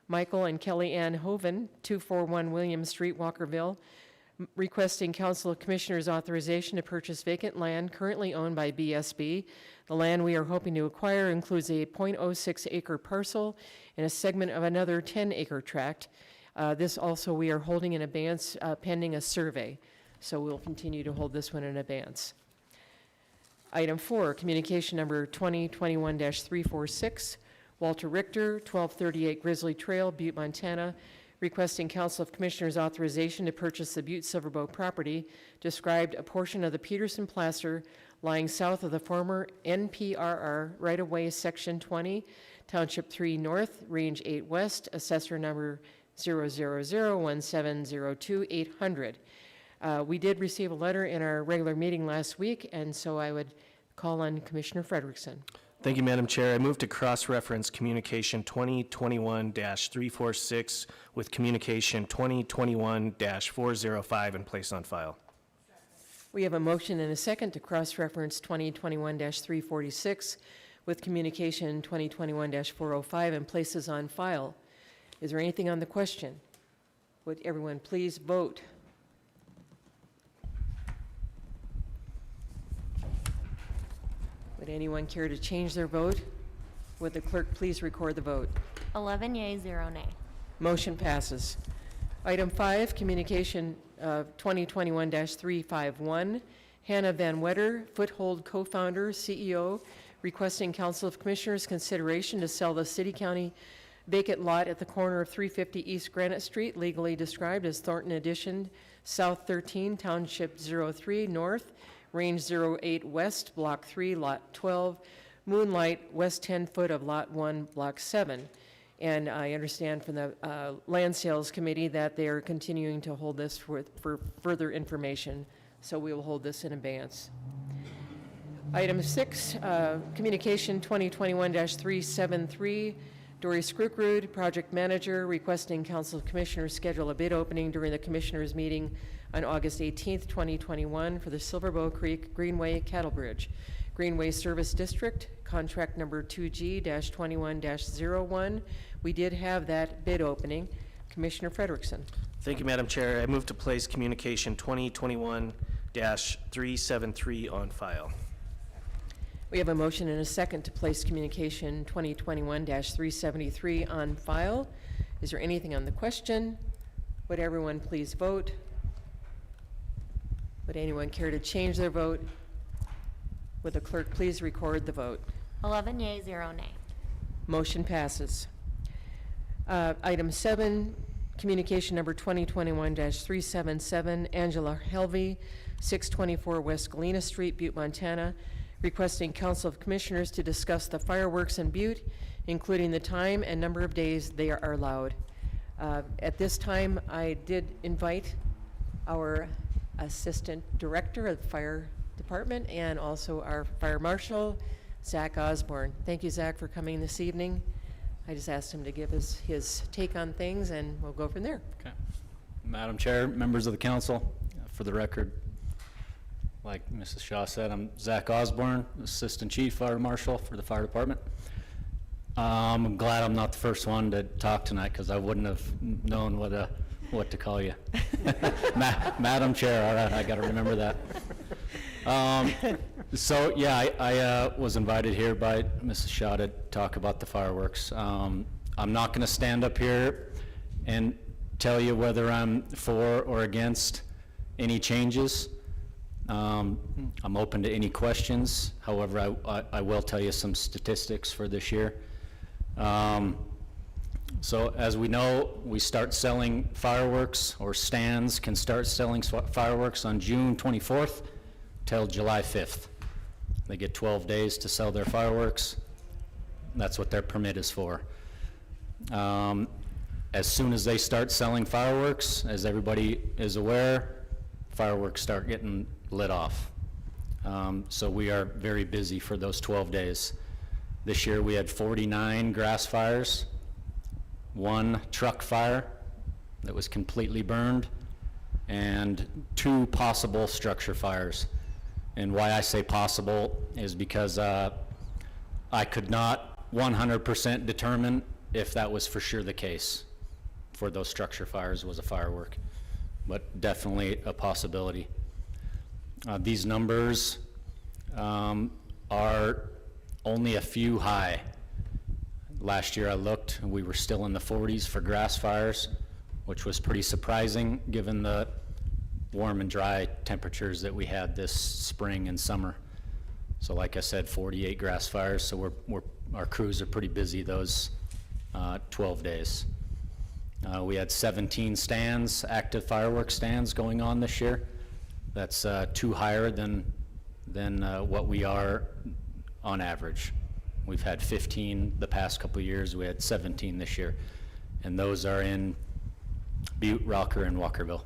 Michael and Kelly Ann Hoven, 241 William Street, Walkerville, requesting Council of Commissioners authorization to purchase vacant land currently owned by BSB. The land we are hoping to acquire includes a .06 acre parcel and a segment of another 10 acre tract. This also we are holding in abeyance pending a survey. So we'll continue to hold this one in abeyance. Item 4, communication number 2021-346. Walter Richter, 1238 Grizzly Trail, Butte, Montana, requesting Council of Commissioners authorization to purchase the Butte-Silver property, described a portion of the Peterson Placer lying south of the former NPRR right-of-way Section 20, Township 3 North, Range 8 West, Assessor number 0001702-800. We did receive a letter in our regular meeting last week, and so I would call on Commissioner Frederickson. Thank you, Madam Chair. I move to cross-reference communication 2021-346 with communication 2021-405 and place on file. We have a motion and a second to cross-reference 2021-346 with communication 2021-405 and places on file. Is there anything on the question? Would everyone please vote? Would anyone care to change their vote? Would the clerk please record the vote? 11 yea, 0 nay. Motion passes. Item 5, communication 2021-351. Hannah Van Wetter, Foothold co-founder, CEO, requesting Council of Commissioners consideration to sell the city-county vacant lot at the corner of 350 East Granite Street, legally described as Thornton Addition, South 13, Township 03 North, Range 08 West, Block 3, Lot 12, Moonlight, west 10 foot of Lot 1, Block 7. And I understand from the Land Sales Committee that they are continuing to hold this for further information, so we will hold this in abeyance. Item 6, communication 2021-373, Dory Skrukrud, project manager, requesting Council of Commissioners schedule a bid opening during the Commissioners' meeting on August 18th, 2021 for the Silverbow Creek Greenway Cattle Bridge. Greenway Service District, contract number 2G-21-01. We did have that bid opening. Commissioner Frederickson. Thank you, Madam Chair. I move to place communication 2021-373 on file. We have a motion and a second to place communication 2021-373 on file. Is there anything on the question? Would everyone please vote? Would anyone care to change their vote? Would the clerk please record the vote? 11 yea, 0 nay. Motion passes. Item 7, communication number 2021-377, Angela Helvey, 624 West Galena Street, Butte, Montana, requesting Council of Commissioners to discuss the fireworks in Butte, including the time and number of days they are allowed. At this time, I did invite our Assistant Director of the Fire Department and also our Fire Marshal, Zach Osborne. Thank you, Zach, for coming this evening. I just asked him to give us his take on things, and we'll go from there. Okay. Madam Chair, members of the council, for the record, like Mrs. Shaw said, I'm Zach Osborne, Assistant Chief Fire Marshal for the Fire Department. I'm glad I'm not the first one to talk tonight because I wouldn't have known what to call you. Madam Chair, all right, I got to remember that. So yeah, I was invited here by Mrs. Shaw to talk about the fireworks. I'm not going to stand up here and tell you whether I'm for or against any changes. I'm open to any questions. However, I will tell you some statistics for this year. So as we know, we start selling fireworks, or stands can start selling fireworks on June 24th till July 5th. They get 12 days to sell their fireworks. That's what their permit is for. As soon as they start selling fireworks, as everybody is aware, fireworks start getting lit off. So we are very busy for those 12 days. This year we had 49 grass fires, 1 truck fire that was completely burned, and 2 possible structure fires. And why I say possible is because I could not 100% determine if that was for sure the case for those structure fires was a firework, but definitely a possibility. These numbers are only a few high. Last year I looked, and we were still in the 40s for grass fires, which was pretty surprising given the warm and dry temperatures that we had this spring and summer. So like I said, 48 grass fires, so our crews are pretty busy those 12 days. We had 17 stands, active fireworks stands going on this year. That's 2 higher than what we are on average. We've had 15 the past couple of years. We had 17 this year, and those are in Butte, Rocker, and Walkerville.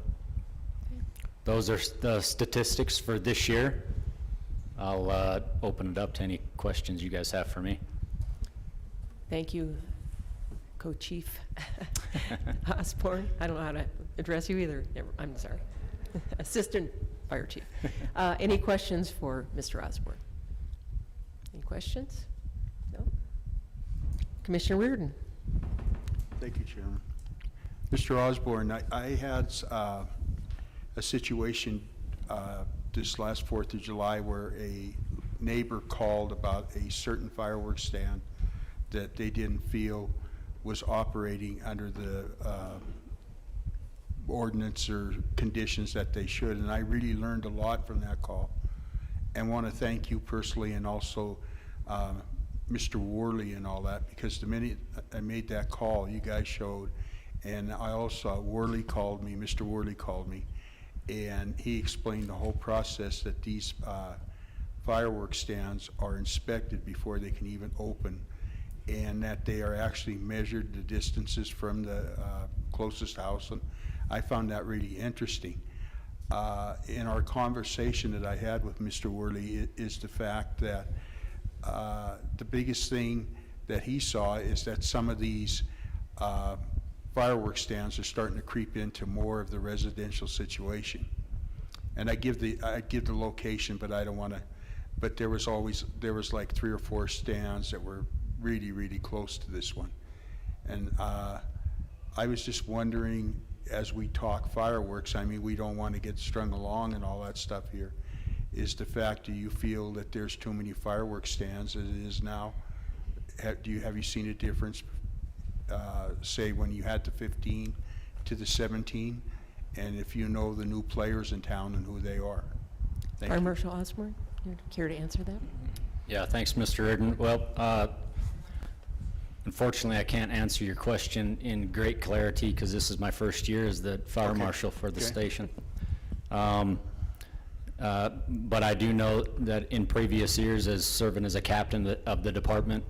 Those are the statistics for this year. I'll open it up to any questions you guys have for me. Thank you, Co-Chief Osborne. I don't know how to address you either. I'm sorry. Assistant Fire Chief. Any questions for Mr. Osborne? Any questions? No? Commissioner Reardon. Thank you, Chairman. Mr. Osborne, I had a situation this last 4th of July where a neighbor called about a certain fireworks stand that they didn't feel was operating under the ordinance or conditions that they should, and I really learned a lot from that call, and want to thank you personally, and also Mr. Worley and all that, because the minute I made that call, you guys showed, and I also, Mr. Worley called me, and he explained the whole process that these fireworks stands are inspected before they can even open, and that they are actually measured the distances from the closest house, and I found that really interesting. In our conversation that I had with Mr. Worley is the fact that the biggest thing that he saw is that some of these fireworks stands are starting to creep into more of the residential situation. And I give the location, but I don't want to, but there was like 3 or 4 stands that were really, really close to this one. And I was just wondering, as we talk fireworks, I mean, we don't want to get strung along and all that stuff here. is the fact, do you feel that there's too many fireworks stands as it is now? Have you seen a difference, say, when you had the 15 to the 17? And if you know the new players in town and who they are? Thank Fire you. Marshal Osborne, you care to answer that? Yeah, thanks, Mr. Erden. Well, unfortunately, I can't answer your question in great clarity because this is my first year as the fire marshal for the station. But I do know that in previous years, as serving as a captain of the department,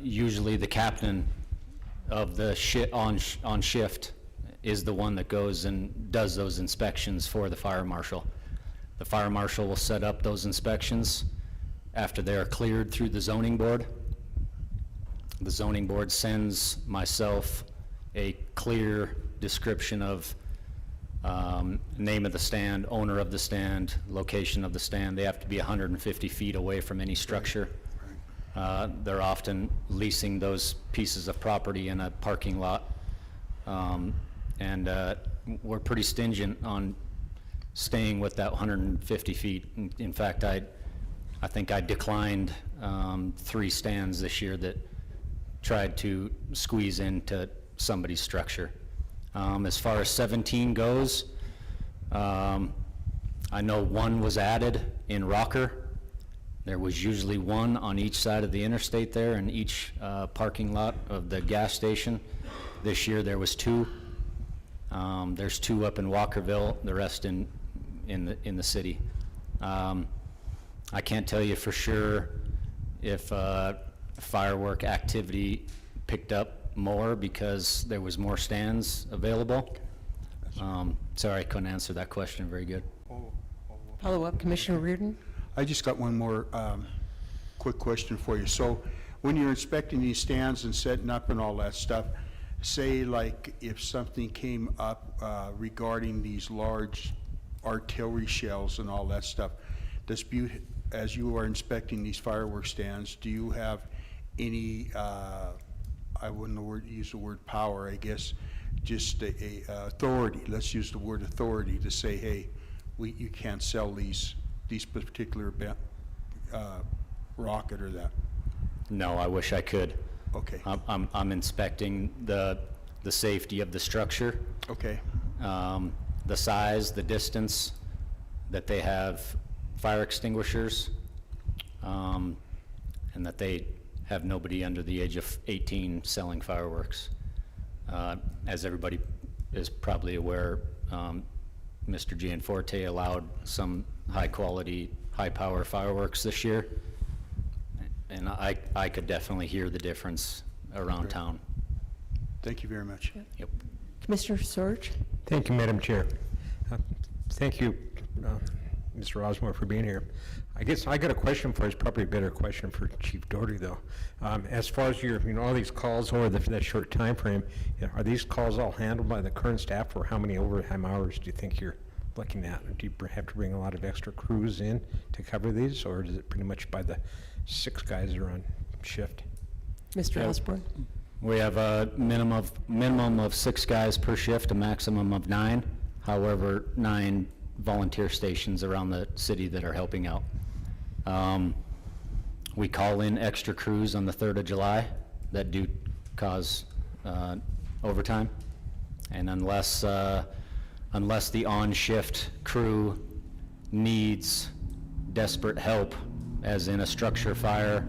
usually the captain of the on shift is the one that goes and does those inspections for the fire marshal. The fire marshal will set up those inspections after they are cleared through the zoning board. The zoning board sends myself a clear description of name of the stand, owner of the stand, location of the stand. They have to be 150 feet away from any structure. They're often leasing those pieces of property in a parking lot. And we're pretty stingent on staying with that 150 feet. In fact, I think I declined 3 stands this year that tried to squeeze into somebody's structure. As far as 17 goes, I know 1 was added in Rocker. There was usually 1 on each side of the interstate there in each parking lot of the gas station. This year there was 2. There's 2 up in Walkerville, the rest in the city. I can't tell you for sure if firework activity picked up more because there was more stands available. Sorry, I couldn't answer that question very good. Follow up, Commissioner Reardon? I just got one more quick question for you. So when you're inspecting these stands and setting up and all that stuff, say like if something came up regarding these large artillery shells and all that stuff, does Butte, as you are inspecting these fireworks stands, do you have any, I wouldn't use the word power, I guess, just a authority, let's use the word authority to say, hey, you can't sell these particular rocket or that? No, I wish I could. Okay. I'm inspecting the safety of the structure. Okay. The size, the distance, that they have fire extinguishers, and that they have nobody under the age of 18 selling fireworks. As everybody is probably aware, Mr. Gianforte allowed some high-quality, high-power fireworks this year, and I could definitely hear the difference around town. Thank you very much. Yep. Commissioner Sorge? Thank you, Madam Chair. Thank you, Mr. Osborne, for being here. I guess I got a question for you. It's probably a better question for Chief Doherty, though. As far as your, all these calls over that short time frame, are these calls all handled by the current staff, or how many overtime hours do you think you're looking at? Or do you have to bring a lot of extra crews in to cover these, or is it pretty much by the 6 guys that are on shift? Mr. Osborne? We have a minimum of 6 guys per shift, a maximum of 9. However, 9 volunteer stations around the city that are helping out. We call in extra crews on the 3rd of July that do cause overtime. And unless the on-shift crew needs desperate help, as in a structure fire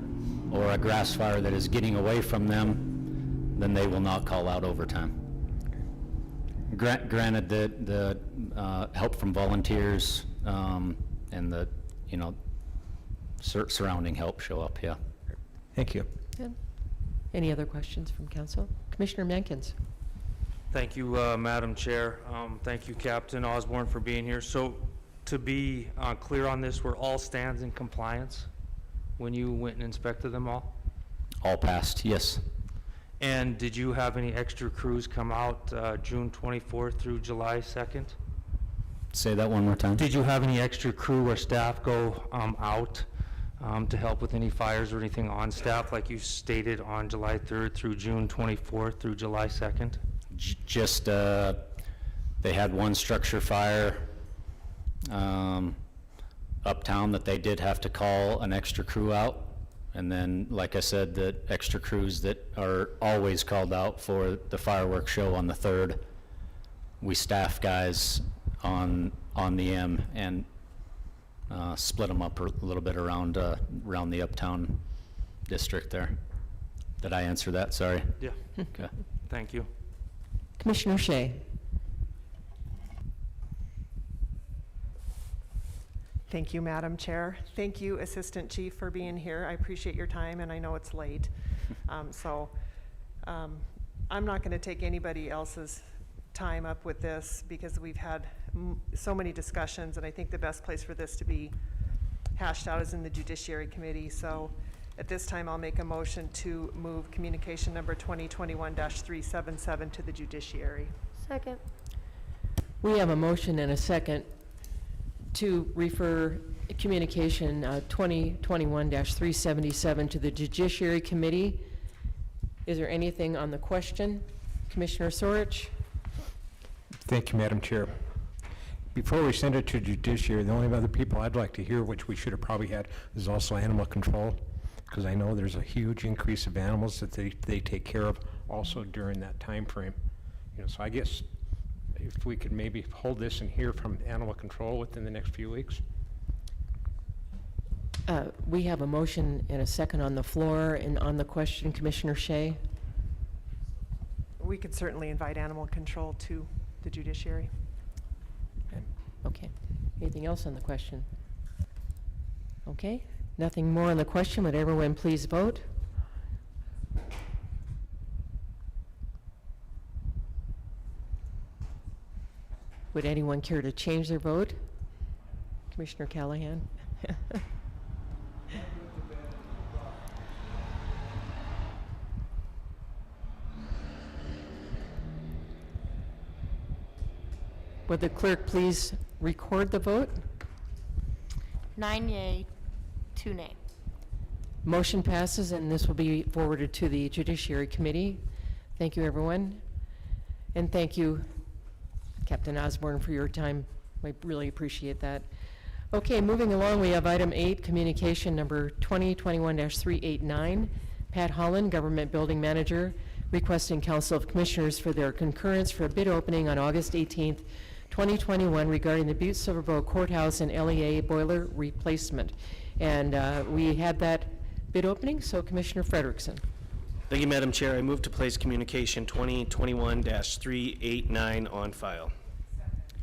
or a grass fire that is getting away from them, then they will not call out overtime. Granted, the help from volunteers and the surrounding help show up. Yeah. Thank you. Good. Any other questions from council? Commissioner Mankins? Thank you, Madam Chair. Thank you, Captain Osborne, for being here. So, to be clear on this, were all stands in compliance when you went and inspected them all? All passed, yes. And did you have any extra crews come out June 24th through July 2nd? Say that one more time. Did you have any extra crew or staff go out to help with any fires or anything on staff, like you stated, on July 3rd through June 24th through July 2nd? Just, they had one structure fire uptown that they did have to call an extra crew out. And then, like I said, the extra crews that are always called out for the fireworks show on the 3rd, we staff guys on the M and split them up a little bit around the uptown district there. Did I answer that? Sorry. Yeah. Okay. Thank you. Commissioner Shea. Thank you, Madam Chair. Thank you, Assistant Chief, for being here. I appreciate your time, and I know it's late. I'm not going to take anybody else's time up with this because we've had so many discussions, and I think the best place for this to be hashed out is in the Judiciary Committee. So at this time, I'll make a motion to move communication number 2021-377 to the Judiciary. Second. We have a motion and a second to refer communication 2021-377 to the Judiciary Committee. Is there anything on the question? Commissioner Sorich? Thank you, Madam Chair. Before we send it to Judiciary, the only other people I'd like to hear, which we should have probably had, is also animal control, because I know there's a huge increase of animals that they take care of also during that time frame. So I guess if we could maybe hold this and hear from animal control within the next few weeks. We have a motion and a second on the floor, and on the question, Commissioner Shea? We could certainly invite animal control to the Judiciary. Okay. Anything else on the question? Okay. Nothing more on the question. Would everyone please vote? Would anyone care to change their vote? Commissioner Callahan? Would the clerk please record the vote? 9 yea, 2 nay. Motion passes, and this will be forwarded to the Judiciary Committee. Thank you, everyone. And thank you, Captain Osborne, for your time. I really appreciate that. Okay, moving along, we have item 8, communication number 2021-389. Pat Holland, Government Building Manager, requesting Council of Commissioners for their concurrence for a bid opening on August 18th, 2021 regarding the Butte-Silver Courthouse and LEA boiler replacement. And we had that bid opening, so Commissioner Frederickson. Thank you, Madam Chair. I move to place communication 2021-389 on file.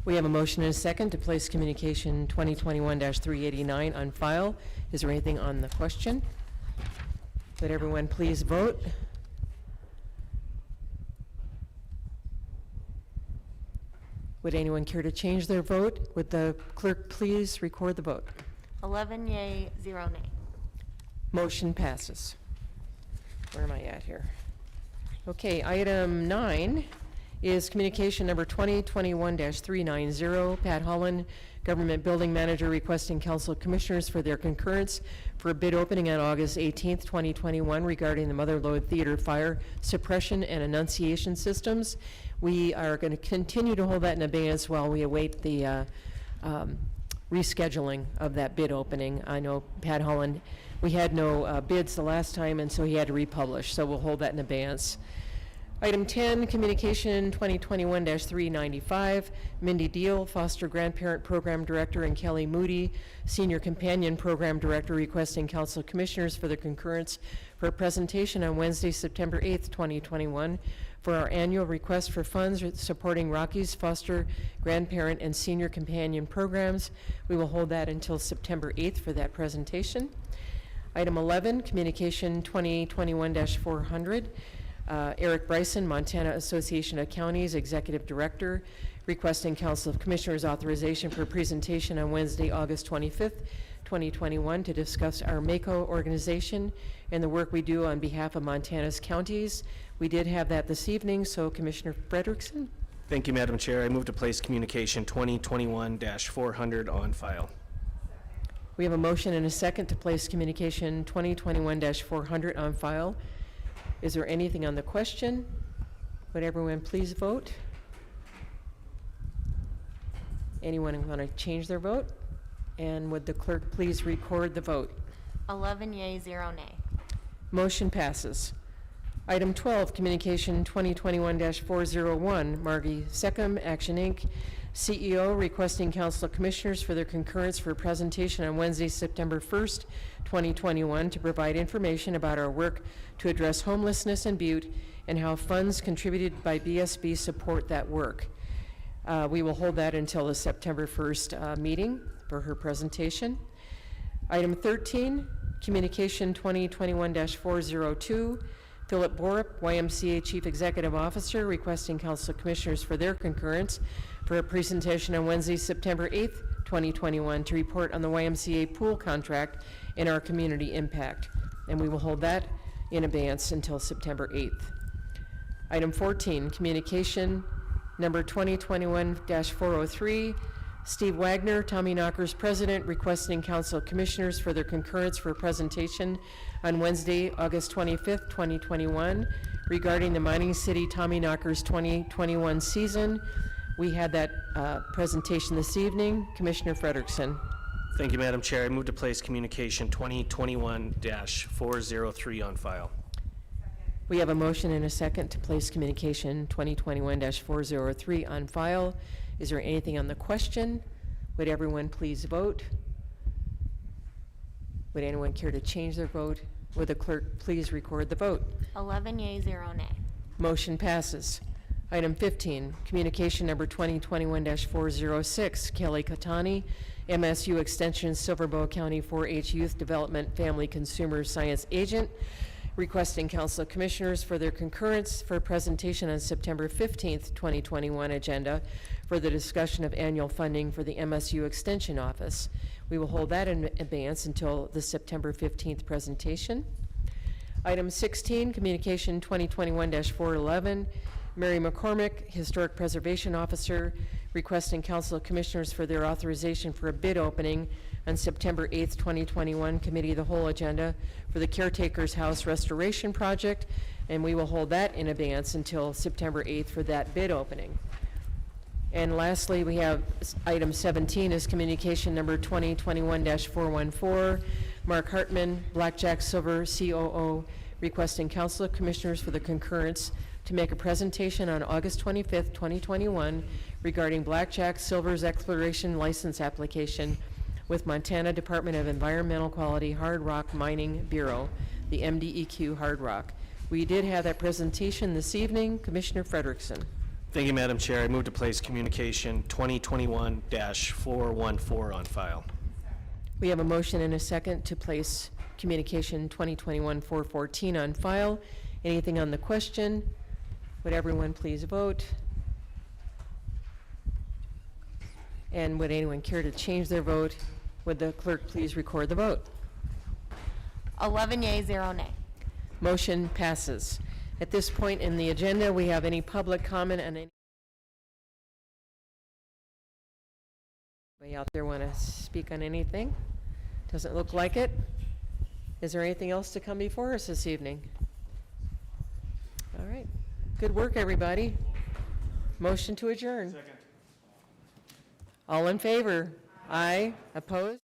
We have a motion and a second to place communication 2021-389 on file. Is there anything on the question? Would everyone please vote? Would anyone care to change their vote? Would the clerk please record the vote? 11 yea, 0 nay. Motion passes. Where am I at here? Okay, item 9 is communication number 2021-390. Pat Holland, Government Building Manager, requesting Council Commissioners for their concurrence for a bid opening on August 18th, 2021 regarding the Mother Lode Theater fire suppression and annunciation systems. We are going to continue to hold that in abeyance while we await the rescheduling of that bid opening. I know Pat Holland, we had no bids the last time, and so he had to republish, so we'll hold that in abeyance. Item 10, communication 2021-395, Mindy Deal, Foster Grandparent Program Director, and Kelly Moody, Senior Companion Program Director, requesting Council Commissioners for their concurrence for a presentation on Wednesday, September 8th, 2021, for our annual request for funds supporting Rocky's Foster Grandparent and Senior Companion Programs. We will hold that until September 8th for that presentation. Item 11, communication 2021-400, Eric Bryson, Montana Association of Counties Executive Director, requesting Council of Commissioners authorization for a presentation on Wednesday, August 25th, 2021 to discuss our MACO organization and the work we do on behalf of Montana's counties. We did have that this evening, so Commissioner Frederickson. Thank you, Madam Chair. I move to place communication 2021-400 on file. We have a motion and a second to place communication 2021-400 on file. Is there anything on the question? Would everyone please vote? Anyone want to change their vote? And would the clerk please record the vote? 11 yea, 0 nay. Motion passes. Item 12, Communication 2021-401, Margie Seckham, Action Inc., CEO, requesting Council of Commissioners for their concurrence for a presentation on Wednesday, September 1st, 2021, to provide information about our work to address homelessness in Butte and how funds contributed by BSB support that work. We will hold that until the September 1st meeting for her presentation. Item 13, Communication 2021-402, Philip Borup, YMCA Chief Executive Officer, requesting Council of Commissioners for their concurrence for a presentation on Wednesday, September 8th, 2021, to report on the YMCA pool contract and our community impact. And we will hold that in advance until September 8th. Item 14, Communication number 2021-403, Steve Wagner, Tommyknockers President, requesting Council of Commissioners for their concurrence for a presentation on Wednesday, August 25th, 2021, regarding the Mining City Tommyknockers 2021 season. We had that presentation this evening. Commissioner Frederickson. Thank you, Madam Chair. I move to place Communication 2021-403 on file. We have a motion and a second to place Communication 2021-403 on file. Is there anything on the question? Would everyone please vote? Would anyone care to change their vote? Would the clerk please record the vote? 11 yea, 0 nay. Motion passes. Item 15, Communication number 2021-406, Kelly Katani, MSU Extension Silverbow County 4-H Youth Development Family Consumer Science Agent, requesting Council of Commissioners for their concurrence for a presentation on September 15th, 2021 agenda for the discussion of annual funding for the MSU Extension Office. We will hold that in advance until the September 15th presentation. Item 16, Communication 2021-411, Mary McCormick, Historic Preservation Officer, requesting Council of Commissioners for their authorization for a bid opening on September 8th, 2021, Committee of the Whole agenda for the Caretaker's House Restoration Project, and we will hold that in advance until September 8th for that bid opening. And lastly, we have item 17 is Communication number 2021-414, Mark Hartman, Blackjack Silver COO, requesting Council of Commissioners for the concurrence to make a presentation on August 25th, 2021 regarding Blackjack Silver's exploration license application with Montana Department of Environmental Quality Hard Rock Mining Bureau, the MDEQ Hard Rock. We did have that presentation this evening. Commissioner Frederickson. Thank you, Madam Chair. I move to place Communication 2021-414 on file. We have a motion and a second to place Communication 2021-414 on file. Anything on the question? Would everyone please vote? And would anyone care to change their vote? Would the clerk please record the vote? 11 yea, 0 nay. Motion passes. At this point in the agenda, we have any public comment on any. Anybody out there want to speak on anything? Doesn't look like it. Is there anything else to come before us this evening? All right. Good work, everybody. Motion to adjourn. Second. All in favor? Aye. Opposed?